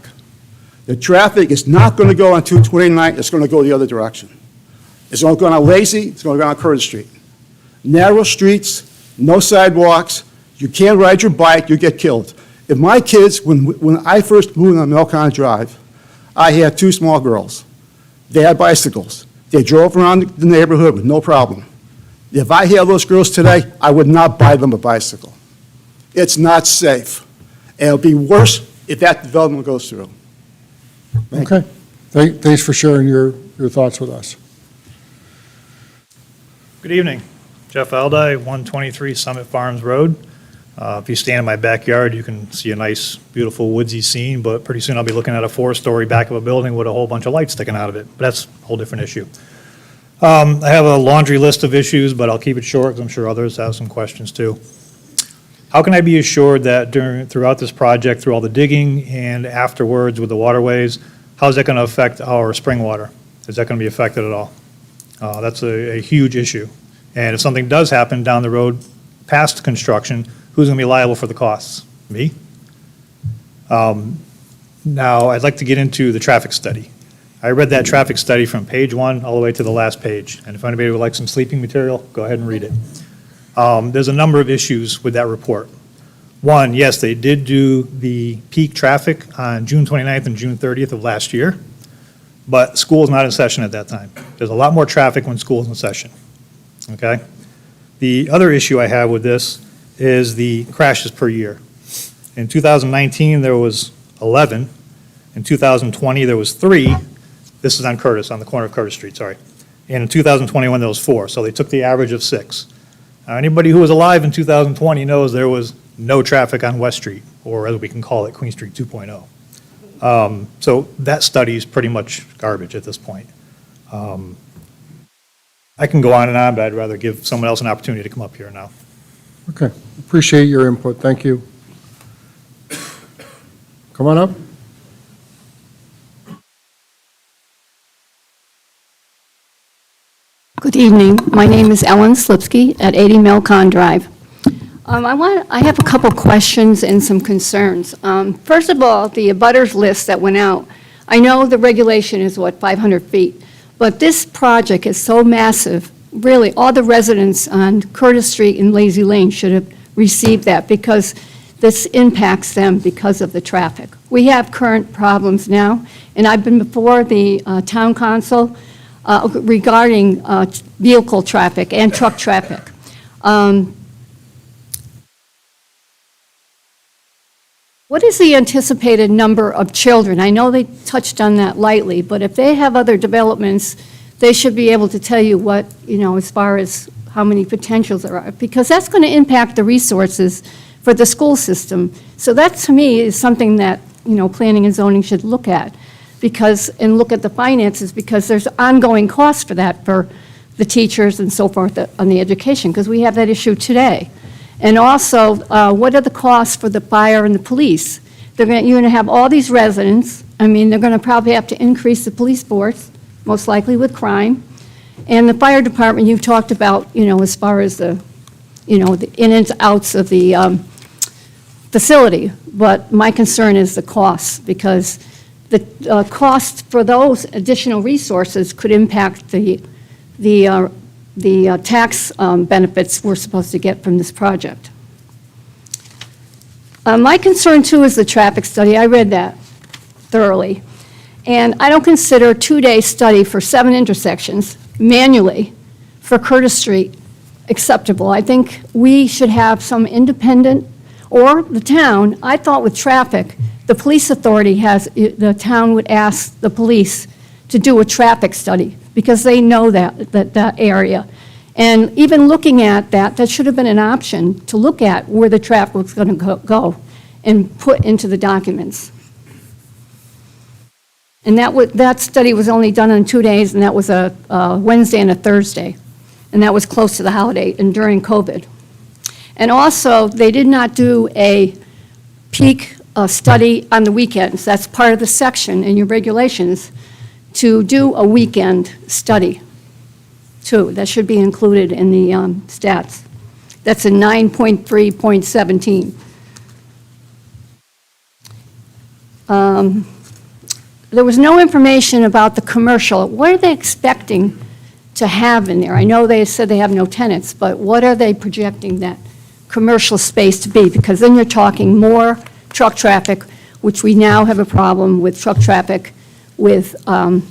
The traffic is not going to go on 229, it's going to go the other direction. It's going to go on Lazy, it's going to go on Curtis Street. Narrow streets, no sidewalks, you can't ride your bike, you get killed. If my kids, when I first moved on Milcon Drive, I had 2 small girls. They had bicycles. They drove around the neighborhood with no problem. If I had those girls today, I would not buy them a bicycle. It's not safe. And it'll be worse if that development goes through. Okay. Thanks for sharing your thoughts with us. Good evening. Jeff Aldi, 123 Summit Farms Road. If you stand in my backyard, you can see a nice, beautiful woodsy scene, but pretty soon I'll be looking at a 4-story back of a building with a whole bunch of lights sticking out of it. But that's a whole different issue. I have a laundry list of issues, but I'll keep it short because I'm sure others have some questions too. How can I be assured that throughout this project, through all the digging and afterwards with the waterways, how is that going to affect our spring water? Is that going to be affected at all? That's a huge issue. And if something does happen down the road past construction, who's going to be liable for the costs? Me? Now, I'd like to get into the traffic study. I read that traffic study from page 1 all the way to the last page. And if anybody would like some sleeping material, go ahead and read it. There's a number of issues with that report. One, yes, they did do the peak traffic on June 29th and June 30th of last year, but school's not in session at that time. There's a lot more traffic when school's in session. Okay? The other issue I have with this is the crashes per year. In 2019, there was 11. In 2020, there was 3. This is on Curtis, on the corner of Curtis Street, sorry. And in 2021, there was 4. So they took the average of 6. Now, anybody who was alive in 2020 knows there was no traffic on West Street, or as we can call it, Queen Street 2.0. So that study is pretty much garbage at this point. I can go on and on, but I'd rather give someone else an opportunity to come up here now. Okay, appreciate your input, thank you. Come on up. Good evening. My name is Ellen Slipsky at 80 Milcon Drive. I have a couple questions and some concerns. First of all, the abutters list that went out, I know the regulation is, 500 feet, but this project is so massive, really, all the residents on Curtis Street and Lazy Lane should have received that because this impacts them because of the traffic. We have current problems now, and I've been before the town council regarding vehicle traffic and truck traffic. What is the anticipated number of children? I know they touched on that lightly, but if they have other developments, they should be able to tell you what, as far as how many potentials there are, because that's going to impact the resources for the school system. So that, to me, is something that, planning and zoning should look at, and look at the finances, because there's ongoing costs for that, for the teachers and so forth on the education, because we have that issue today. And also, what are the costs for the fire and the police? You're going to have all these residents. I mean, they're going to probably have to increase the police force, most likely with crime. And the fire department, you've talked about, as far as the in and outs of the facility. But my concern is the costs, because the cost for those additional resources could impact the tax benefits we're supposed to get from this project. My concern, too, is the traffic study. I read that thoroughly. And I don't consider a 2-day study for 7 intersections manually for Curtis Street acceptable. I think we should have some independent, or the town, I thought with traffic, the police authority the town would ask the police to do a traffic study, because they know that area. And even looking at that should have been an option to look at where the traffic was going to go and put into the documents. And that study was only done on 2 days, and that was a Wednesday and a Thursday. And that was close to the holiday and during COVID. And also, they did not do a peak study on the weekends. That's part of the section in your regulations, to do a weekend study, too. That should be included in the stats. That's in 9.3.17. There was no information about the commercial. What are they expecting to have in there? I know they said they have no tenants, but what are they projecting that commercial space to be? Because then you're talking more truck traffic, which we now have a problem with truck traffic with the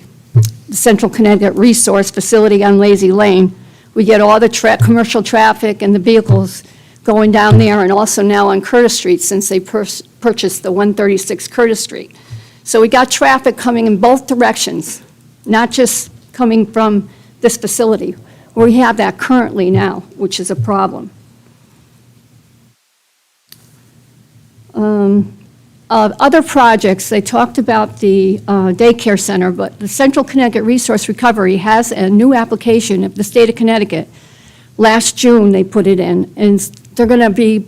Central Connecticut Resource Facility on Lazy Lane. We get all the commercial traffic and the vehicles going down there, and also now on Curtis Street, since they purchased the 136 Curtis Street. So we got traffic coming in both directions, not just coming from this facility. We have that currently now, which is a problem. Other projects, they talked about the daycare center, but the Central Connecticut Resource Recovery has a new application of the state of Connecticut. Last June, they put it in, and they're going to be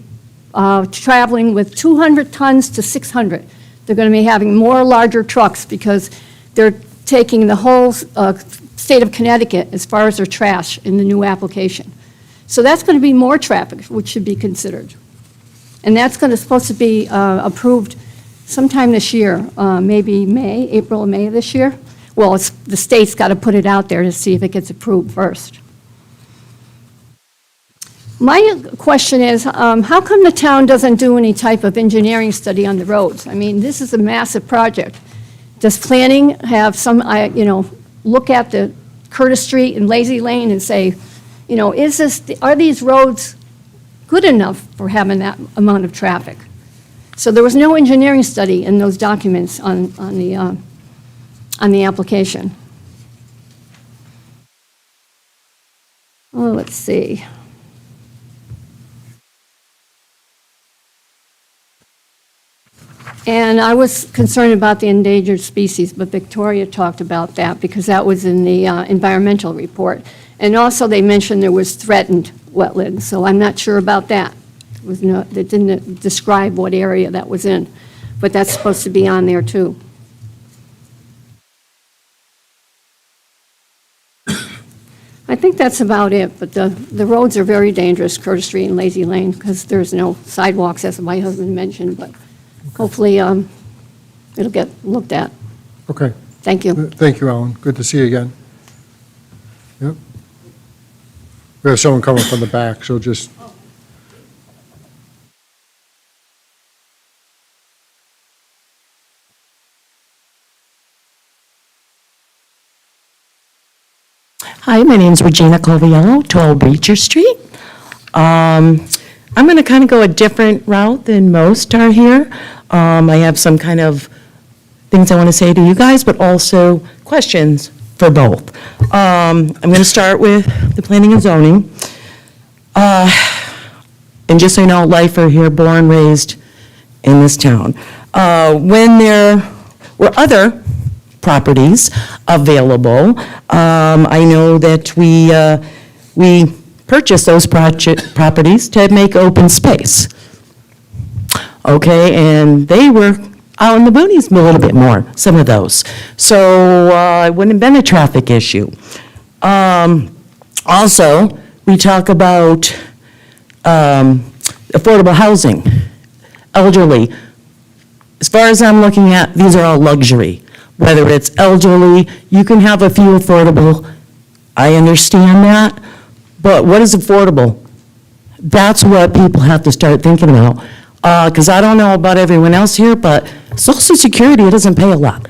traveling with 200 tons to 600. They're going to be having more larger trucks because they're taking the whole state of Connecticut as far as their trash in the new application. So that's going to be more traffic, which should be considered. And that's supposed to be approved sometime this year, maybe April or May of this year. Well, the state's got to put it out there to see if it gets approved first. My question is, how come the town doesn't do any type of engineering study on the roads? I mean, this is a massive project. Does planning have some, look at the Curtis Street and Lazy Lane and say, are these roads good enough for having that amount of traffic? So there was no engineering study in those documents on the application. Oh, let's see. And I was concerned about the endangered species, but Victoria talked about that because that was in the environmental report. And also, they mentioned there was threatened wetlands, so I'm not sure about that. It was no, they didn't describe what area that was in, but that's supposed to be on there, too. I think that's about it, but the roads are very dangerous, Curtis Street and Lazy Lane, because there's no sidewalks, as my husband mentioned, but hopefully it'll get looked at. Okay. Thank you. Thank you, Ellen. Good to see you again. Yep. We have someone coming from the back, so just. Hi, my name's Regina Coviello, 12 Beecher Street. I'm going to kind of go a different route than most are here. I have some kind of things I want to say to you guys, but also questions for both. I'm going to start with the planning and zoning. And just so you know, lifer here, born, raised in this town. When there were other properties available, I know that we purchased those properties to make open space. Okay, and they were out in the boonies a little bit more, some of those. So it wouldn't have been a traffic issue. Also, we talk about affordable housing, elderly. As far as I'm looking at, these are all luxury. Whether it's elderly, you can have a few affordable, I understand that, but what is affordable? That's what people have to start thinking about. Because I don't know about everyone else here, but Social Security, it doesn't pay a lot.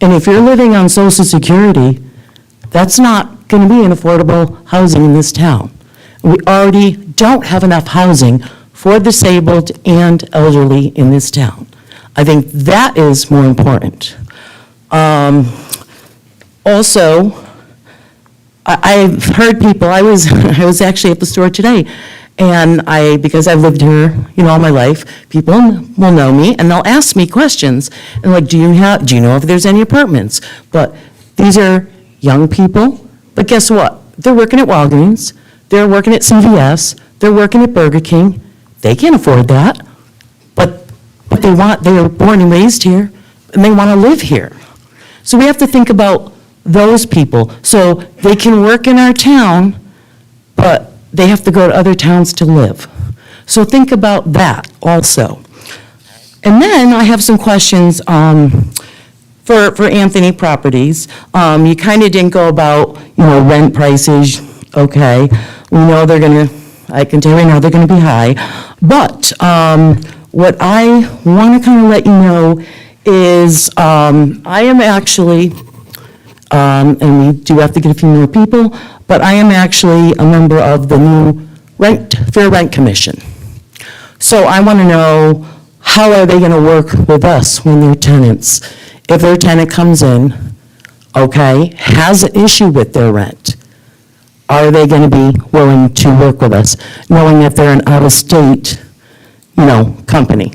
And if you're living on Social Security, that's not going to be an affordable housing in this town. We already don't have enough housing for disabled and elderly in this town. I think that is more important. Also, I've heard people, I was actually at the store today, and because I've lived here, all my life, people will know me, and they'll ask me questions, and like, do you know if there's any apartments? But these are young people, but guess what? They're working at Walgreens, they're working at CVS, they're working at Burger King, they can't afford that, but they were born and raised here, and they want to live here. So we have to think about those people. So they can work in our town, but they have to go to other towns to live. So think about that also. And then I have some questions for Anthony Properties. You kind of didn't go about, rent prices, okay. We know I can tell you right now, they're going to be high. But what I want to kind of let you know is I am actually, and we do have to get a few more people, but I am actually a member of the new Fair Rent Commission. So I want to know, how are they going to work with us when they're tenants? If their tenant comes in, okay, has an issue with their rent, are they going to be willing to work with us, knowing that they're an out-of-state, company?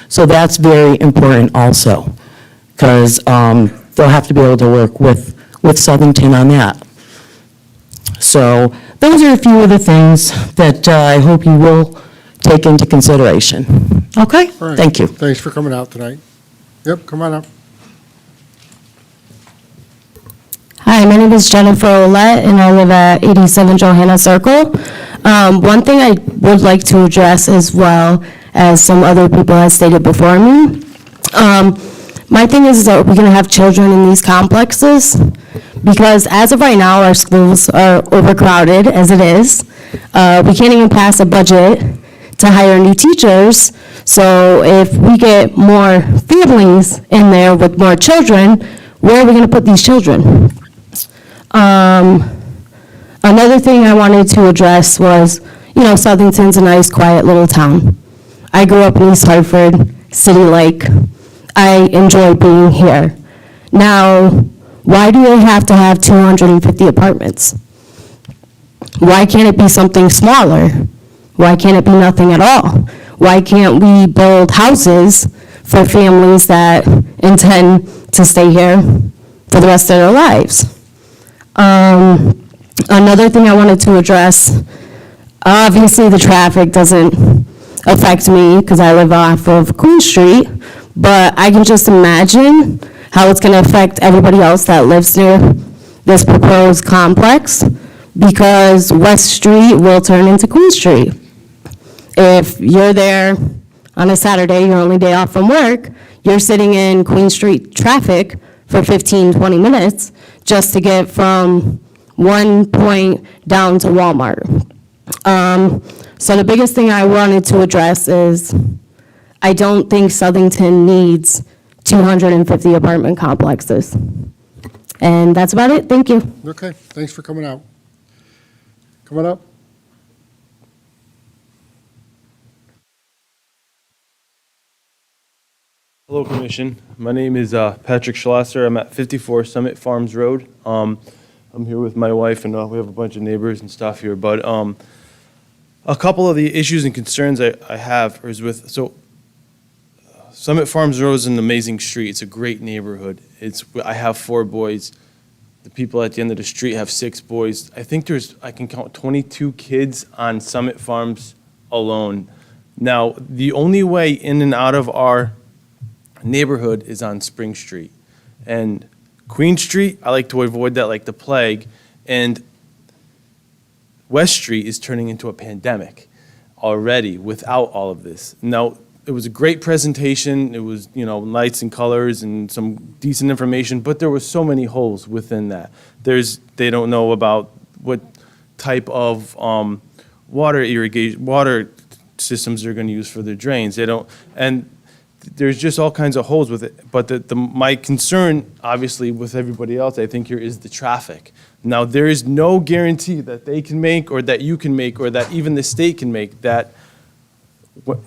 So that's very important also, because they'll have to be able to work with Southington on that. So those are a few of the things that I hope you will take into consideration. Okay? All right. Thank you. Thanks for coming out tonight. Yep, come on up. Hi, my name is Jennifer Olette, and I live at 87 Johanna Circle. One thing I would like to address, as well as some other people have stated before me, my thing is that we're going to have children in these complexes, because as of right now, our schools are overcrowded as it is. We can't even pass a budget to hire new teachers, so if we get more families in there with more children, where are we going to put these children? Another thing I wanted to address was, Southington's a nice, quiet little town. I grew up in East Hartford, City Lake. I enjoy being here. Now, why do they have to have 250 apartments? Why can't it be something smaller? Why can't it be nothing at all? Why can't we build houses for families that intend to stay here for the rest of their lives. Another thing I wanted to address, obviously the traffic doesn't affect me because I live off of Queen Street, but I can just imagine how it's going to affect everybody else that lives near this proposed complex, because West Street will turn into Queen Street. If you're there on a Saturday, your only day off from work, you're sitting in Queen Street traffic for 15, 20 minutes just to get from one point down to Walmart. So the biggest thing I wanted to address is I don't think Southington needs 250 apartment complexes. And that's about it. Thank you. Okay, thanks for coming out. Coming up? Hello, Commission. My name is Patrick Schlosser. I'm at 54 Summit Farms Road. I'm here with my wife, and we have a bunch of neighbors and stuff here. But a couple of the issues and concerns I have is with, Summit Farms Road is an amazing street. It's a great neighborhood. I have 4 boys. The people at the end of the street have 6 boys. I think I can count 22 kids on Summit Farms alone. Now, the only way in and out of our neighborhood is on Spring Street. And Queen Street, I like to avoid that like the plague. And West Street is turning into a pandemic already without all of this. Now, it was a great presentation. It was, lights and colors and some decent information, but there were so many holes within that. They don't know about what type of water systems they're going to use for their drains. They don't, and there's just all kinds of holes with it. But my concern, obviously, with everybody else, I think here is the traffic. Now, there is no guarantee that they can make, or that you can make, or that even the state can make, that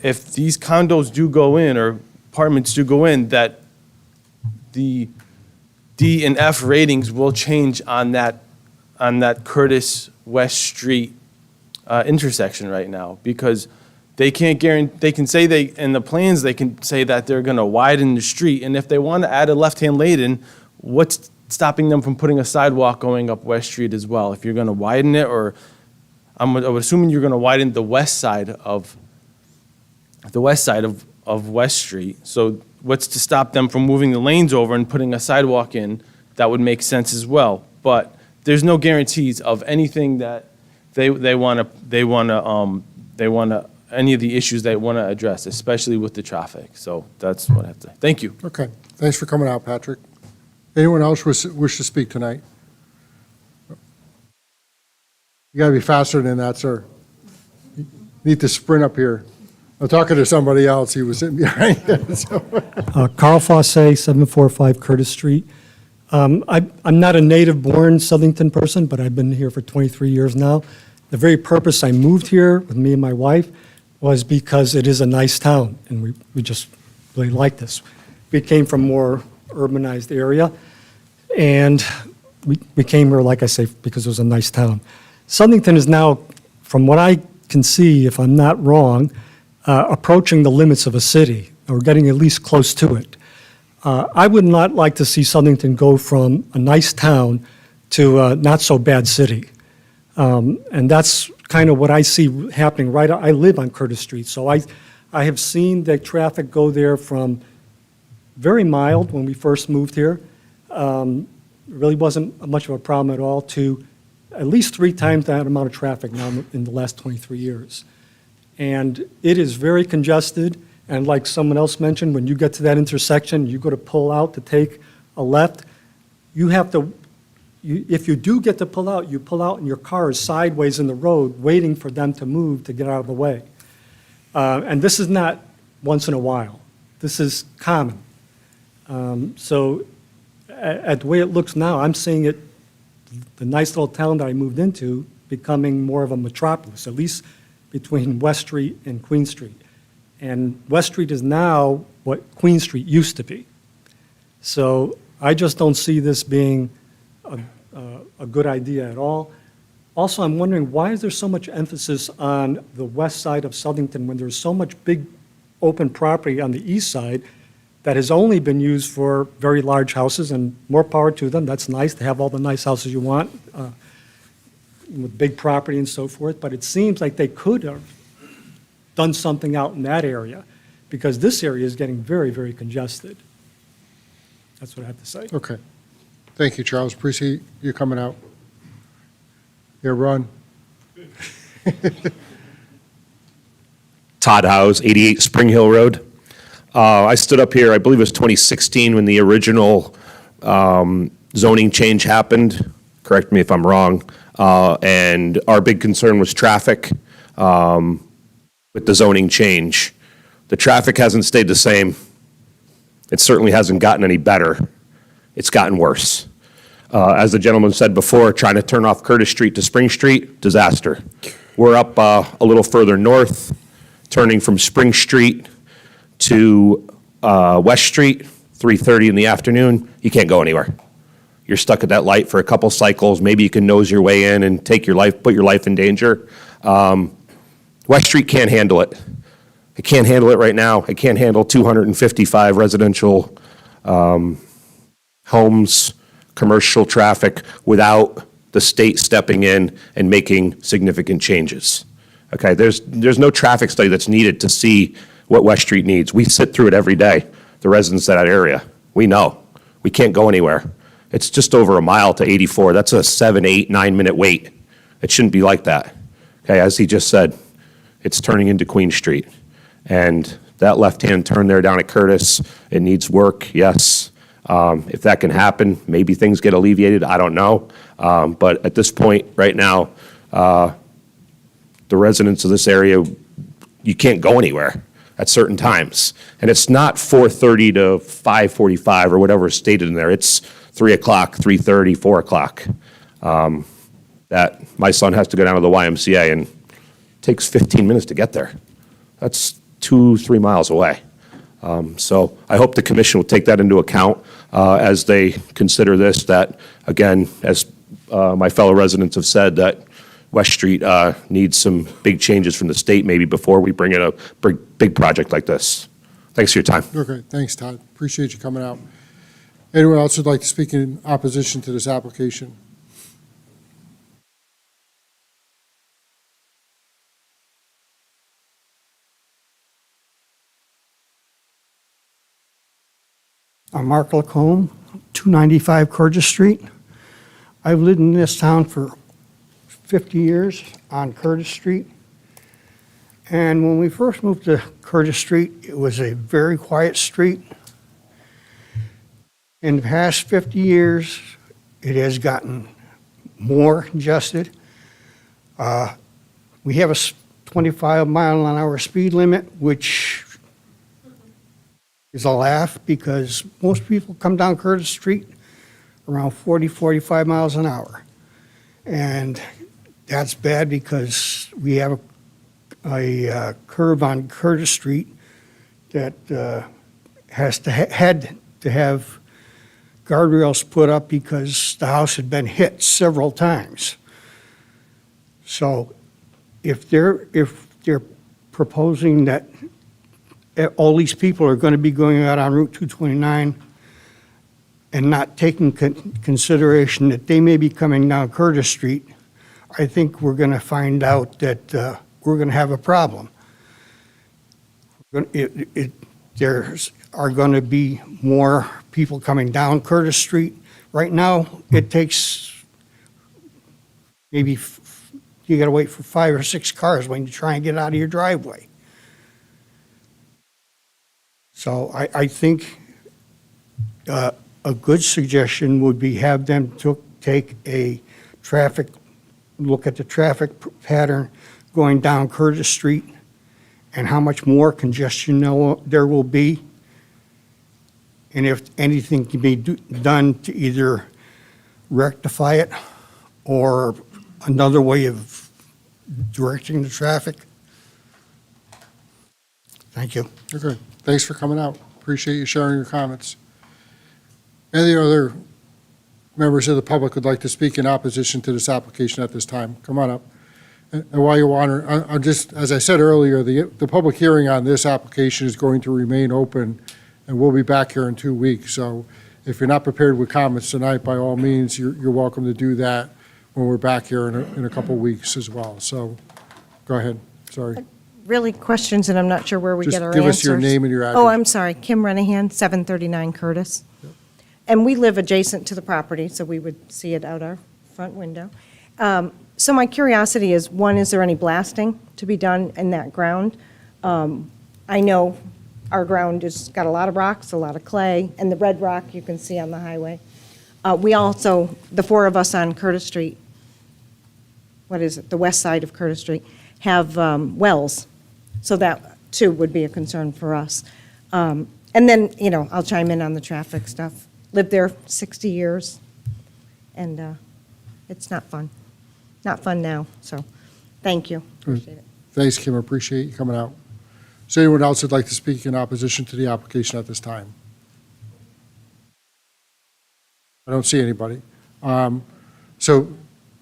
if these condos do go in, or apartments do go in, that the D and F ratings will change on that Curtis West Street intersection right now, because they can't guarantee, they can say in the plans, they can say that they're gonna widen the street, and if they wanna add a left-hand lane, what's stopping them from putting a sidewalk going up West Street as well? If you're gonna widen it, or I would assume you're gonna widen the west side of West Street. So what's to stop them from moving the lanes over and putting a sidewalk in? That would make sense as well. But there's no guarantees of anything that they wanna any of the issues they wanna address, especially with the traffic. So that's what I have to say. Thank you. Okay, thanks for coming out, Patrick. Anyone else wish to speak tonight? You gotta be faster than that, sir. You need to sprint up here. I'm talking to somebody else, he was sitting behind you. So. Carl Fosse, 745 Curtis Street. I'm not a native-born Southington person, but I've been here for 23 years now. The very purpose I moved here with me and my wife was because it is a nice town, and we just really like this. We came from a more urbanized area, and we came here, like I say, because it was a nice town. Southington is now, from what I can see, if I'm not wrong, approaching the limits of a city, or getting at least close to it. I would not like to see Southington go from a nice town to a not-so-bad city. And that's kind of what I see happening right. I live on Curtis Street, so I have seen the traffic go there from very mild when we first moved here. Really wasn't much of a problem at all, to at least 3 times that amount of traffic now in the last 23 years. And it is very congested, and like someone else mentioned, when you get to that intersection, you go to pull out to take a left, you have to, if you do get to pull out, you pull out and your car is sideways in the road, waiting for them to move to get out of the way. And this is not once in a while. This is common. So at the way it looks now, I'm seeing it, the nice little town that I moved into, becoming more of a metropolis, at least between West Street and Queen Street. And West Street is now what Queen Street used to be. So I just don't see this being a good idea at all. Also, I'm wondering, why is there so much emphasis on the west side of Southington when there's so much big open property on the east side that has only been used for very large houses, and more power to them. That's nice to have all the nice houses you want with big property and so forth, but it seems like they could have done something out in that area, because this area is getting very, very congested. That's what I have to say. Okay. Thank you, Charles. Appreciate you coming out. Yeah, Ron? Todd Howes, 88 Spring Hill Road. I stood up here, I believe it was 2016, when the original zoning change happened. Correct me if I'm wrong. And our big concern was traffic with the zoning change. The traffic hasn't stayed the same. It certainly hasn't gotten any better. It's gotten worse. As the gentleman said before, trying to turn off Curtis Street to Spring Street, disaster. We're up a little further north, turning from Spring Street to West Street, 3:30 in the afternoon, you can't go anywhere. You're stuck at that light for a couple cycles. Maybe you can nose your way in and put your life in danger. West Street can't handle it. It can't handle it right now. It can't handle 255 residential homes, commercial traffic without the state stepping in and making significant changes. Okay, there's no traffic study that's needed to see what West Street needs. We sit through it every day, the residents of that area. We know. We can't go anywhere. It's just over a mile to 84. That's a 7, 8, 9-minute wait. It shouldn't be like that. Okay, as he just said, it's turning into Queen Street. And that left-hand turn there down at Curtis, it needs work, yes. If that can happen, maybe things get alleviated, I don't know. But at this point, right now, the residents of this area, you can't go anywhere at certain times. And it's not 4:30 to 5:45 or whatever is stated in there. It's 3 o'clock, 3:30, 4 o'clock. That my son has to go down to the YMCA and it takes 15 minutes to get there. That's 2-3 miles away. So I hope the commission will take that into account as they consider this, that, again, as my fellow residents have said, that West Street needs some big changes from the state maybe before we bring in a big project like this. Thanks for your time. Okay, thanks, Todd. Appreciate you coming out. Anyone else who'd like to speak in opposition to this application? I'm Mark Lacombe, 295 Curtis Street. I've lived in this town for 50 years on Curtis Street. And when we first moved to Curtis Street, it was a very quiet street. In the past 50 years, it has gotten more congested. We have a 25-mile-an-hour speed limit, which is a laugh because most people come down Curtis Street around 40, 45 miles an hour. And that's bad because we have a curve on Curtis Street that had to have guardrails put up because the house had been hit several times. So if they're proposing that all these people are going to be going out on Route 229 and not taking consideration that they may be coming down Curtis Street, I think we're going to find out that we're going to have a problem. There are going to be more people coming down Curtis Street. Right now, it takes maybe, you got to wait for 5 or 6 cars when you try and get out of your driveway. So I think a good suggestion would be have them take a look at the traffic pattern going down Curtis Street and how much more congestion there will be. And if anything can be done to either rectify it or another way of directing the traffic. Thank you. Okay, thanks for coming out. Appreciate you sharing your comments. Any other members of the public would like to speak in opposition to this application at this time? Come on up. And while you wander, I'm just, as I said earlier, the public hearing on this application is going to remain open and we'll be back here in 2 weeks. So if you're not prepared with comments tonight, by all means, you're welcome to do that when we're back here in a couple weeks as well. So go ahead, sorry. Really questions, and I'm not sure where we Just get our give answers. us your name and your address. Oh, I'm sorry, Kim Renahan, 739 Curtis. And we live adjacent to the property, so we would see it out our front window. So my curiosity is, one, is there any blasting to be done in that ground? I know our ground has got a lot of rocks, a lot of clay, and the red rock you can see on the highway. We also, the four of us on Curtis Street, what is it, the west side of Curtis Street, have wells. So that, too, would be a concern for us. And then, I'll chime in on the traffic stuff. Lived there 60 years, and it's not fun. Not fun now, so thank you. Appreciate it. Thanks, Kim, I appreciate you coming out. Is there anyone else who'd like to speak in opposition to the application at this time? I don't see anybody. So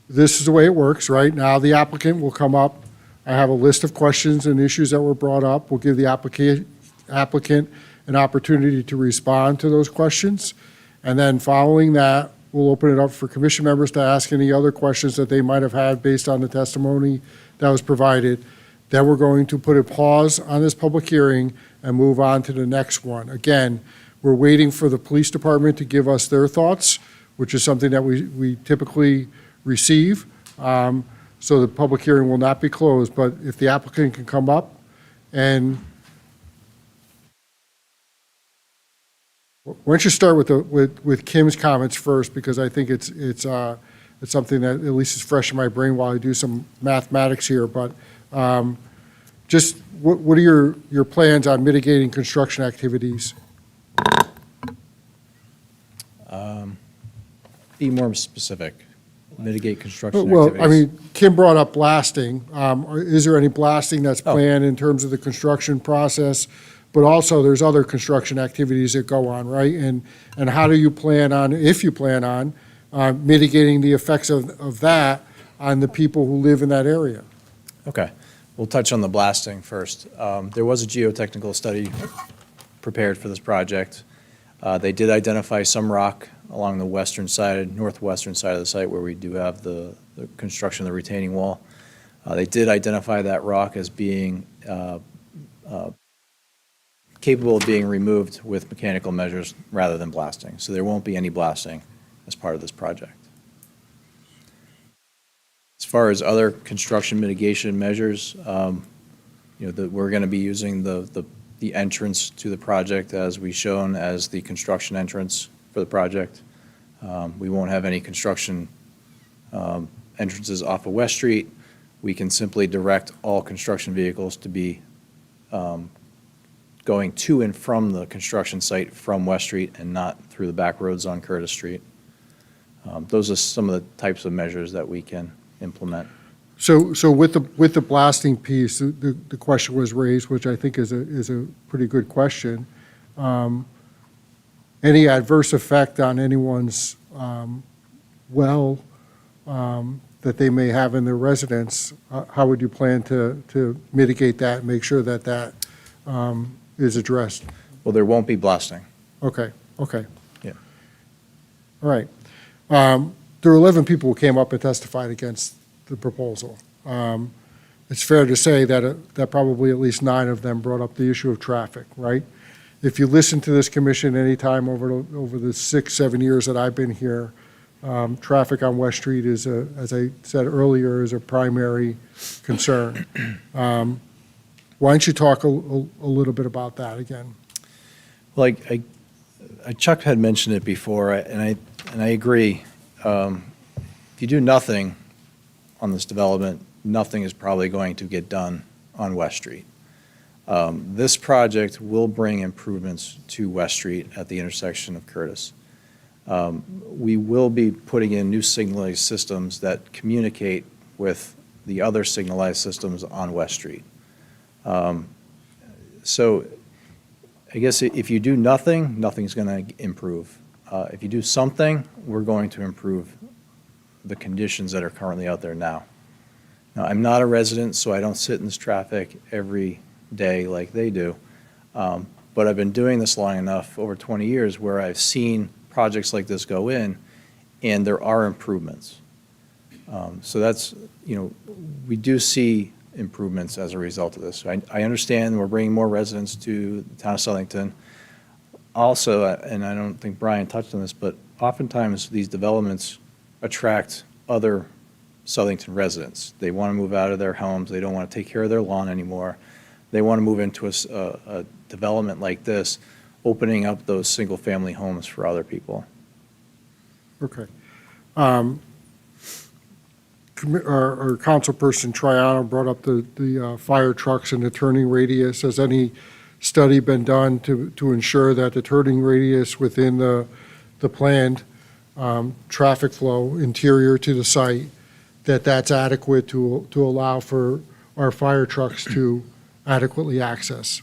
this is the way it works, right? Now the applicant will come up. I have a list of questions and issues that were brought up. We'll give the applicant an opportunity to respond to those questions. And then following that, we'll open it up for commission members to ask any other questions that they might have had based on the testimony that was provided. Then we're going to put a pause on this public hearing and move on to the next one. Again, we're waiting for the police department to give us their thoughts, which is something that we typically receive. So the public hearing will not be closed, but if the applicant can come up and why don't you start with Kim's comments first, because I think it's something that at least is fresh in my brain while I do some mathematics here. But just what are your plans on mitigating construction activities? Be more specific. Mitigate construction Well, activities. I mean, Kim brought up blasting. Is there any blasting that's planned in terms of the construction process? But also, there's other construction activities that go on, right? And how do you plan on, if you plan on, mitigating the effects of that on the people who live in that area? Okay, we'll touch on the blasting first. There was a geotechnical study prepared for this project. They did identify some rock along the western side, northwestern side of the site where we do have the construction of the retaining wall. They did identify that rock as being capable of being removed with mechanical measures rather than blasting. So there won't be any blasting as part of this project. As far as other construction mitigation measures, we're going to be using the entrance to the project as we shown as the construction entrance for the project. We won't have any construction entrances off of West Street. We can simply direct all construction vehicles to be going to and from the construction site from West Street and not through the back roads on Curtis Street. Those are some of the types of measures that we can implement. So with the blasting piece, the question was raised, which I think is a pretty good question. Any adverse effect on anyone's well that they may have in their residence, how would you plan to mitigate that and make sure that is addressed? Well, there won't be blasting. Okay. Yeah. All right. There were 11 people who came up and testified against the proposal. It's fair to say that probably at least 9 of them brought up the issue of traffic, right? If you listen to this commission anytime over the 6-7 years that I've been here, traffic on West Street is, as I said earlier, is a primary concern. Why don't you talk a little bit about that again? Well, Chuck had mentioned it before, and I agree. If you do nothing on this development, nothing is probably going to get done on West Street. This project will bring improvements to West Street at the intersection of Curtis. We will be putting in new signalized systems that communicate with the other signalized systems on West Street. So I guess if you do nothing, nothing's going to improve. If you do something, we're going to improve the conditions that are currently out there now. Now, I'm not a resident, so I don't sit in this traffic every day like they do. but I've been doing this long enough, over 20 years, where I've seen projects like this go in, and there are improvements. So that's, we do see improvements as a result of this. I understand we're bringing more residents to the town of Southington. Also, and I don't think Brian touched on this, but oftentimes these developments attract other Southington residents. They want to move out of their homes. They don't want to take care of their lawn anymore. They want to move into a development like this, opening up those single-family homes for other people. Okay. Our councilperson Triano brought up the fire trucks and the turning radius. Has any study been done to ensure that the turning radius within the planned traffic flow interior to the site, that's adequate to allow for our fire trucks to adequately access?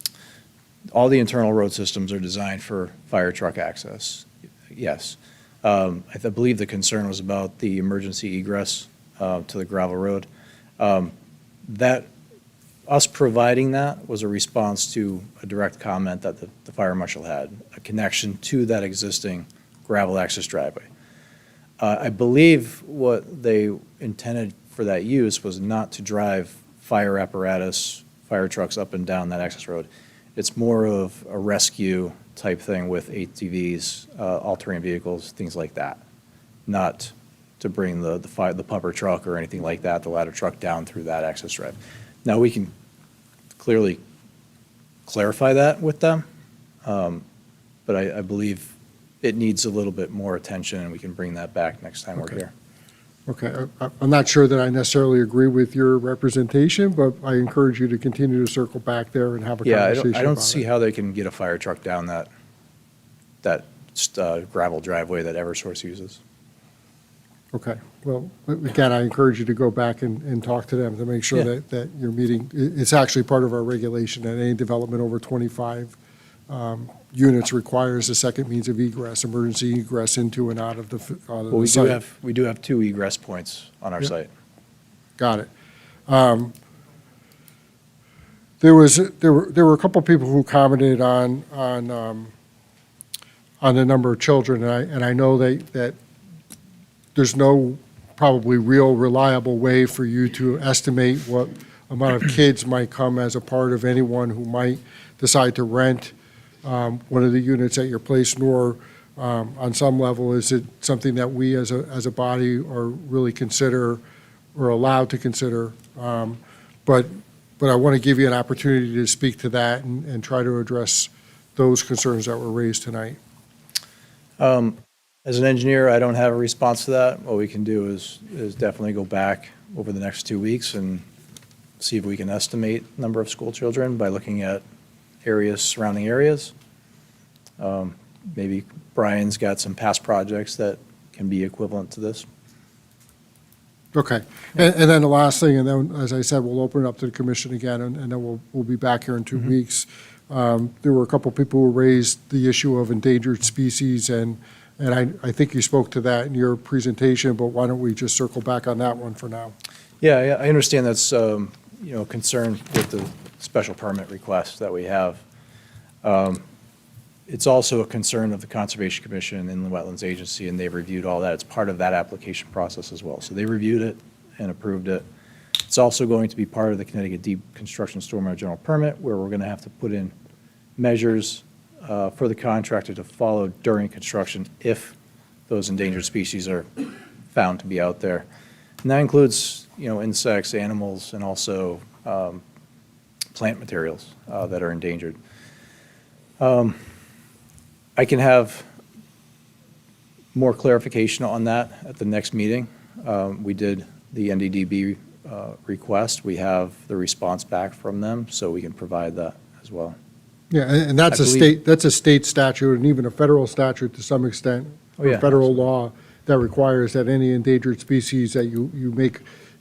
All the internal road systems are designed for fire truck access, yes. I believe the concern was about the emergency egress to the gravel road. Us providing that was a response to a direct comment that the fire marshal had, a connection to that existing gravel access driveway. I believe what they intended for that use was not to drive fire apparatus, fire trucks up and down that access road. It's more of a rescue type thing with ATVs, all-terrain vehicles, things like that, not to bring the pumper truck or anything like that, the ladder truck down through that access drive. Now, we can clearly clarify that with them, but I believe it needs a little bit more attention, and we can bring that back next time we're here. Okay, I'm not sure that I necessarily agree with your representation, but I encourage you to continue to circle back there and have a Yeah, conversation I don't about see it. how they can get a fire truck down that gravel driveway that Eversource uses. Okay, well, again, I encourage you to go back and talk to them to make sure Yeah. that your meeting, it's actually part of our regulation that any development over 25 units requires a second means of egress, emergency egress into and out of the Well, we site. do have 2 egress points on our Yeah. site. Got it. There were a couple people who commented on the number of children, and I know that there's no probably real reliable way for you to estimate what amount of kids might come as a part of anyone who might decide to rent one of the units at your place, nor on some level is it something that we as a body are really consider or allowed to consider. But I want to give you an opportunity to speak to that and try to address those concerns that were raised tonight. As an engineer, I don't have a response to that. What we can do is definitely go back over the next 2 weeks and see if we can estimate number of school children by looking at areas, surrounding areas. Maybe Brian's got some past projects that can be equivalent to this. Okay. And then the last thing, and then, as I said, we'll open it up to the commission again, and then we'll be back here in 2 weeks. There were a couple people who raised the issue of endangered species, and I think you spoke to that in your presentation, but why don't we just circle back on that one for now? Yeah, I understand that's, a concern with the special permit request that we have. It's also a concern of the Conservation Commission and Inland Wetlands Agency, and they've reviewed all that. It's part of that application process as well. So they reviewed it and approved it. It's also going to be part of the Connecticut Deep Construction Stormwater General Permit, where we're going to have to put in measures for the contractor to follow during construction if those endangered species are found to be out there. And that includes, insects, animals, and also plant materials that are endangered. I can have more clarification on that at the next meeting. We did the NDDB request. We have the response back from them, so we can provide that as well. Yeah, and that's I believe- that's a state statute and even a federal statute to some extent, Oh, yeah, or federal law that requires that any endangered species that you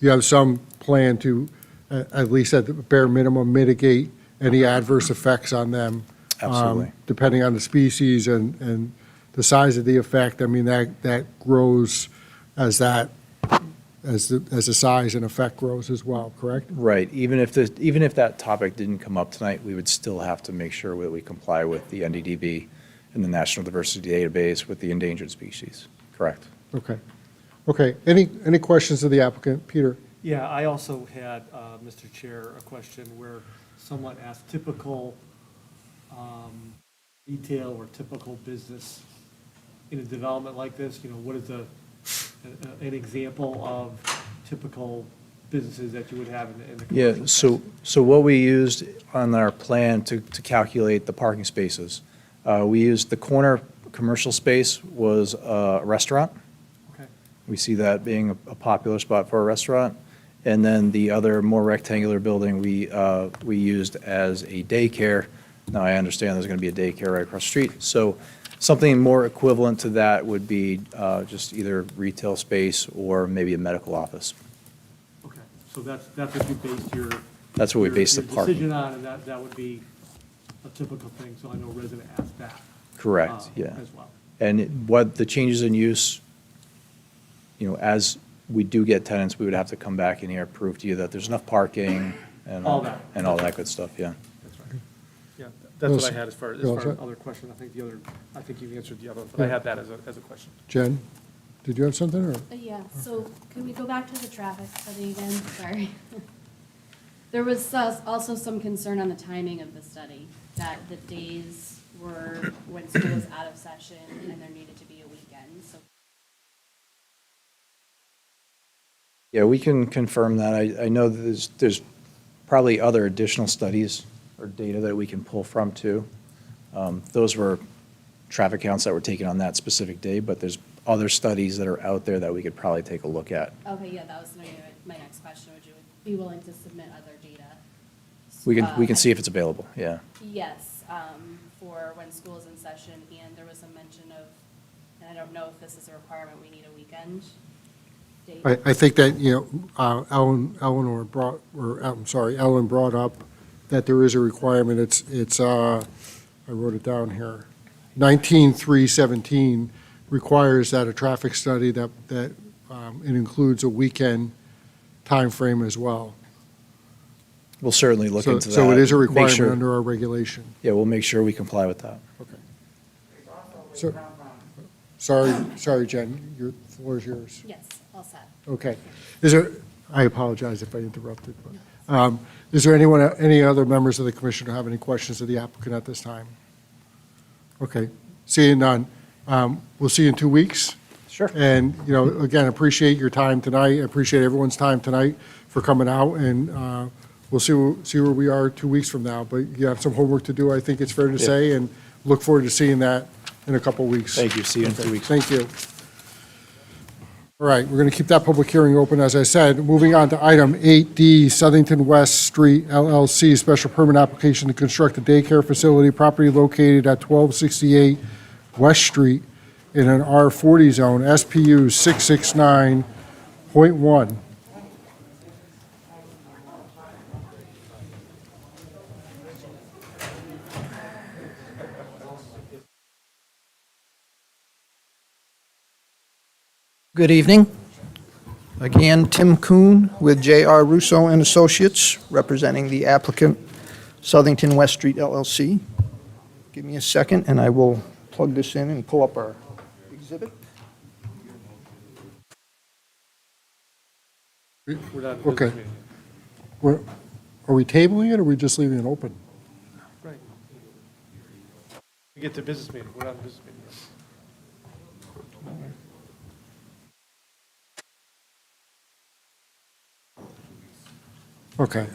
have some plan to, at least at the bare minimum, mitigate any adverse effects on them. Absolutely. Depending on the species and the size of the effect, I mean, that grows as that as the size and effect grows as well, correct? Right, even if that topic didn't come up tonight, we would still have to make sure that we comply with the NDDB and the National Diversity Database with the endangered species, correct? Okay. Okay, any questions of the applicant? Peter? Yeah, I also had, Mr. Chair, a question where someone asked typical retail or typical business in a development like this, what is an example of typical businesses that you would have in the Yeah, commercial so what we used on our plan to calculate the parking spaces, we used the corner commercial space was a restaurant. Okay. We see that being a popular spot for a restaurant. And then the other more rectangular building we used as a daycare. Now, I understand there's going to be a daycare right across the street. So something more equivalent to that would be just either retail space or maybe a medical office. Okay, so that's what you based your. That's what we based the your parking. decision on, and that would be a typical thing, so I know resident asked that. Correct, yeah. As well. And what the changes in use, as we do get tenants, we would have to come back in here, prove to you that there's enough parking and All that. and all that good stuff, yeah. That's right. Yeah, that's what I had as far as Bill, other question. I think you answered the other, but I had that as a question. Jen, did you have something, or? Yeah, so can we go back to the traffic study again? Sorry. There was also some concern on the timing of the study, that the days were when school was out of session and there needed to be a weekend, so. Yeah, we can confirm that. I know that there's probably other additional studies or data that we can pull from too. Those were traffic counts that were taken on that specific day, but there's other studies that are out there that we could probably take a look at. Okay, yeah, that was my next question. Would you be willing to submit other data? We can see if it's available, yeah. Yes, for when school is in session, and there was a mention of, and I don't know if this is a requirement, we need a weekend date. I think that, Ellen brought up that there is a requirement. It's I wrote it down here. 19.317 requires that a traffic study that it includes a weekend timeframe as well. We'll certainly look into that. So it is a Make requirement sure- under our regulation. Yeah, we'll make sure we comply with that. So, sorry, Jen, your floor is yours. Yes, all set. Okay. I apologize if I interrupted, but, is there any other members of the commission who have any questions of the applicant at this time? Okay, seeing none. We'll see you in 2 weeks. Sure. And, again, appreciate your time tonight. I appreciate everyone's time tonight for coming out, and we'll see where we are 2 weeks from now. But you have some homework to do, I think it's fair to say, and look forward to seeing that in a couple weeks. Thank you. See you in 2 Okay, weeks. Thank you. All right, we're going to keep that public hearing open, as I said. Moving on to item 8D, Southington West Street LLC, special permit application to construct a daycare facility, property located at 1268 West Street in an R40 zone, SPU 669.1. Good evening. Again, Tim Kuhn with J.R. Russo and Associates, representing the applicant, Southington West Street LLC. Give me a second, and I will plug this in and pull up our exhibit. Okay. Are we tabling it, or are we just leaving it open? Right. We get to business meeting, we're not in business meeting yet. Okay,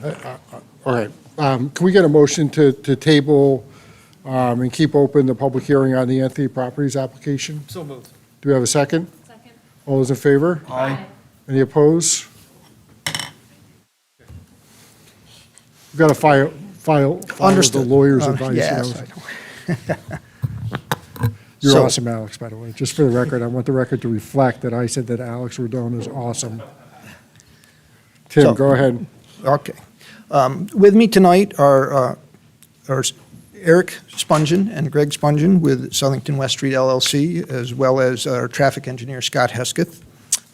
all right. Can we get a motion to table and keep open the public hearing on the Anthony Properties application? So moved. Do we have a second? Second. All those in favor? Aye. Any opposed? We've got to follow the Understood. lawyer's advice. Yes, You're So- awesome, Alex, by the way. Just for the record, I want the record to reflect that I said that Alex Rodon is awesome. Tim, So- go ahead. Okay. With me tonight are Eric Spungen and Greg Spungen with Southington West Street LLC, as well as our traffic engineer, Scott Hesketh.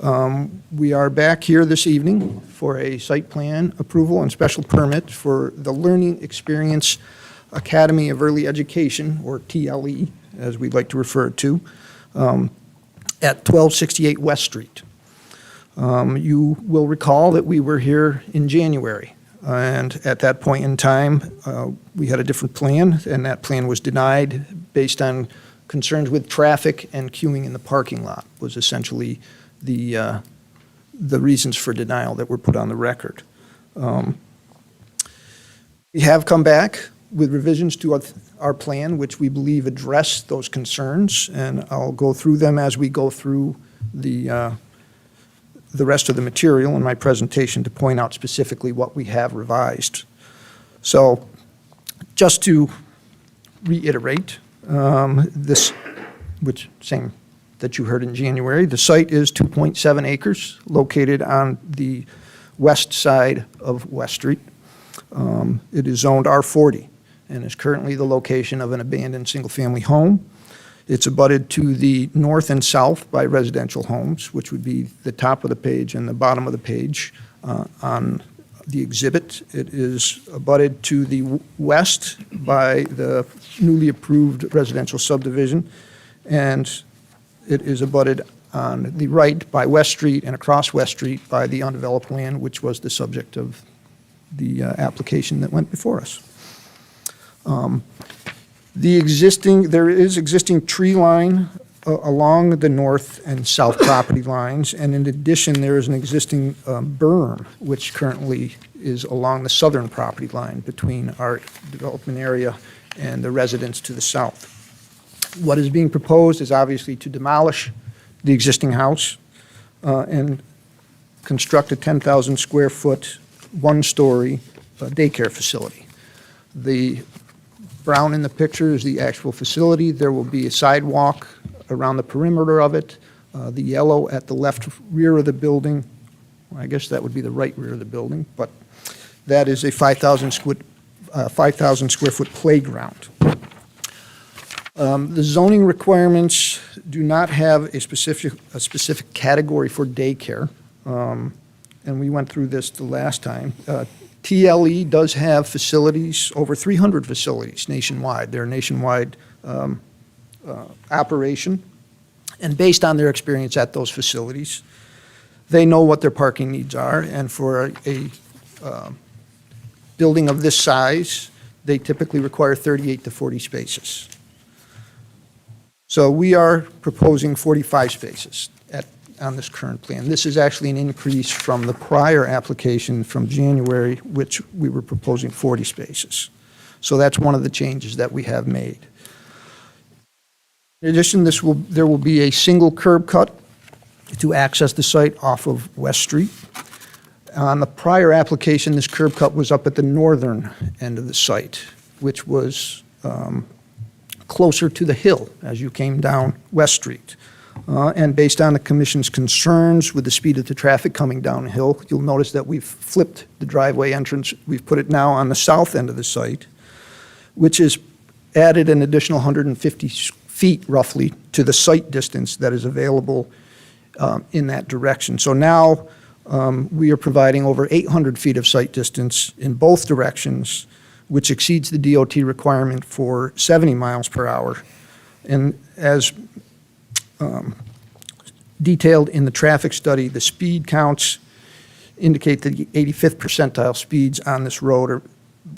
We are back here this evening for a site plan approval and special permit for the Learning Experience Academy of Early Education, or TLE, as we'd like to refer to, at 1268 West Street. You will recall that we were here in January, and at that point in time, we had a different plan, and that plan was denied based on concerns with traffic and queuing in the parking lot, was essentially the reasons for denial that were put on the record. We have come back with revisions to our plan, which we believe address those concerns, and I'll go through them as we go through the rest of the material in my presentation to point out specifically what we have revised. So just to reiterate, this, which same that you heard in January, the site is 2.7 acres located on the west side of West Street. It is zoned R40 and is currently the location of an abandoned single-family home. It's abutted to the north and south by residential homes, which would be the top of the page and the bottom of the page on the exhibit. It is abutted to the west by the newly approved residential subdivision, and it is abutted on the right by West Street and across West Street by the undeveloped land, which was the subject of the application that went before us. There is existing tree line along the north and south property lines, and in addition, there is an existing berm, which currently is along the southern property line between our development area and the residents to the south. What is being proposed is obviously to demolish the existing house and construct a 10,000 square foot, one-story daycare facility. The brown in the picture is the actual facility. There will be a sidewalk around the perimeter of it. The yellow at the left rear of the building, I guess that would be the right rear of the building, but that is a 5,000 square foot playground. The zoning requirements do not have a specific category for daycare, and we went through this the last time. TLE does have facilities, over 300 facilities nationwide. They're a nationwide operation, and based on their experience at those facilities, they know what their parking needs are, and for a building of this size, they typically require 38 to 40 spaces. So we are proposing 45 spaces on this current plan. This is actually an increase from the prior application from January, which we were proposing 40 spaces. So that's one of the changes that we have made. In addition, there will be a single curb cut to access the site off of West Street. On the prior application, this curb cut was up at the northern end of the site, which was closer to the hill as you came down West Street. And based on the commission's concerns with the speed of the traffic coming downhill, you'll notice that we've flipped the driveway entrance. We've put it now on the south end of the site, which has added an additional 150 feet roughly to the site distance that is available in that direction. So now we are providing over 800 feet of site distance in both directions, which exceeds the DOT requirement for 70 miles per hour. And as detailed in the traffic study, the speed counts indicate that the 85th percentile speeds on this road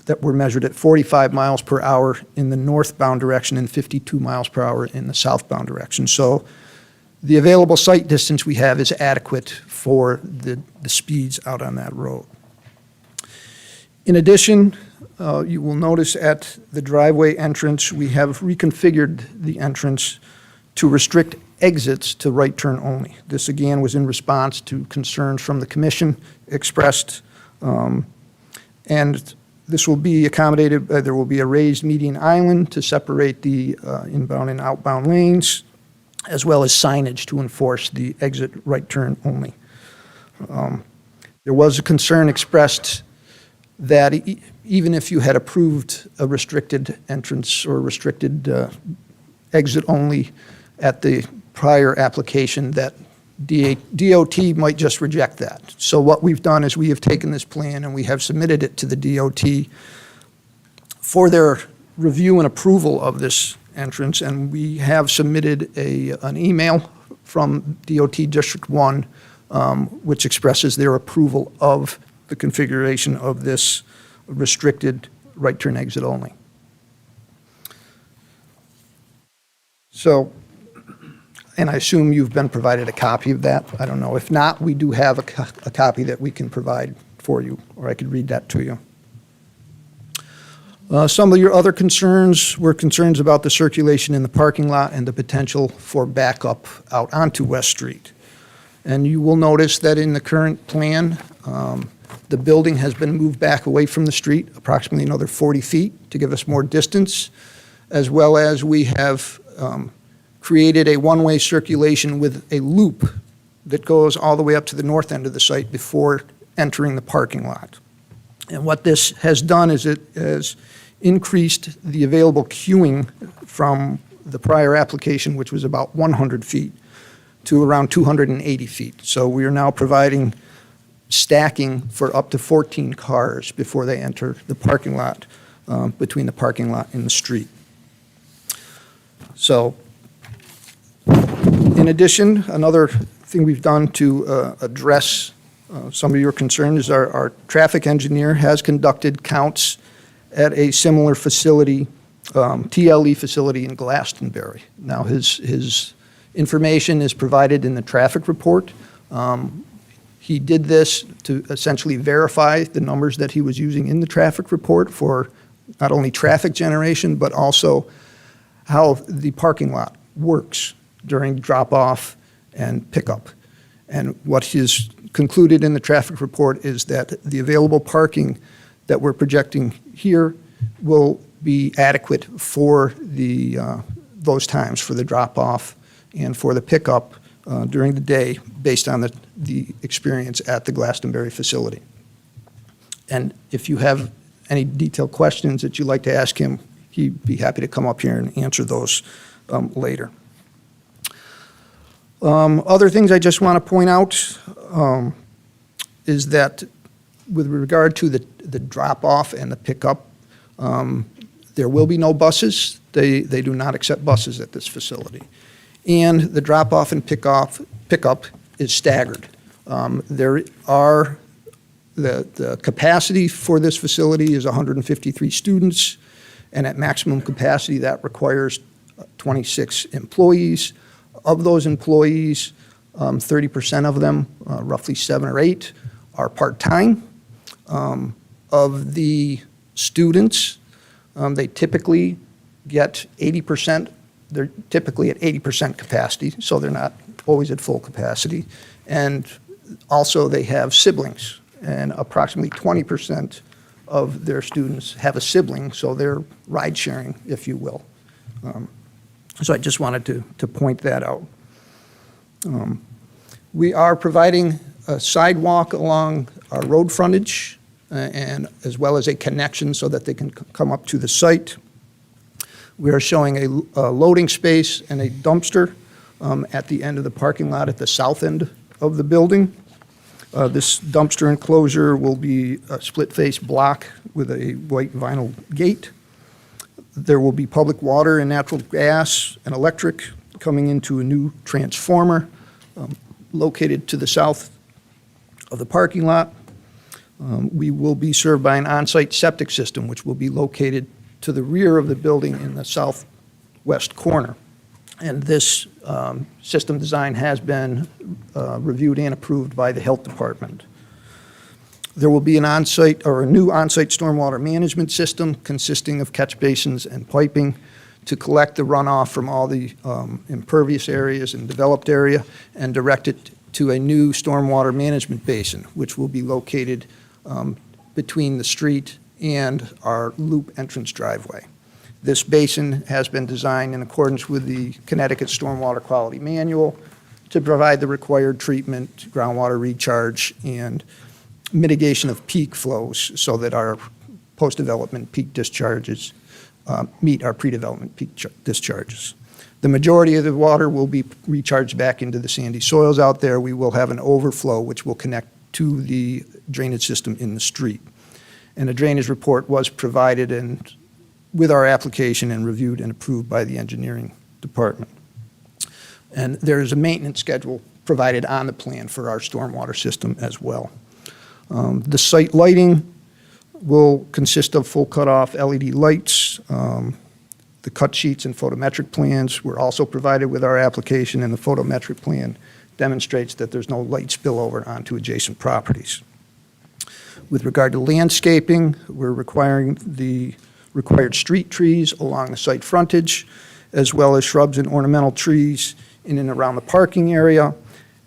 that were measured at 45 miles per hour in the northbound direction and 52 miles per hour in the southbound direction. So the available site distance we have is adequate for the speeds out on that road. In addition, you will notice at the driveway entrance, we have reconfigured the entrance to restrict exits to right turn only. This again was in response to concerns from the commission expressed, and this will be accommodated. There will be a raised median island to separate the inbound and outbound lanes, as well as signage to enforce the exit right turn only. There was a concern expressed that even if you had approved a restricted entrance or restricted exit only at the prior application, that DOT might just reject that. So what we've done is we have taken this plan and we have submitted it to the DOT for their review and approval of this entrance, and we have submitted an email from DOT District 1, which expresses their approval of the configuration of this restricted right turn exit only. So, and I assume you've been provided a copy of that. I don't know. If not, we do have a copy that we can provide for you, or I could read that to you. Some of your other concerns were concerns about the circulation in the parking lot and the potential for backup out onto West Street. And you will notice that in the current plan, the building has been moved back away from the street, approximately another 40 feet to give us more distance, as well as we have created a one-way circulation with a loop that goes all the way up to the north end of the site before entering the parking lot. And what this has done is it has increased the available queuing from the prior application, which was about 100 feet, to around 280 feet. So we are now providing stacking for up to 14 cars before they enter the parking lot, between the parking lot and the street. So, in addition, another thing we've done to address some of your concerns is our traffic engineer has conducted counts at a similar facility, TLE facility in Glastonbury. Now, his information is provided in the traffic report. He did this to essentially verify the numbers that he was using in the traffic report for not only traffic generation, but also how the parking lot works during drop-off and pickup. And what he's concluded in the traffic report is that the available parking that we're projecting here will be adequate for those times, for the drop-off and for the pickup during the day, based on the experience at the Glastonbury facility. And if you have any detailed questions that you'd like to ask him, he'd be happy to come up here and answer those later. Other things I just want to point out is that with regard to the drop-off and the pickup, there will be no buses. They do not accept buses at this facility. And the drop-off and pickup is staggered. The capacity for this facility is 153 students, and at maximum capacity, that requires 26 employees. Of those employees, 30% of them, roughly 7 or 8, are part-time. Of the students, they typically get 80%. They're typically at 80% capacity, so they're not always at full capacity. And also, they have siblings, and approximately 20% of their students have a sibling, so they're ride-sharing, if you will. So I just wanted to point that out. We are providing a sidewalk along our road frontage, and as well as a connection so that they can come up to the site. We are showing a loading space and a dumpster at the end of the parking lot at the south end of the building. This dumpster enclosure will be a split-face block with a white vinyl gate. There will be public water and natural gas and electric coming into a new transformer located to the south of the parking lot. We will be served by an on-site septic system, which will be located to the rear of the building in the southwest corner. And this system design has been reviewed and approved by the health department. There will be an on-site or a new on-site stormwater management system consisting of catch basins and piping to collect the runoff from all the impervious areas and developed area and direct it to a new stormwater management basin, which will be located between the street and our loop entrance driveway. This basin has been designed in accordance with the Connecticut Stormwater Quality Manual to provide the required treatment, groundwater recharge, and mitigation of peak flows so that our post-development peak discharges meet our pre-development peak discharges. The majority of the water will be recharged back into the sandy soils out there. We will have an overflow which will connect to the drainage system in the street. And a drainage report was provided with our application and reviewed and approved by the engineering department. And there is a maintenance schedule provided on the plan for our stormwater system as well. The site lighting will consist of full cutoff LED lights. The cut sheets and photometric plans were also provided with our application, and the photometric plan demonstrates that there's no light spillover onto adjacent properties. With regard to landscaping, we're requiring the required street trees along the site frontage, as well as shrubs and ornamental trees in and around the parking area.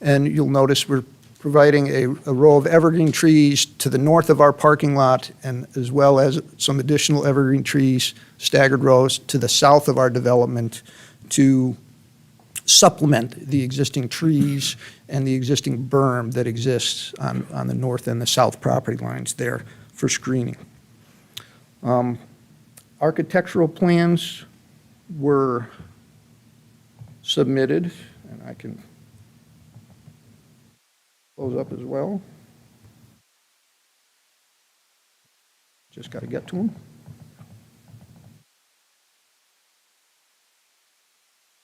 And you'll notice we're providing a row of evergreen trees to the north of our parking lot, and as well as some additional evergreen trees, staggered rows, to the south of our development to supplement the existing trees and the existing berm that exists on the north and the south property lines there for screening. Architectural plans were submitted, and I can close up as well. Just got to get to them.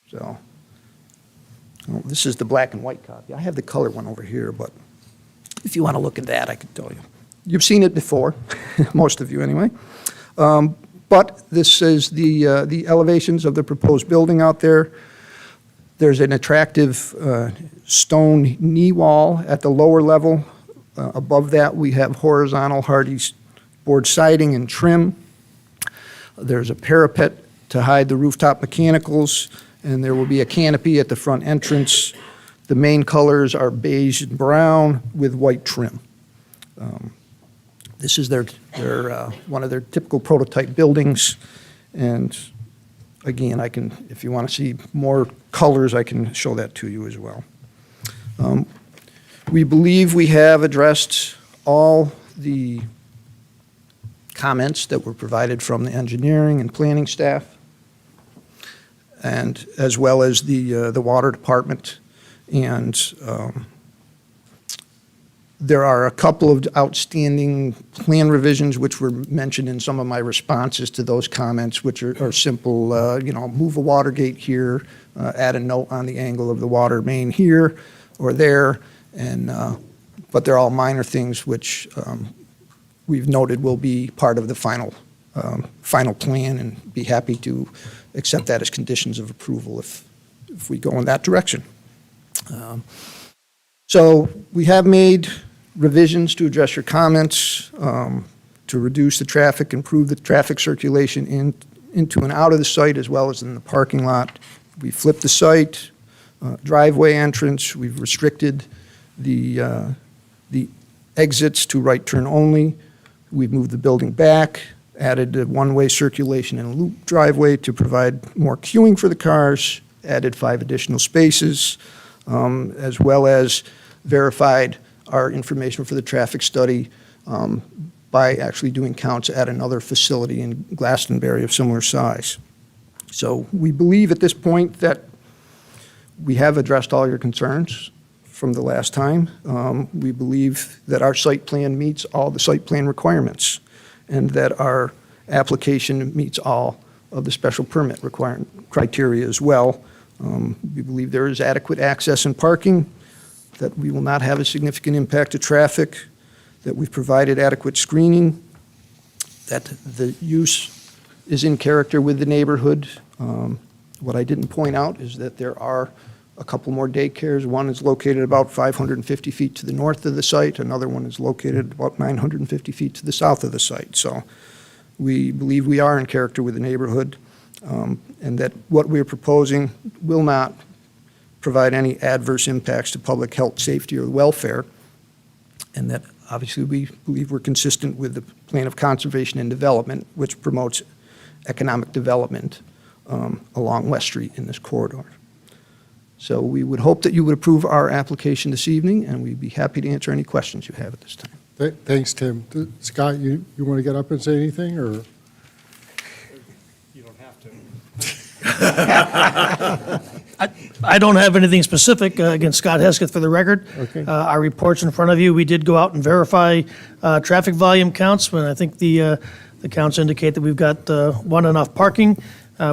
So, well, this is the black and white copy. I have the color one over here, but if you want to look at that, I can tell you. You've seen it before, most of you anyway. But this is the elevations of the proposed building out there. There's an attractive stone knee wall at the lower level. Above that, we have horizontal hardy board siding and trim. There's a parapet to hide the rooftop mechanicals, and there will be a canopy at the front entrance. The main colors are beige and brown with white trim. This is their one of their typical prototype buildings, and again, I can, if you want to see more colors, I can show that to you as well. We believe we have addressed all the comments that were provided from the engineering and planning staff, and as well as the water department. And there are a couple of outstanding plan revisions which were mentioned in some of my responses to those comments, which are simple, move a water gate here, add a note on the angle of the water main here or there, and but they're all minor things which we've noted will be part of the final plan, and be happy to accept that as conditions of approval if we go in that direction. So we have made revisions to address your comments, to reduce the traffic, improve the traffic circulation into and out of the site, as well as in the parking lot. We flipped the site, driveway entrance. We've restricted the exits to right turn only. We've moved the building back, added a one-way circulation and a loop driveway to provide more queuing for the cars, added 5 additional spaces, as well as verified our information for the traffic study by actually doing counts at another facility in Glastonbury of similar size. So we believe at this point that we have addressed all your concerns from the last time. We believe that our site plan meets all the site plan requirements, and that our application meets all of the special permit criteria as well. We believe there is adequate access and parking, that we will not have a significant impact to traffic, that we've provided adequate screening, that the use is in character with the neighborhood. What I didn't point out is that there are a couple more daycares. One is located about 550 feet to the north of the site. Another one is located about 950 feet to the south of the site. So we believe we are in character with the neighborhood, and that what we're proposing will not provide any adverse impacts to public health, safety, or welfare, and that obviously we believe we're consistent with the plan of conservation and development, which promotes economic development along West Street in this corridor. So we would hope that you would approve our application this evening, and we'd be happy to answer any questions you have at this time. Thanks, Tim. Scott, you want to get up and say anything, or? You don't I don't have anything specific against Scott Hesketh for the record. Okay. Our report's in front of you. We did go out and verify traffic volume counts, but I think the counts indicate that we've got enough parking.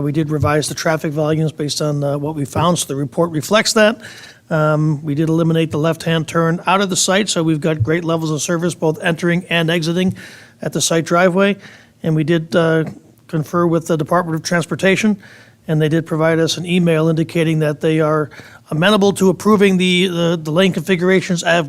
We did revise the traffic volumes based on what we found, so the report reflects that. We did eliminate the left-hand turn out of the site, so we've got great levels of service both entering and exiting at the site driveway. And we did confer with the Department of Transportation, and they did provide us an email indicating that they are amenable to approving the lane configurations as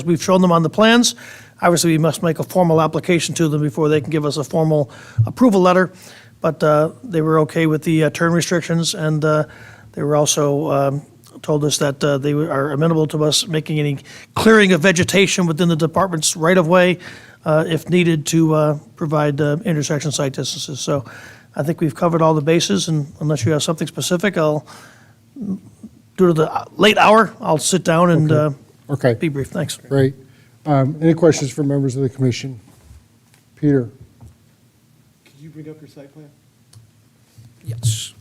we've shown them on the plans. Obviously, we must make a formal application to them before they can give us a formal approval letter, but they were okay with the turn restrictions, and they were also told us that they are amenable to us making any clearing of vegetation within the department's right-of-way if needed to provide intersection site distances. So I think we've covered all the bases, and unless you have something specific, due to the late hour, I'll sit down and Okay. be brief. Thanks. Great. Any questions from members of the commission? Peter? Could you bring up your site plan? Yes.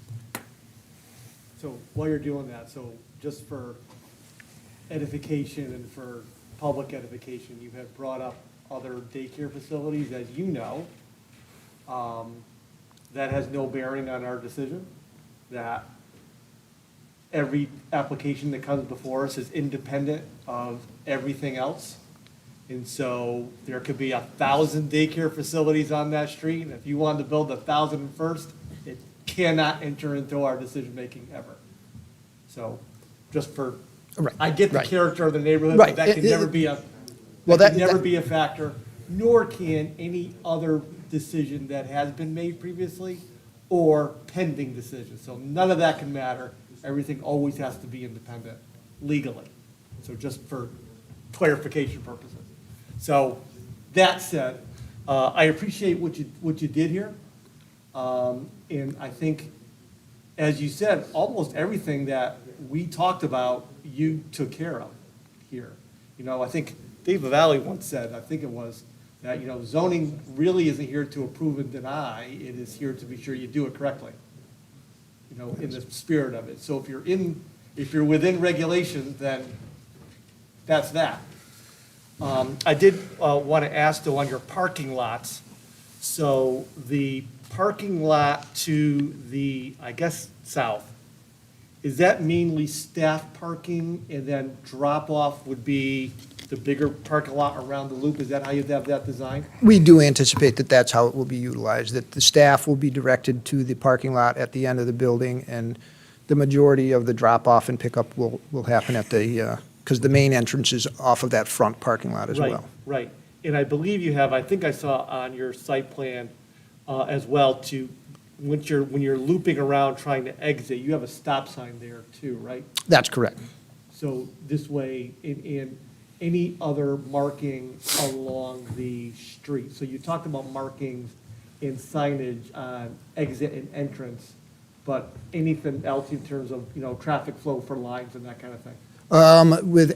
So while you're doing that, so just for edification and for public edification, you have brought up other daycare facilities, as you know. That has no bearing on our decision, that every application that comes before us is independent of everything else. And so there could be 1,000 daycare facilities on that street, and if you wanted to build 1,001st, it cannot enter into our decision-making ever. So, just for, Right, I get the right. character of the neighborhood, Right. but that can never be Well, that can that- never be a factor, nor can any other decision that has been made previously or pending decision. So none of that can matter. Everything always has to be independent legally. So just for clarification purposes. So that said, I appreciate what you did here. And I think, as you said, almost everything that we talked about, you took care of here. You know, I think Dave Valley once said, I think it was, that, you know, zoning really isn't here to approve and deny, it is here to be sure you do it correctly, you know, in the spirit of it. So if you're within regulations, then that's that. I did want to ask, though, on your parking lots, so the parking lot to the, I guess, south, is that mainly staff parking, and then drop-off would be the bigger parking lot around the loop? Is that how you'd have that designed? We do anticipate that that's how it will be utilized, that the staff will be directed to the parking lot at the end of the building, and the majority of the drop-off and pickup will happen at the, because the main entrance is off of that front parking lot as well. Right. And I believe you have, I think I saw on your site plan as well, to, when you're looping around trying to exit, you have a stop sign there too, right? That's correct. So this way, in any other marking along the street. So you talked about markings and signage on exit and entrance, but anything else in terms of, you know, traffic flow for lines and that kind of thing?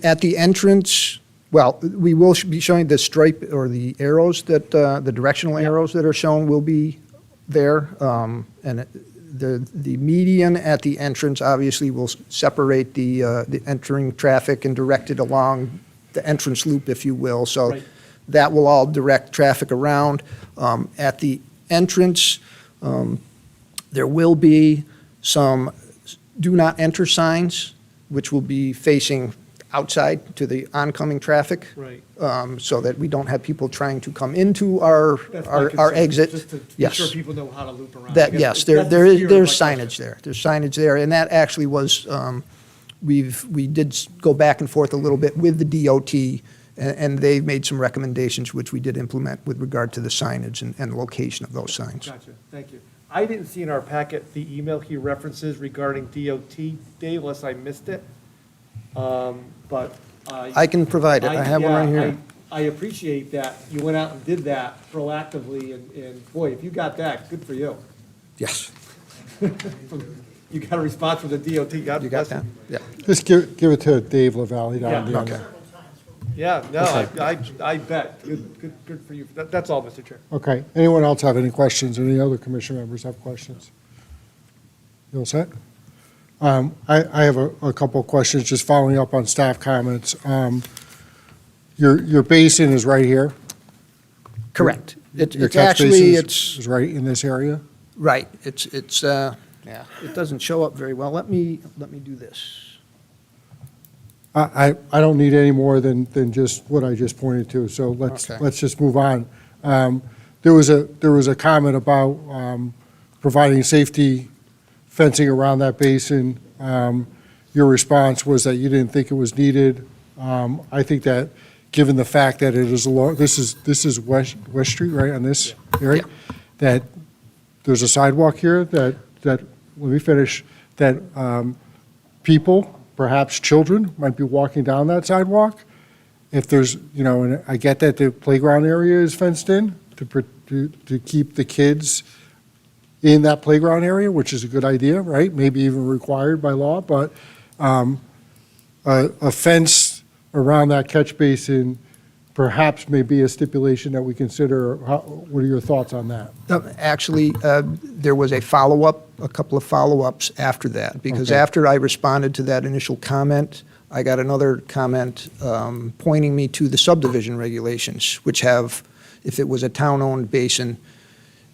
At the entrance, well, we will be showing the stripe or the arrows that, the directional arrows that are shown will be there. And the median at the entrance obviously will separate the entering traffic and direct it along the entrance loop, if you will. So Right. that will all direct traffic around. At the entrance, there will be some do not enter signs, which will be facing outside to the oncoming traffic. Right. So that we don't have people trying to come into our That's my our concern, exit. Just to be Yes. sure people know how to loop around. I That, guess yes, that's the there's spirit of my signage question. there. There's signage there, and that actually was, we did go back and forth a little bit with the DOT, and they made some recommendations, which we did implement with regard to the signage and location of those signs. Gotcha, thank you. I didn't see in our packet the email he references regarding DOT, Dave, unless I missed it. But I can provide it. I have one right here. I appreciate that you went out and did that proactively, and boy, if you got that, good for you. Yes. You got a response from the DOT, God You got bless that? Yeah. Just give it to Dave LaValle down Yeah. there. Yeah, no, Okay. I bet. Good for you. That's all, Mr. Chair. Okay. Anyone else have any questions? Any other commission members have questions? You all set? I have a couple of questions, just following up on staff comments. Your basin is right here? Correct. Your It's catch basin actually, is right in this area? right, yeah, it doesn't show up very well. Let me do this. I don't need any more than just what I just pointed to, so Okay. let's just move on. There was a comment about providing safety fencing around that basin. Your response was that you didn't think it was needed. I think that, given the fact that it is along, this is West Street, right, on this area? That there's a sidewalk here that, let me finish, that people, perhaps children, might be walking down that sidewalk. If there's, and I get that the playground area is fenced in to keep the kids in that playground area, which is a good idea, right? Maybe even required by law, but a fence around that catch basin perhaps may be a stipulation that we consider. What are your thoughts on that? Actually, there was a follow-up, a couple of follow-ups after that, because Okay. after I responded to that initial comment, I got another comment pointing me to the subdivision regulations, which have, if it was a town-owned basin,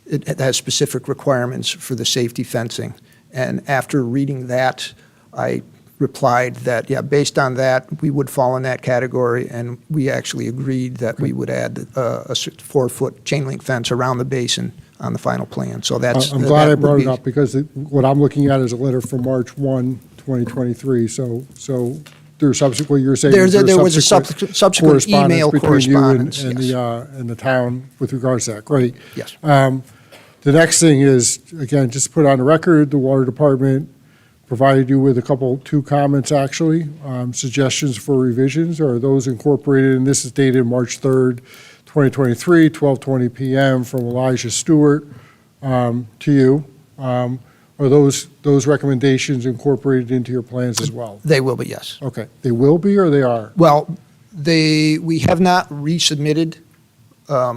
it has specific requirements for the safety fencing. And after reading that, I replied that, yeah, based on that, we would fall in that category, and we actually agreed that we would add a 4-foot chain link fence around the basin on the final plan. So that's. I'm glad I that would brought it be- up, because what I'm looking at is a letter from March 1, 2023, so there's subsequent, you're saying. There was a subsequent email between you correspondence, and yes. and the town with regards to that, great. Yes. The next thing is, again, just to put on the record, the water department provided you with two comments, actually, suggestions for revisions. Are those incorporated? And this is dated March 3rd, 2023, 12:20 PM, from Elijah Stewart to you. Are those recommendations incorporated into your plans as well? They will be, yes. Okay, they will be, or they are? Well, we have not resubmitted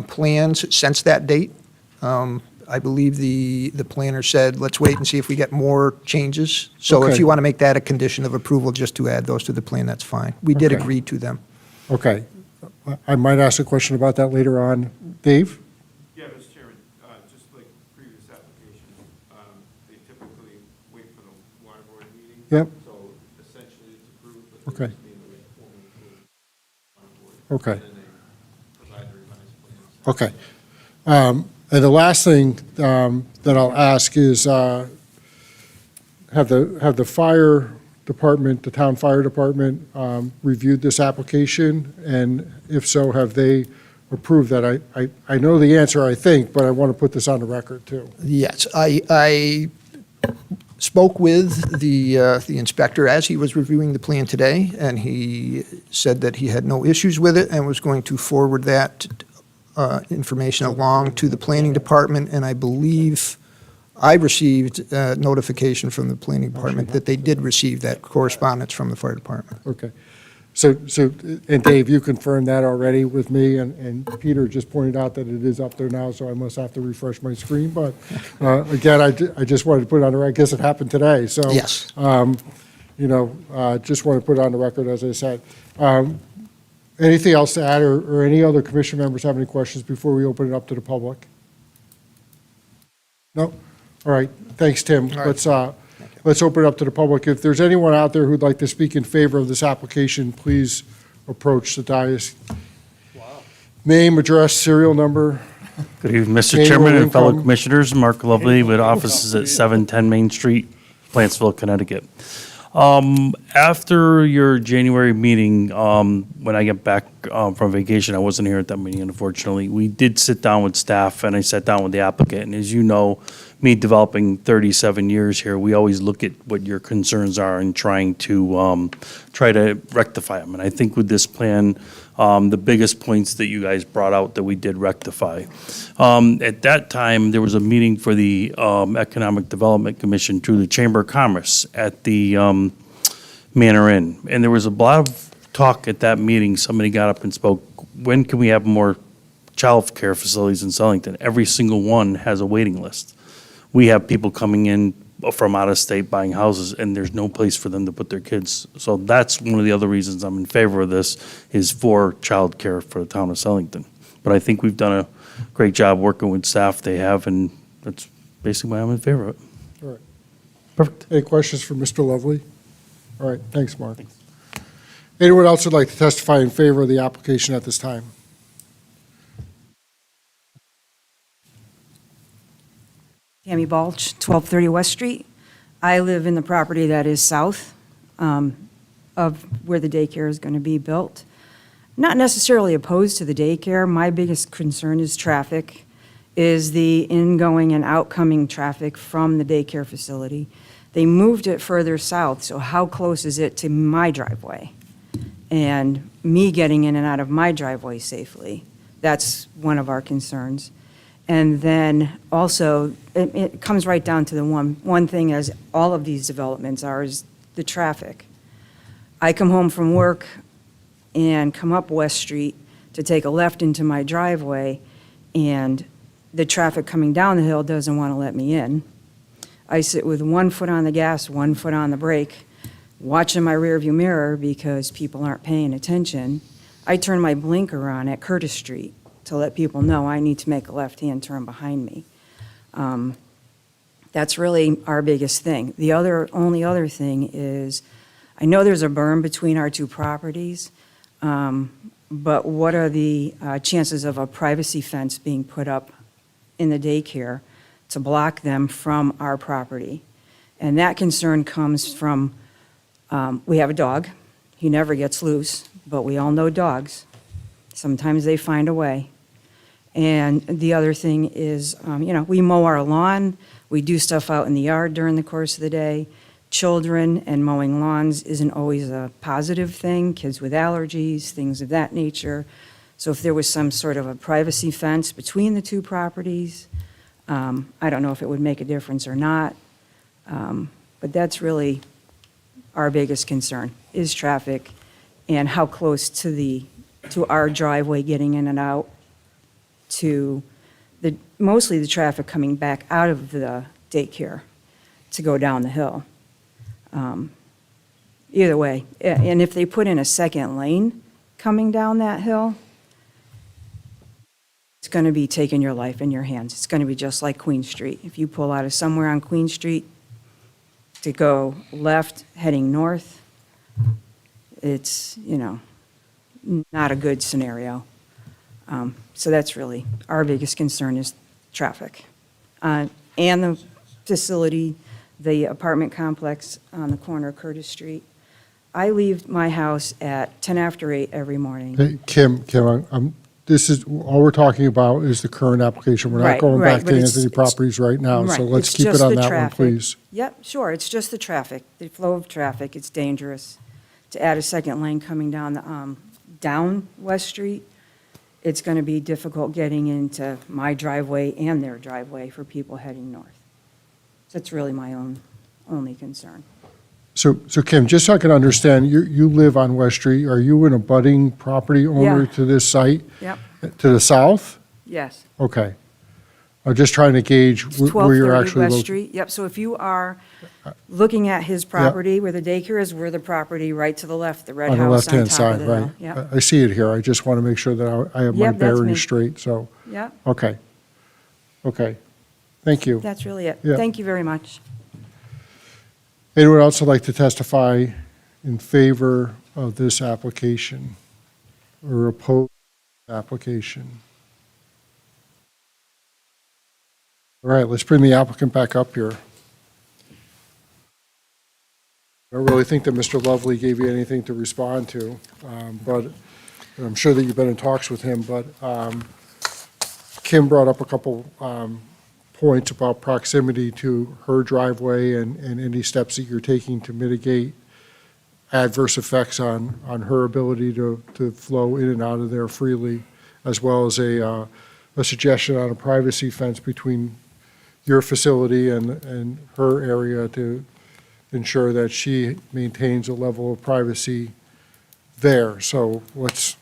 plans since that date. I believe the planner said, let's wait and see if we get more changes. So if Okay. you want to make that a condition of approval, just to add those to the plan, that's fine. We did Okay. agree to them. Okay. I might ask a question about that later on. Dave? Yeah, Mr. Chairman, just like previous applications, they typically wait for the water board meeting. Yep. So essentially it's approved, but they Okay. just need to formally approve on board. Okay. And then they provide the revised plans. Okay. And the last thing that I'll ask is, have the fire department, the town fire department, reviewed this application? And if so, have they approved that? I know the answer, I think, but I want to put this on the record, too. Yes, I spoke with the inspector as he was reviewing the plan today, and he said that he had no issues with it and was going to forward that information along to the planning department, and I believe I received notification from the planning department that they did receive that correspondence from the fire department. Okay. So, and Dave, you confirmed that already with me, and Peter just pointed out that it is up there now, so I must have to refresh my screen, but again, I just wanted to put it on the record. I guess it happened today, so. Yes. Just want to put it on the record, as I said. Anything else to add, or any other commission members have any questions before we open it up to the public? No? All right, thanks, Tim. All right. Let's open it up to the public. If there's anyone out there who'd like to speak in favor of this application, please approach the dais. Name, address, serial number. Good evening, Mr. Annual Chairman and fellow income. commissioners. Mark Lovely with offices at 710 Main Street, Plantsville, Connecticut. After your January meeting, when I get back from vacation, I wasn't here at that meeting, unfortunately. We did sit down with staff, and I sat down with the applicant. And as you know, me developing 37 years here, we always look at what your concerns are and try to rectify them. And I think with this plan, the biggest points that you guys brought out that we did rectify. At that time, there was a meeting for the Economic Development Commission through the Chamber of Commerce at the Manor Inn. And there was a lot of talk at that meeting. Somebody got up and spoke, when can we have more child care facilities in Sullyton? Every single one has a waiting list. We have people coming in from out of state buying houses, and there's no place for them to put their kids. So that's one of the other reasons I'm in favor of this, is for childcare for the town of Southington. But I think we've done a great job working with staff they have, and that's basically why I'm in favor of it. All right. Perfect. Any questions for Mr. Lovely? All right, thanks, Mark. Anyone else would like to testify in favor of the application at this time? Tammy Balch, 1230 West Street. I live in the property that is south of where the daycare is going to be built. Not necessarily opposed to the daycare. My biggest concern is traffic, is the ingoing and outcoming traffic from the daycare facility. They moved it further south, so how close is it to my driveway? And me getting in and out of my driveway safely. That's one of our concerns. And then also, it comes right down to the one thing, as all of these developments are, is the traffic. I come home from work and come up West Street to take a left into my driveway, and the traffic coming down the hill doesn't want to let me in. I sit with 1 foot on the gas, 1 foot on the brake, watching my rearview mirror because people aren't paying attention. I turn my blinker on at Curtis Street to let people know I need to make a left-hand turn behind me. That's really our biggest thing. The only other thing is, I know there's a berm between our two properties, but what are the chances of a privacy fence being put up in the daycare to block them from our property? And that concern comes from, we have a dog. He never gets loose, but we all know dogs. Sometimes they find a way. And the other thing is, we mow our lawn, we do stuff out in the yard during the course of the day. Children and mowing lawns isn't always a positive thing, kids with allergies, things of that nature. So if there was some sort of a privacy fence between the two properties, I don't know if it would make a difference or not. But that's really our biggest concern, is traffic and how close to our driveway getting in and out to mostly the traffic coming back out of the daycare to go down the hill. Either way, and if they put in a second lane coming down that hill, it's going to be taking your life in your hands. It's going to be just like Queen Street. If you pull out of somewhere on Queen Street to go left heading north, it's, not a good scenario. So that's really our biggest concern, is traffic. And the facility, the apartment complex on the corner of Curtis Street. I leave my house at 10 after 8 every morning. Hey, Kim, this is, all we're talking about is the current application. We're not Right, going right, back but to it's- Anthony Properties right now, so Right, let's it's keep it just on the that one, traffic. please. Yep, sure, it's just the traffic, the flow of traffic, it's dangerous. To add a second lane coming down West Street, it's going to be difficult getting into my driveway and their driveway for people heading north. That's really my only concern. So Kim, just so I can understand, you live on West Street. Are you an abutting property owner Yeah. to this site? Yep, To the south? yes. Okay. I'm just trying to gauge It's where you're 1230 actually West located. Street, yep, so if you are looking at his property where the daycare is, we're the property right to the left, the red On the house on left-hand top of side, the hill. right. Yep, I see it here. I just want to make sure that I have my Yep, that's me. bearings straight, so, yep, okay. Okay. Thank you. that's really it. Yeah. Thank you very much. Anyone else would like to testify in favor of this application or oppose application? All right, let's bring the applicant back up here. I don't really think that Mr. Lovely gave you anything to respond to, but I'm sure that you've been in talks with him, but Kim brought up a couple points about proximity to her driveway and any steps that you're taking to mitigate adverse effects on her ability to flow in and out of there freely, as well as a suggestion on a privacy fence between your facility and her area to ensure that she maintains a level of privacy there. So let's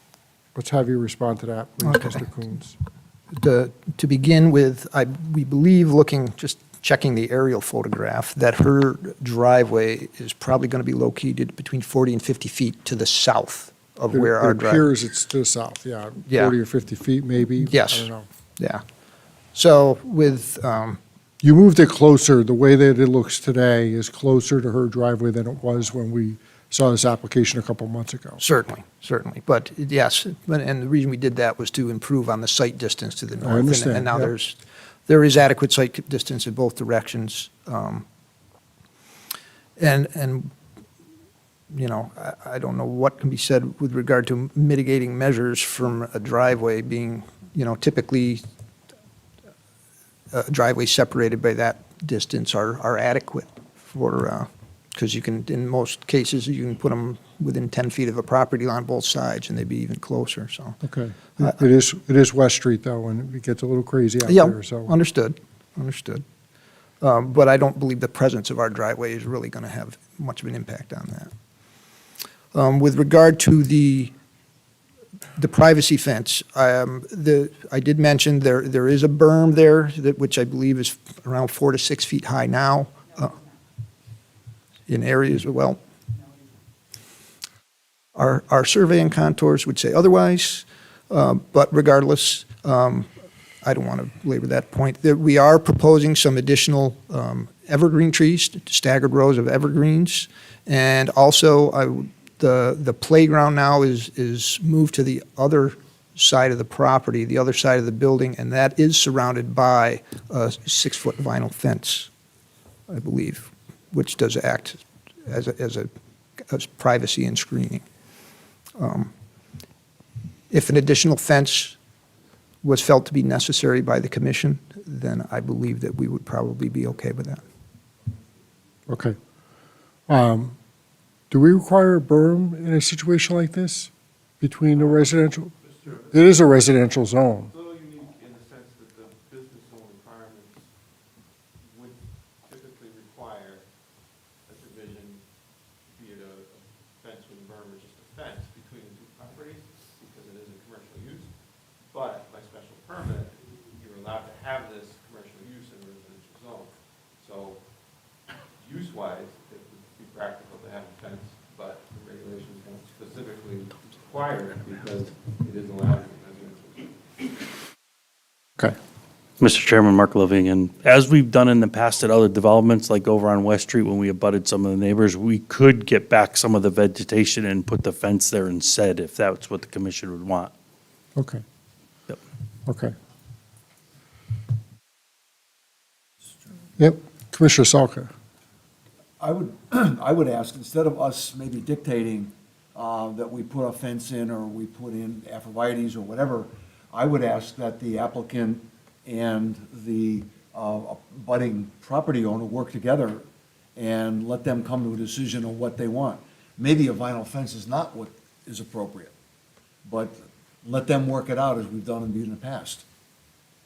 have you respond to that, please, Okay. Mr. Coons. To begin with, we believe, looking, just checking the aerial photograph, that her driveway is probably going to be located between 40 and 50 feet to the south of where our It drive. appears it's to the south, yeah. Yeah. 40 or 50 feet, maybe? Yes. I don't know. Yeah. So with, You moved it closer, the way that it looks today is closer to her driveway than it was when we saw this application a couple months ago. certainly, certainly, but yes, and the reason we did that was to improve on the sight distance to the north. understand, And now yeah. there is adequate sight distance in both directions. And, you know, I don't know what can be said with regard to mitigating measures from a driveway being, you know, typically a driveway separated by that distance are adequate for, because you can, in most cases, you can put them within 10 feet of a property line on both sides, and they'd be even closer, so. Okay. It is West Street, though, and it gets a little crazy out Yeah, there, so. understood, understood. But I don't believe the presence of our driveway is really going to have much of an impact on that. With regard to the privacy fence, I did mention there is a berm there, which I believe is around 4 to 6 feet high now, in areas, well, our survey and contours would say otherwise, but regardless, I don't want to belabor that point. We are proposing some additional evergreen trees, staggered rows of evergreens, and also the playground now is moved to the other side of the property, the other side of the building, and that is surrounded by a 6-foot vinyl fence, I believe, which does act as privacy and screening. If an additional fence was felt to be necessary by the commission, then I believe that we would probably be okay with that. Okay. Do we require a berm in a situation like this between the residential? It is a residential zone. It's a little unique in the sense that the business zone requirements would typically require a division, be it a fence with a berm or just a fence between the two properties, because it is a commercial use. But by special permit, you're allowed to have this commercial use in a residential zone. So use-wise, it would be practical to have a fence, but the regulations don't specifically require it because it is allowed in a residential zone. Okay. Mr. Chairman, Mark Living, and as we've done in the past at other developments, like over on West Street when we abutted some of the neighbors, we could get back some of the vegetation and put the fence there instead, if that's what the commission would want. Okay. Yep. Okay. Yep. Commissioner Salka. I would ask, instead of us maybe dictating that we put a fence in or we put in arborvitae's or whatever, I would ask that the applicant and the budding property owner work together and let them come to a decision on what they want. Maybe a vinyl fence is not what is appropriate, but let them work it out as we've done in the past,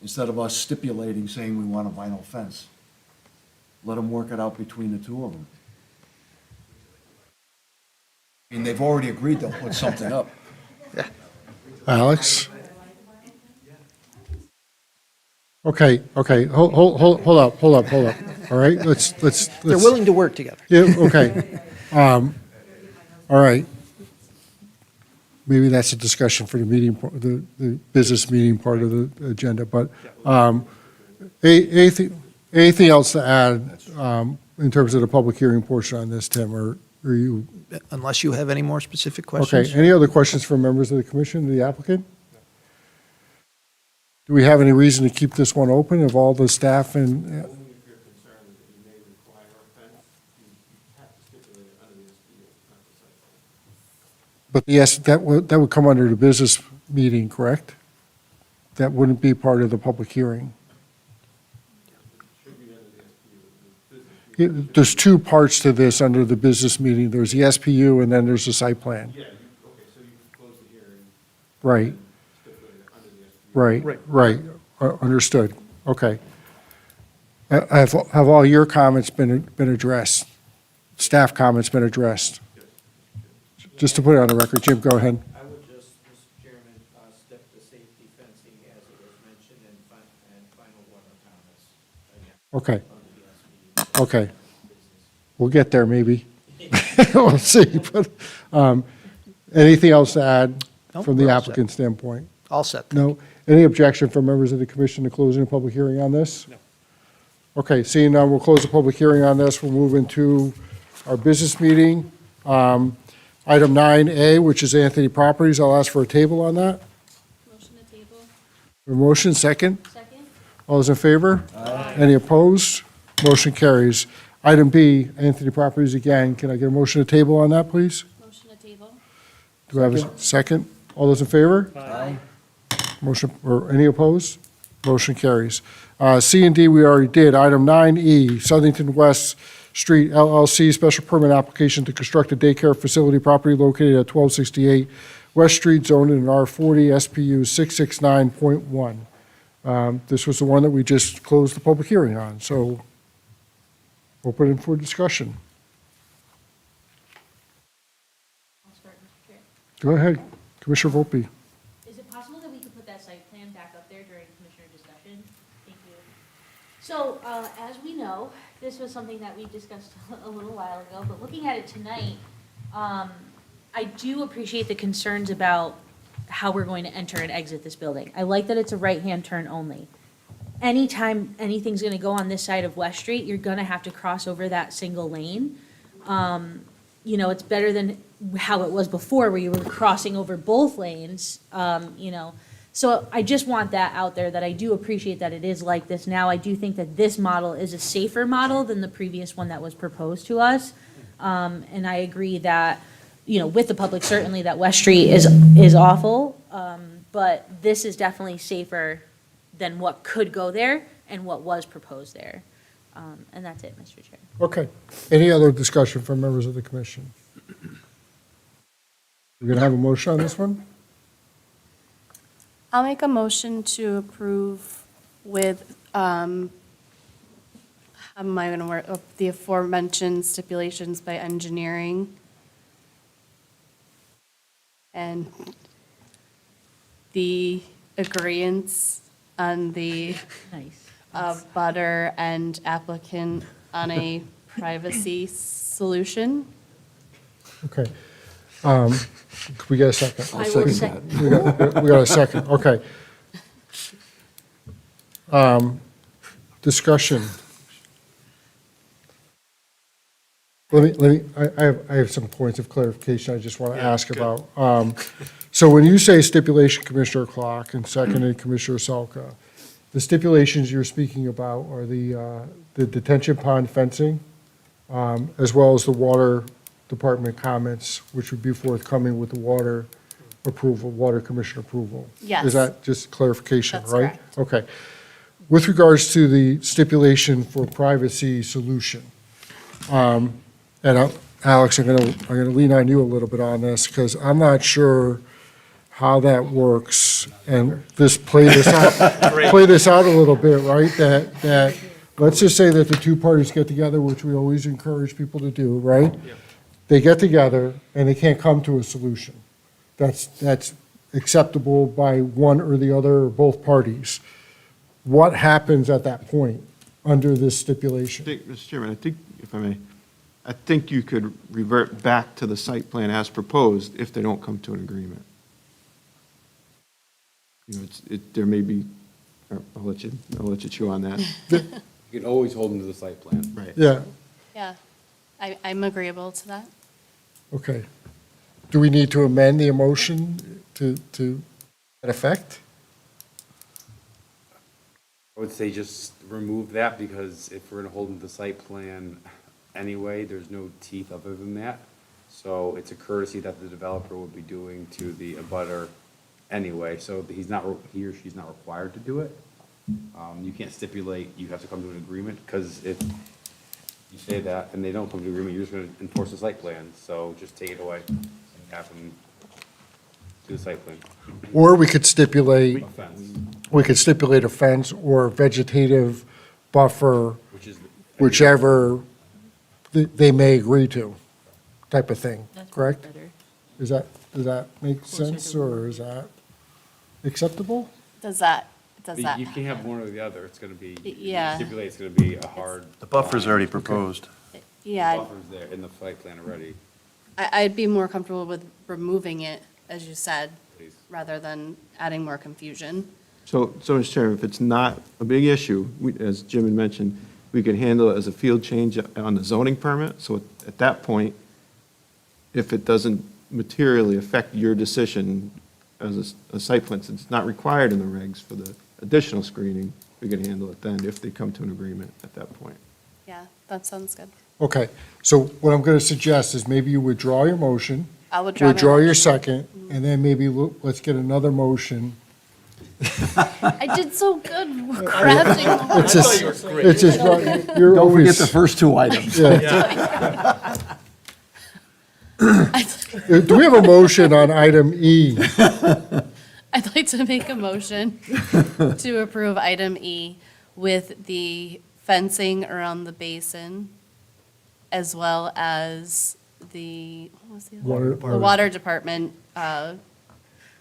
instead of us stipulating, saying we want a vinyl fence. Let them work it out between the two of them. I mean, they've already agreed they'll put something up. Alex? Okay, hold up. All right, let's. They're willing to work together. Yeah, okay. All right. Maybe that's a discussion for the meeting, the business meeting part of the agenda, but anything else to add in terms of the public hearing portion on this, Tim, or are you? Unless you have any more specific questions? Okay, any other questions from members of the commission, the applicant? Do we have any reason to keep this one open of all the staff and? Only if you're concerned that you may require a fence, you have to stipulate it under the SPU, not the site plan. But yes, that would come under the business meeting, correct? That wouldn't be part of the public hearing. There's two parts to this under the business meeting. There's the SPU and then there's the site plan. Yeah, okay, so you can close the hearing. Right, Stipulate it under the SPU. right. Understood. Okay. Have all your comments been addressed? Staff comments been addressed? Just to put it on the record, Jim, go ahead. I would just, Mr. Chairman, step the safety fencing as it was mentioned and final water comments. Okay. Under Okay. We'll get there, maybe. We'll see, but, anything else to add Nope, from the we're all set. applicant standpoint? All set. No? Any objection from members of the commission to closing a public hearing on this? No. Okay, seeing none, we'll close the public hearing on this. We'll move into our business meeting. Item 9A, which is Anthony Properties. I'll ask for a table on that. Motion to table. A motion, second? Second? All those in favor? Aye. Any opposed? Motion carries. Item B, Anthony Properties again. Can I get a motion to table on that, please? Motion to table. Do I have a second? All those in favor? Aye. Motion, or any opposed? Motion carries. C and D, we already did. Item 9E, Southington West Street LLC, special permit application to construct a daycare facility property located at 1268 West Street, zoned in an R40, SPU 669.1. This was the one that we just closed the public hearing on, so open it for discussion. I'll start, Mr. Chair. Go ahead, Commissioner Volpe. Is it possible that we could put that site plan back up there during commissioner discussion? Thank you. So, as we know, this was something that we discussed a little while ago, but looking at it tonight, I do appreciate the concerns about how we're going to enter and exit this building. I like that it's a right-hand turn only. Anytime anything's gonna go on this side of West Street, you're gonna have to cross over that single lane. You know, it's better than how it was before, where you were crossing over both lanes, you know. So I just want that out there, that I do appreciate that it is like this now. I do think that this model is a safer model than the previous one that was proposed to us. And I agree that, you know, with the public, certainly that West Street is awful. But this is definitely safer than what could go there and what was proposed there. And that's it, Mr. Chair. Okay. Any other discussion from members of the commission? We're going to have a motion on this one? I'll make a motion to approve with, how am I going to work, the aforementioned stipulations by engineering and the agreeance on the Nice. butter and applicant on a privacy solution. Okay. Could we get a second? I will second. We got a second, okay. Discussion. I have some points of clarification I just want to ask about. So when you say stipulation, Commissioner Clark, and seconded Commissioner Salka, the stipulations you're speaking about are the detention pond fencing, as well as the water department comments, which would be forthcoming with the water approval, water commission approval. Yes. Is that just clarification, That's right? correct. Okay. With regards to the stipulation for privacy solution, and Alex, I'm gonna lean on you a little bit on this, because I'm not sure how that works, and play this out a little bit, right? That let's just say that the two parties get together, which we always encourage people to do, right? They get together and they can't come to a solution. That's acceptable by one or the other or both parties. What happens at that point under this stipulation? Mr. Chairman, I think, if I may, I think you could revert back to the site plan as proposed if they don't come to an agreement. You know, there may be, I'll let you chew on that. You can always hold them to the site plan. Right. Yeah, Yeah, I'm agreeable to that. okay. Do we need to amend the emotion to that effect? I would say just remove that, because if we're gonna hold them to the site plan anyway, there's no teeth other than that. So it's a courtesy that the developer would be doing to the abutter anyway, so he or she's not required to do it. You can't stipulate you have to come to an agreement, because if you say that and they don't come to an agreement, you're just gonna enforce the site plan, so just take it away and have them do the site plan. Or we could stipulate, Offense. a fence or vegetative buffer, Which is. whichever they may agree to, type of thing, correct? Does that make sense, or is that acceptable? Does that does But that? you can't have one or the other, it's gonna be, Yeah. stipulate it's gonna be a hard. The buffer's already proposed. Yeah, Buffer's there in the site plan already. I'd be more comfortable with removing it, as you said, Please. rather than adding more confusion. So, Mr. Chairman, if it's not a big issue, as Jim had mentioned, we could handle it as a field change on the zoning permit. So at that point, if it doesn't materially affect your decision as a site plan, since it's not required in the regs for the additional screening, we can handle it then if they come to an agreement at that point. Yeah, that sounds good. Okay, so what I'm going to suggest is maybe you withdraw your motion. I'll withdraw my Withdraw your motion. second, and then maybe let's get another motion. I did so good crafting. It's just, it's just, you're Don't forget always. the first two items. Yeah. Do we have a motion on item E? I'd like to make a motion to approve item E with the fencing around the basin, as well as the, what was the other? Water- The water department,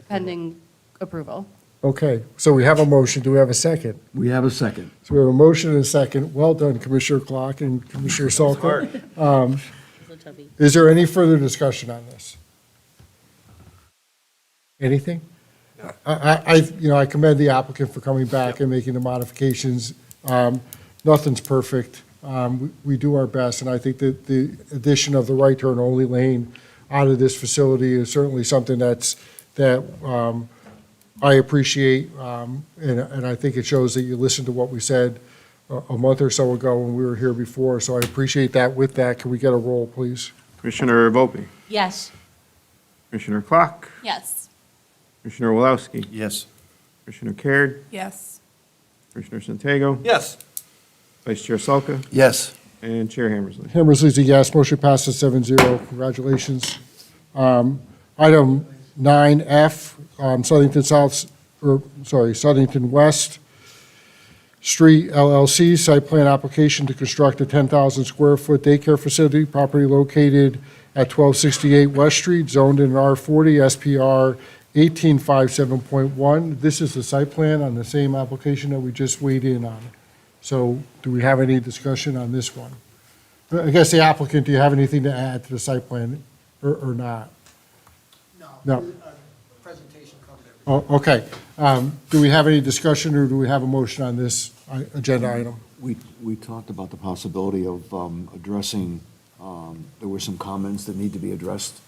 pending approval. Okay, so we have a motion. Do we have a second? We have a second. So we have a motion and a second. Well done, Commissioner Clark and Commissioner Salka. Is there any further discussion on this? Anything? I commend the applicant for coming back and making the modifications. Nothing's perfect. We do our best, and I think that the addition of the right turn only lane out of this facility is certainly something that I appreciate, and I think it shows that you listened to what we said a month or so ago when we were here before, so I appreciate that. With that, can we get a roll, please? Commissioner Volpe, Yes. Commissioner Clark, Yes. Commissioner Walowski, Yes. Commissioner Caird, Yes. Commissioner Santiago, Yes. Vice Chair Salka, Yes. and Chair Hammersley. Hammersley's a yes. Motion passes 7-0. Congratulations. Item 9F, Southington West Street LLC, site plan application to construct a 10,000 square foot daycare facility, property located at 1268 West Street, zoned in R40, SPR 1857.1. This is the site plan on the same application that we just weighed in on. So do we have any discussion on this one? I guess the applicant, do you have anything to add to the site plan or not? No. Presentation covered everything. Oh, okay. Do we have any discussion or do we have a motion on this agenda item? We talked about the possibility of addressing, there were some comments that need to be addressed.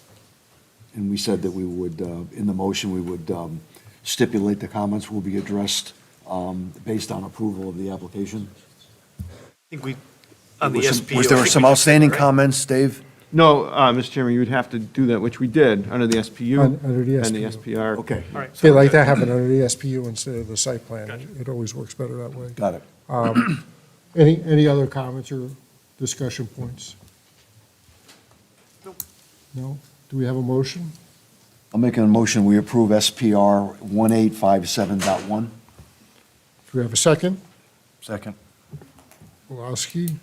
And we said that we would, in the motion, we would stipulate the comments will be addressed based on approval of the application. I think we, on the Was some- SPO. Was there some outstanding comments, Dave? No, Mr. Chairman, you would have to do that, which we did, under the SPU. Under the And the SPU. SPR. Okay, All right. They like to have it under the SPU instead of the site plan. It always works better that way. got it. Any other comments or discussion points? No? Do we have a motion? I'll make a motion, we approve SPR 1857.1. Do we have a second? Second. Walowski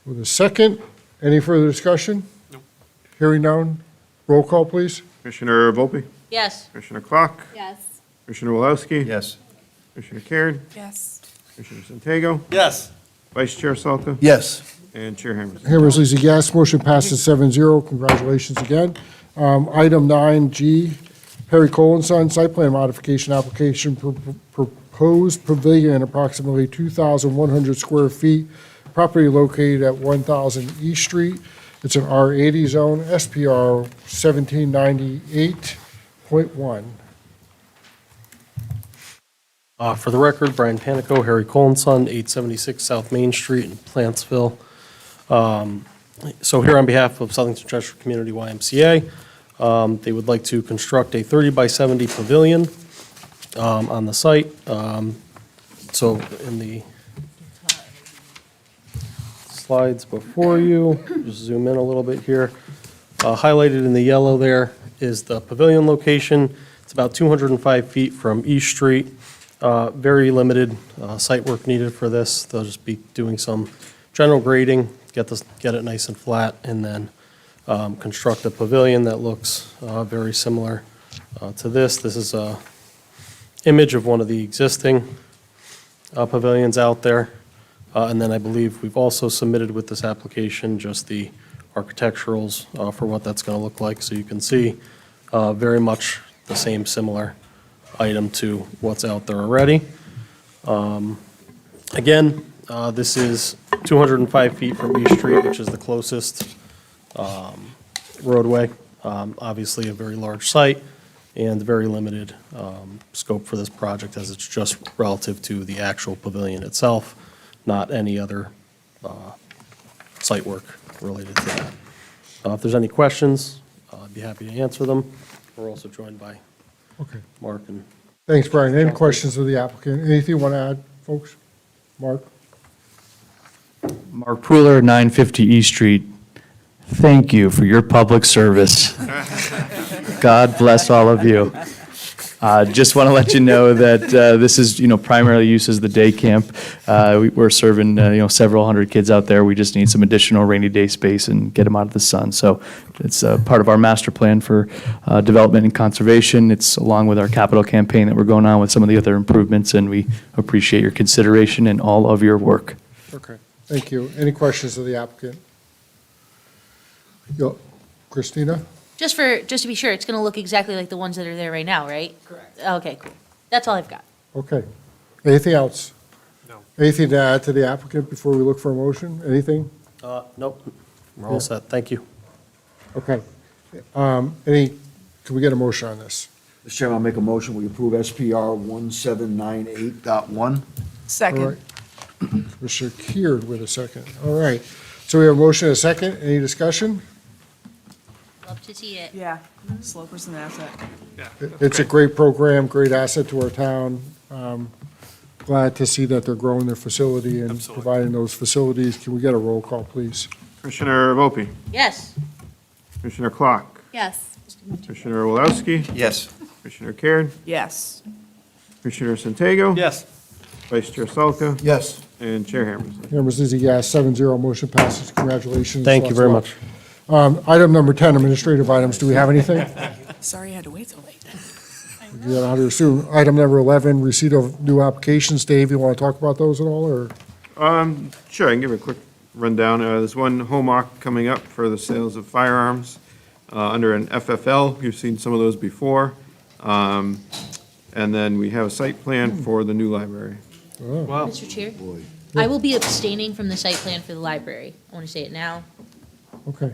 with a second. Any further discussion? No. Hearing none. Roll call, please. Commissioner Volpe, Yes. Commissioner Clark, Yes. Commissioner Walowski. Yes. Commissioner Caird, Yes. Commissioner Santiago, Yes. Vice Chair Salka, Yes. and Chair Hammersley. Hammersley's a yes. Motion passes 7-0. Congratulations again. Item 9G, Perry Cole & Son, site plan modification application, proposed pavilion, approximately 2,100 square feet, property located at 1,000 East Street. It's an R80 zone, SPR 1798.1. For the record, Brian Panico, Harry Colenson, 876 South Main Street in Plantsville. So here on behalf of Southington Cheshire Community YMCA, they would like to construct a 30 by 70 pavilion on the site. So in the slides before you, just zoom in a little bit here. Highlighted in the yellow there is the pavilion location. It's about 205 feet from East Street. Very limited site work needed for this. They'll just be doing some general grading, get it nice and flat, and then construct a pavilion that looks very similar to this. This is image of one of the existing pavilions out there. And then I believe we've also submitted with this application just the architecturals for what that's going to look like. So you can see very much the same similar item to what's out there already. Again, this is 205 feet from East Street, which is the closest roadway. Obviously, a very large site and very limited scope for this project as it's just relative to the actual pavilion itself, not any other site work related to that. If there's any questions, I'd be happy to answer them. We're also joined by Okay. Mark and Thanks, Brian. Any questions of the applicant? Anything you want to add, folks? Mark? Mark Pooler, 950 East Street. Thank you for your public service. God bless all of you. Just want to let you know that this is, primarily used as the day camp. We're serving, several hundred kids out there. We just need some additional rainy day space and get them out of the sun. So it's part of our master plan for development and conservation. It's along with our capital campaign that we're going on with some of the other improvements, and we appreciate your consideration and all of your work. Okay, thank you. Any questions of the applicant? Christina? Just to be sure, it's gonna look exactly like the ones that are there right now, right? Correct. Okay, cool. That's all I've got. Okay. Anything else? No. Anything to add to the applicant before we look for a motion? Anything? nope, we're all set. Thank you. Okay. Can we get a motion on this? Mr. Chairman, I'll make a motion, we approve SPR 1798.1. All Second. right. Commissioner Keard with a second. All right. So we have a motion and a second. Any discussion? Love to see it. Yeah, Sloper's an asset. It's a great program, great asset to our town. Glad to see that they're growing their facility and providing those facilities. Can we get a roll call, please? Commissioner Volpe, Yes. Commissioner Clark, Yes. Commissioner Wolowski, Yes. Commissioner Cairn, Yes. Commissioner Santiago. Yes. Vice Chair Salka, Yes. and Chair Hammersley. Members, is a yes, 7-0, motion passes. Congratulations. Thank you very much. Item number 10, administrative items. Do we have anything? Sorry I had to wait so late. You know how to assume. Item number 11, receipt of new applications. Dave, you want to talk about those at all, or? Sure, I can give a quick rundown. There's one home arc coming up for the sales of firearms under an FFL. You've seen some of those before. And then we have a site plan for the new library. Oh. Mr. Chair, I will be abstaining from the site plan for the library. I want to say it now Okay.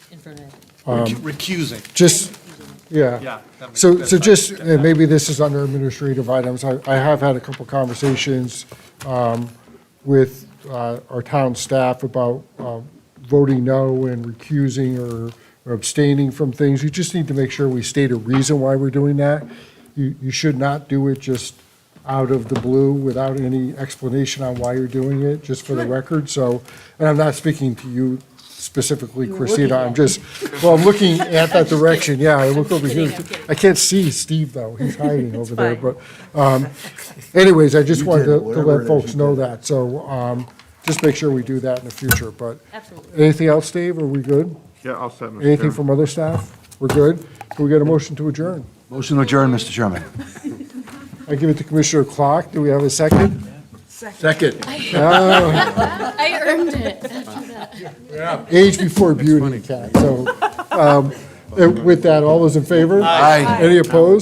in front of. Recusing. Just, yeah. that makes So sense. just, and maybe this is under administrative items. I have had a couple conversations with our town staff about voting no and recusing or abstaining from things. You just need to make sure we state a reason why we're doing that. You should not do it just out of the blue without any explanation on why you're doing it, just for the record. So, and I'm not speaking to you specifically, Christina. I'm just, well, I'm looking at that direction. Yeah, I look over here. I can't see Steve, though. He's hiding over there. But anyways, I just You wanted did it, to whatever it let is folks you know did. that. So just make sure we do that in the future. But Absolutely. anything else, Dave? Are we good? Yeah, I'll set, Mr. Anything Chairman. from other staff? We're good? Can we get a motion to adjourn? Motion to adjourn, Mr. Chairman. I give it to Commissioner Clark. Do we have a second? Second. I earned it after that. Age before beauty, Kat. So with that, all those in favor? Aye. Any opposed?